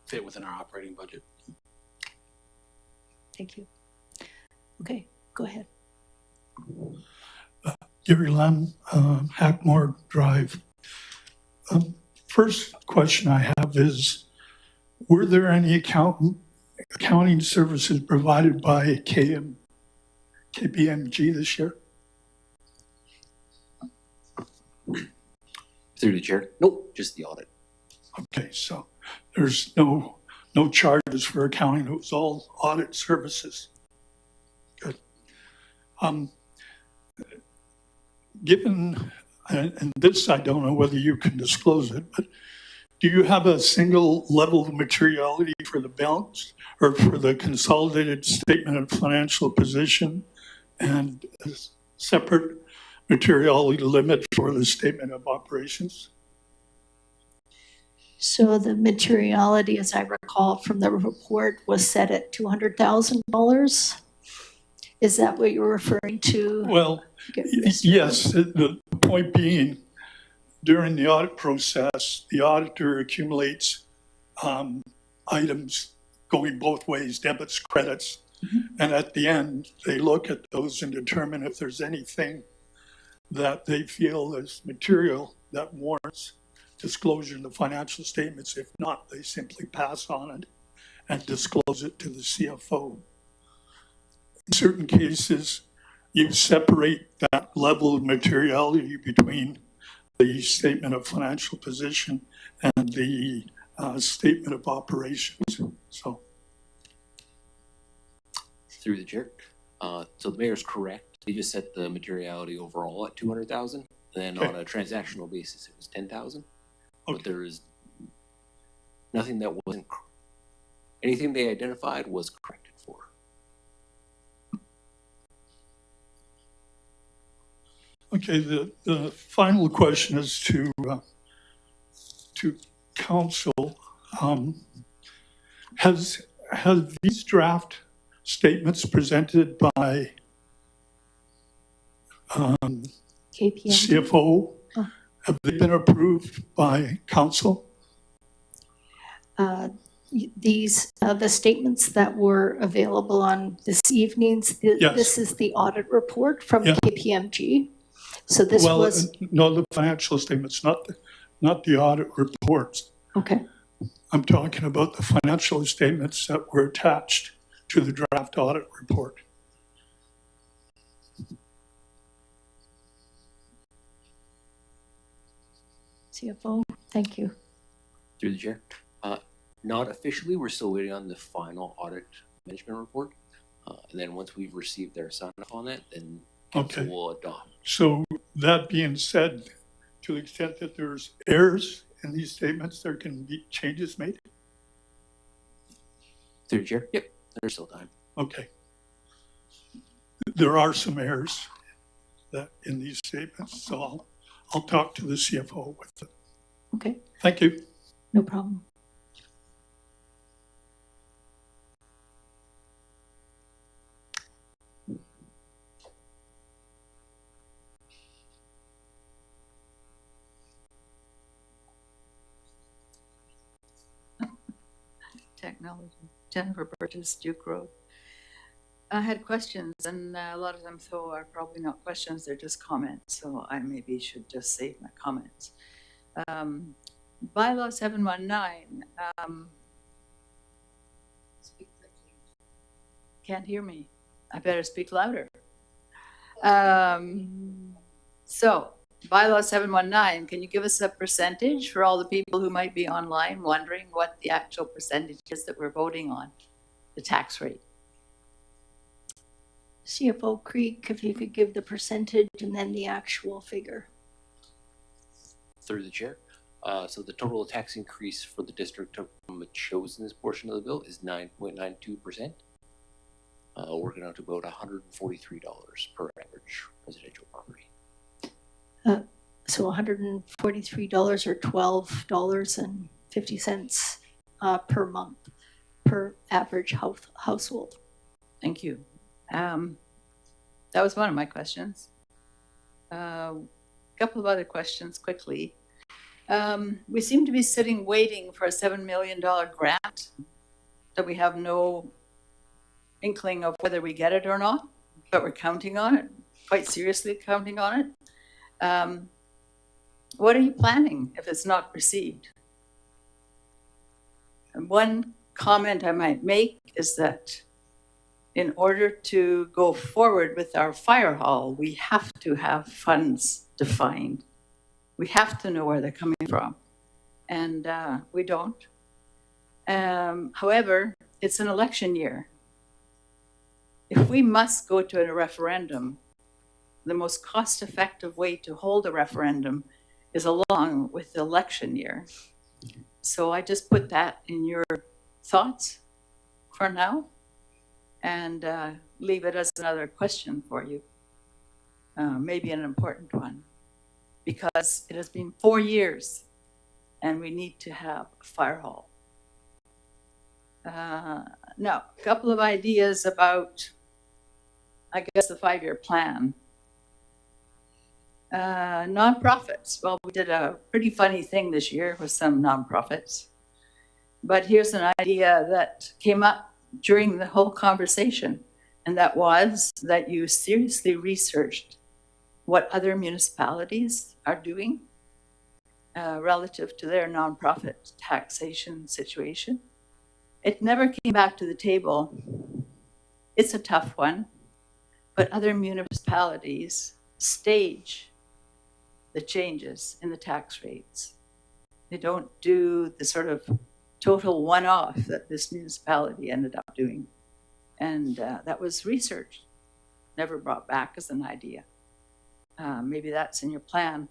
fit within our operating budget. Thank you. Okay, go ahead. Gary Lam, Hackmore Drive. First question I have is, were there any accounting services provided by KPMG this year? Through the chair? Nope, just the audit. Okay, so there's no charges for accounting. It was all audit services. Good. Given, and this I don't know whether you can disclose it, but do you have a single level of materiality for the balance or for the consolidated statement of financial position and a separate materiality limit for the statement of operations? So the materiality, as I recall from the report, was set at $200,000. Is that what you're referring to? Well, yes. The point being, during the audit process, the auditor accumulates items going both ways, debits, credits, and at the end, they look at those and determine if there's anything that they feel is material that warrants disclosure in the financial statements. If not, they simply pass on it and disclose it to the CFO. In certain cases, you separate that level of materiality between the statement of financial position and the statement of operations. So, Through the chair. So the mayor's correct. They just set the materiality overall at 200,000. Then Okay. on a transactional basis, it was 10,000. Okay. But there is nothing that wasn't, anything they identified was corrected for. okay, the final question is to council. Have these draft statements presented by KPMG? CFO, have they been approved by council? these, the statements that were available on this evening's, Yes. this is the audit report from Yeah. KPMG. So this Well, was, no, the financial statements, not the audit reports. okay, I'm talking about the financial statements that were attached to the draft audit report. CFO, thank you. Through the chair. Not officially, we're still waiting on the final audit management report. And then once we've received their sign off on that, then council Okay. will adopt. So that being said, to the extent that there's errors in these statements, there can be changes made? Through the chair? Yep, there's still time. Okay. There are some errors that in these statements, so I'll talk to the CFO with it. Okay, Thank you. no problem. Technology. Jennifer Burgess, Duke Road. I had questions, and a lot of them, so are probably not questions, they're just comments, so I maybe should just save my comments. Bylaw 719. Speak quickly. Can't hear me. I better speak louder. So, Bylaw 719, can you give us a percentage for all the people who might be online wondering what the actual percentage is that we're voting on, the tax rate? CFO Creek, if you could give the percentage and then the actual figure. Through the chair. So the total tax increase for the district from Metchosin's portion of the bill is 9.92%. Working out to about $143 per average residential property. So $143 or $12.50 per month per average household. Thank you. That was one of my questions. A couple of other questions quickly. We seem to be sitting waiting for a $7 million grant that we have no inkling of whether we get it or not, but we're counting on it, quite seriously counting on it. What are you planning if it's not received? And one comment I might make is that in order to go forward with our fire hall, we have to have funds defined. We have to know where they're coming from, and we don't. However, it's an election year. If we must go to a referendum, the most cost-effective way to hold a referendum is along with the election year. So I just put that in your thoughts for now, and leave it as another question for you, maybe an important one, because it has been 4 years and we need to have a fire hall. Now, a couple of ideas about, I guess, the 5-year plan. Nonprofits. Well, we did a pretty funny thing this year with some nonprofits, but here's an idea that came up during the whole conversation, and that was that you seriously researched what other municipalities are doing relative to their nonprofit taxation situation. It never came back to the table. It's a tough one, but other municipalities stage the changes in the tax rates. They don't do the sort of total one-off that this municipality ended up doing. And that was researched, never brought back as an idea. Maybe that's in your plan.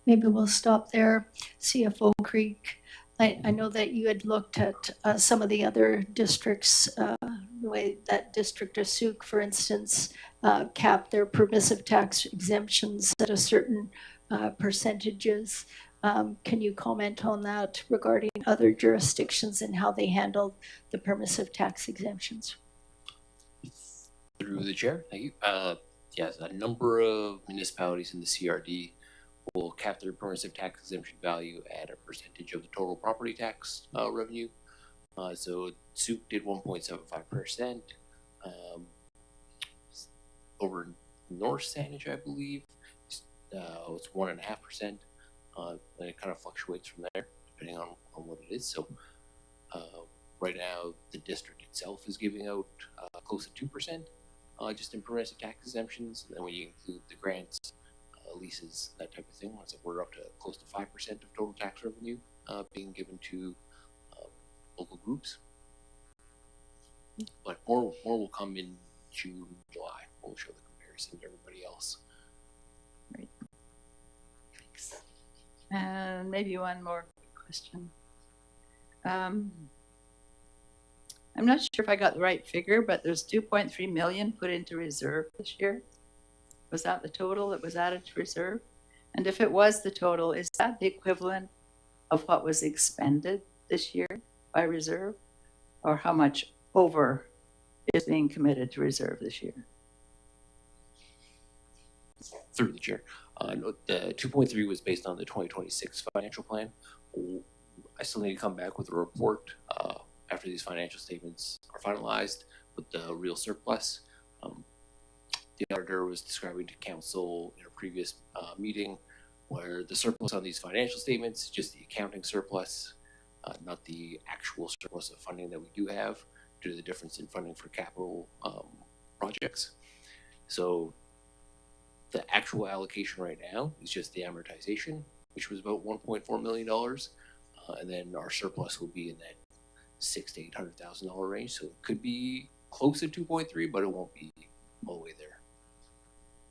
Maybe we'll stop there. CFO Creek, I know that you had looked at some of the other districts, the way that District of Souk, for instance, capped their permissive tax exemptions at a certain percentages. Can you comment on that regarding other jurisdictions and how they handled the permissive tax exemptions? Through the chair, thank you. Yes, a number of municipalities in the CRD will cap their permissive tax exemption value at a percentage of the total property tax revenue. So Souk did 1.75%. Over North Signage, I believe, it's 1.5%. And it kind of fluctuates from there depending on what it is. So right now, the district itself is giving out close to 2%, just in permissive tax exemptions. And then when you include the grants, leases, that type of thing, so we're up to close to 5% of total tax revenue being given to local groups. But more will come in June, July. We'll show the comparison to everybody else. Right. Thanks. And maybe one more question. I'm not sure if I got the right figure, but there's 2.3 million put into reserve this year. Was that the total that was added to reserve? And if it was the total, is that the equivalent of what was expended this year by reserve? Or how much over is being committed to reserve this year? Through the chair. The 2.3 was based on the 2026 financial plan. I still need to come back with a report after these financial statements are finalized with the real surplus. The auditor was describing to council in a previous meeting where the surplus on these financial statements is just the accounting surplus, not the actual surplus of funding that we do have due to the difference in funding for capital projects. So the actual allocation right now is just the amortization, which was about $1.4 million. And then our surplus will be in that $600,000 to $800,000 range. So it could be close to 2.3, but it won't be all the way there.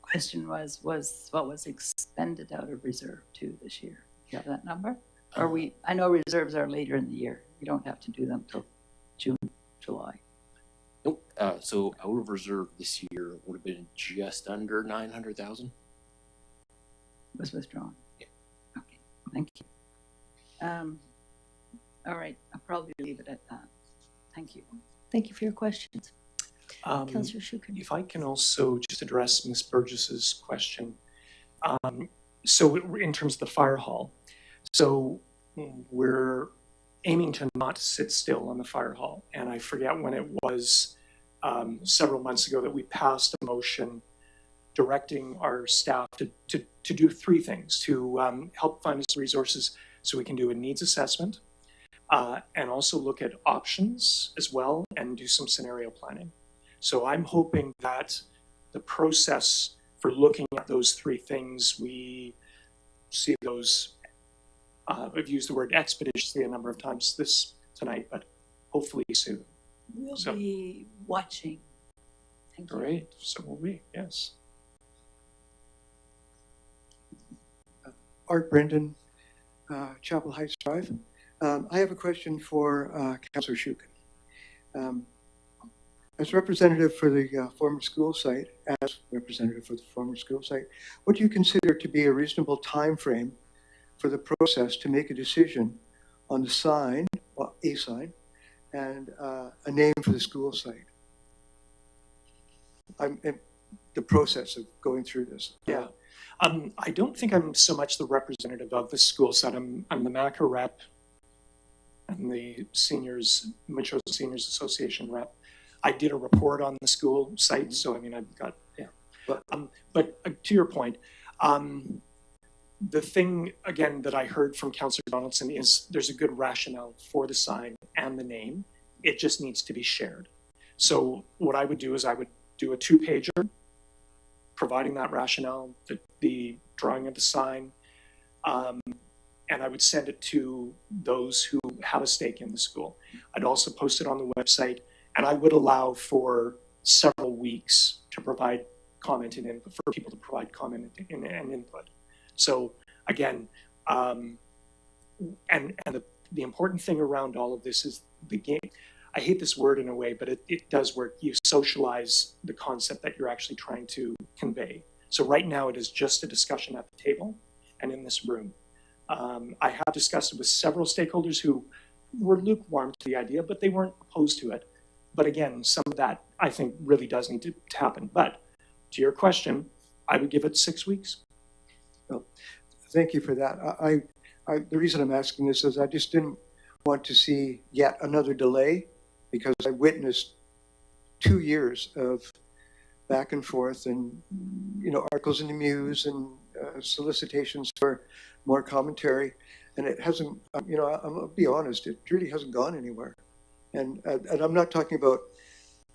Question was what was expended out of reserve too this year? Do you have that number? Or I know reserves are later in the year. You don't have to do them till June, July. Nope. So out of reserve this year would have been just under 900,000. Was withdrawn. Yeah. Okay. Thank you. All right. I'll probably leave it at that. Thank you. Thank you for your questions. Councillor Shukin. If I can also just address Ms. Burgess's question. So in terms of the fire hall, so we're aiming to not sit still on the fire hall. And I forget when it was several months ago that we passed a motion directing our staff to do three things: to help fund us resources so we can do a needs assessment, and also look at options as well and do some scenario planning. So I'm hoping that the process for looking at those three things, we see those, I've used the word expeditiously a number of times tonight, but hopefully soon. We'll be watching. Thank you. Great, so will we, yes. Art Brendan, Chapel Heights Drive. I have a question for Councillor Shukin. As representative for the former school site, what do you consider to be a reasonable time frame for the process to make a decision on the sign, well, a sign, and a name for the school site? The process of going through this. Yeah. I don't think I'm so much the representative of the school site. I'm the MACA rep and the Metchosin Seniors Association rep. I did a report on the school site, so I mean, I've got, yeah. But to your point, the thing, again, that I heard from Councillor Donaldson is there's a good rationale for the sign and the name. It just needs to be shared. So what I would do is I would do a 2-pager, providing that rationale, the drawing of the sign, and I would send it to those who have a stake in the school. I'd also post it on the website, and I would allow for several weeks to provide comment and input, for people to provide comment and input. So again, and the important thing around all of this is the game. I hate this word in a way, but it does work. You socialize the concept that you're actually trying to convey. So right now it is just a discussion at the table and in this room. I have discussed it with several stakeholders who were lukewarm to the idea, but they weren't opposed to it. But again, some of that I think really does need to happen. But to your question, I would give it 6 weeks. Well, Thank you for that. The reason I'm asking this is I just didn't want to see yet another delay, because I witnessed 2 years of back and forth and, articles in the Muse and solicitations for more commentary. And it hasn't, I'm gonna be honest, it really hasn't gone anywhere. And I'm not talking about,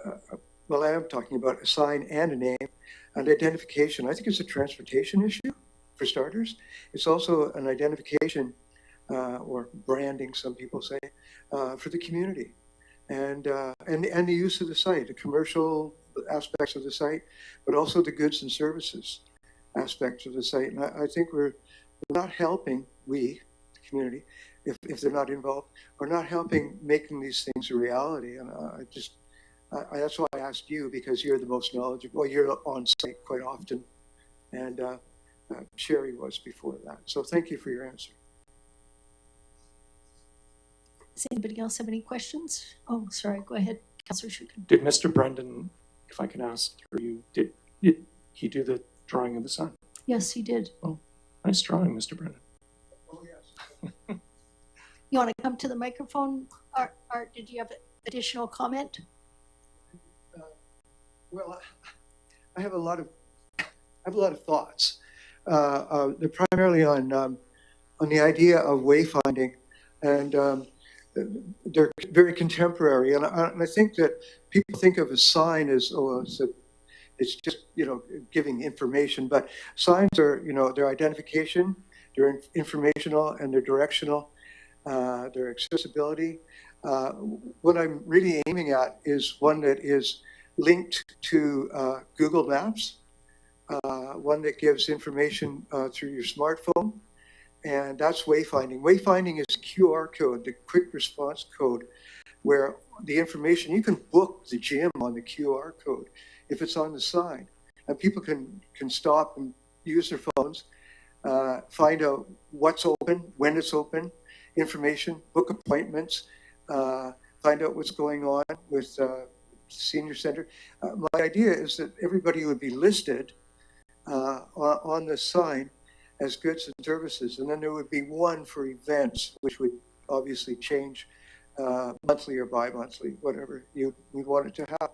I am talking about a sign and a name and identification. I think it's a transportation issue, for starters. It's also an identification or branding, some people say, for the community. And the use of the site, the commercial aspects of the site, but also the goods and services aspects of the site. And I think we're not helping, the community, if they're not involved, are not helping making these things a reality. And that's why I asked you, because you're the most knowledgeable. Well, you're on site quite often, and Sherry was before that. So thank you for your answer. Does anybody else have any questions? Oh, sorry, go ahead, Councillor Shukin. Did Mr. Brendan, if I can ask through you, did he do the drawing of the sign? Yes, he did. Oh, nice drawing, Mr. Brendan. Oh, yes. You want to come to the microphone? Art, did you have an additional comment? Well, I have a lot of thoughts. They're primarily on the idea of wayfinding, and they're very contemporary. And I think that people think of a sign as it's just giving information, but signs are their identification, they're informational, and they're directional. Their accessibility. What I'm really aiming at is one that is linked to Google Maps, one that gives information through your smartphone, and that's wayfinding. Wayfinding is a QR code, the quick response code, where the information, you can book the gym on the QR code if it's on the sign, and people can stop and use their phones, find out what's open, when it's open, information, book appointments, find out what's going on with senior center. My idea is that everybody would be listed on the sign as goods and services, and then there would be one for events, which would obviously change monthly or bi-monthly, whatever we want it to have.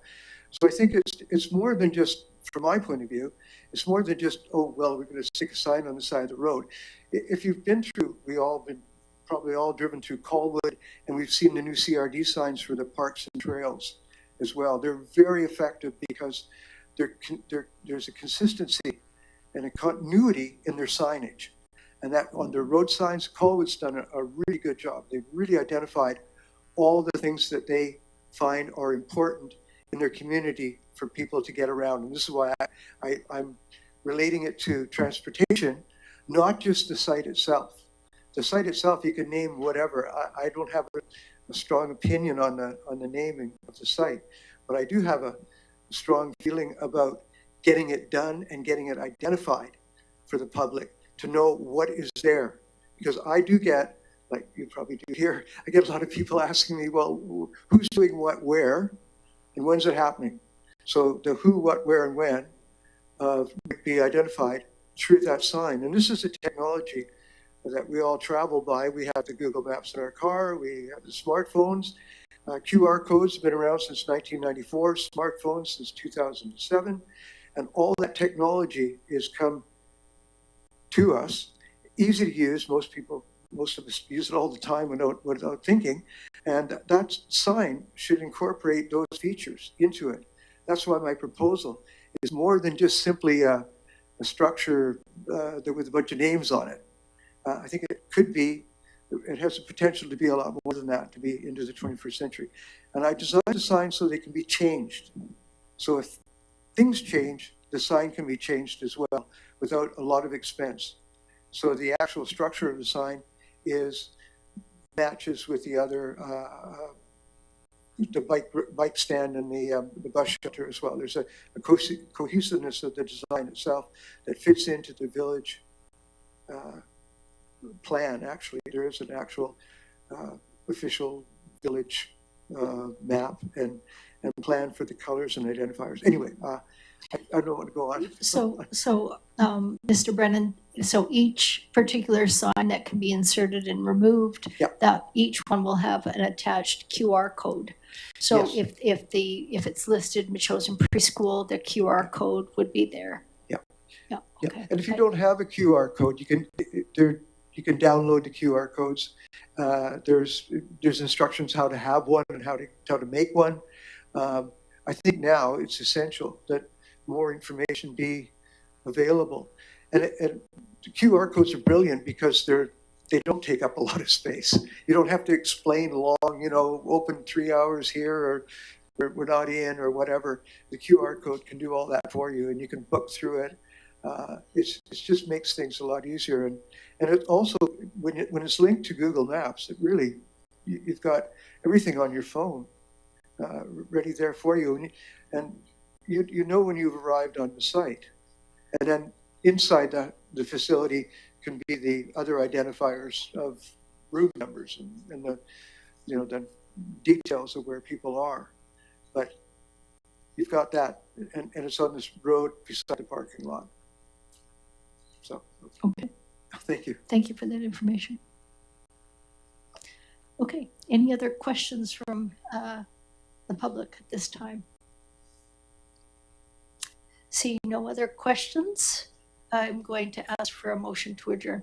So I think it's more than just, from my point of view, it's more than just, oh, well, we're going to stick a sign on the side of the road. If you've been through, probably all driven through Colwood, and we've seen the new CRD signs for the parks and trails as well. They're very effective because there's a consistency and a continuity in their signage. And that on their road signs, Colwood's done a really good job. They've really identified all the things that they find are important in their community for people to get around. And this is why I'm relating it to transportation, not just the site itself. The site itself, you can name whatever. I don't have a strong opinion on the naming of the site, but I do have a strong feeling about getting it done and getting it identified for the public to know what is there. Because I do get, like you probably do here, I get a lot of people asking me, well, who's doing what where and when's it happening? So the who, what, where, and when would be identified through that sign. And this is a technology that we all travel by. We have the Google Maps in our car, we have the smartphones. QR codes have been around since 1994, smartphones since 2007, and all that technology has come to us, easy to use. Most of us use it all the time without thinking, and that sign should incorporate those features into it. That's why my proposal is more than just simply a structure with a bunch of names on it. I think it has the potential to be a lot more than that, to be into the 21st century. And I designed the sign so they can be changed. So if things change, the sign can be changed as well without a lot of expense. So the actual structure of the sign matches with the other, the bike stand and the bus shelter as well. There's a cohesiveness of the design itself that fits into the village plan. Actually, there is an actual official village map and plan for the colors and identifiers. Anyway, I don't want to go on. So, Mr. Brennan, So each particular sign that can be inserted and removed, that each one will have an attached QR code. So Yes. if it's listed Metchosin preschool, the QR code would be there. Yeah. Yeah. Yeah. Okay. And if you don't have a QR code, you can download the QR codes. There's instructions how to have one and how to make one. I think now it's essential that more information be available. And the QR codes are brilliant because they don't take up a lot of space. You don't have to explain long, open 3 hours here or we're not in or whatever. The QR code can do all that for you and you can book through it. It just makes things a lot easier. And it also, when it's linked to Google Maps, it really, you've got everything on your phone ready there for you. And you know when you've arrived on the site. And then inside the facility can be the other identifiers of room numbers and the details of where people are. But you've got that, and it's on this road beside the parking lot. So, okay. Thank you. Thank you for that information. Okay, any other questions from the public at this time? Seeing no other questions, I'm going to ask for a motion to adjourn.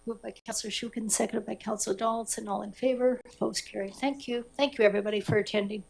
Moved by Councillor Shukin, seconded by Councillor Donaldson. All in favor, opposed, carried. Thank you. Thank you, everybody, for attending.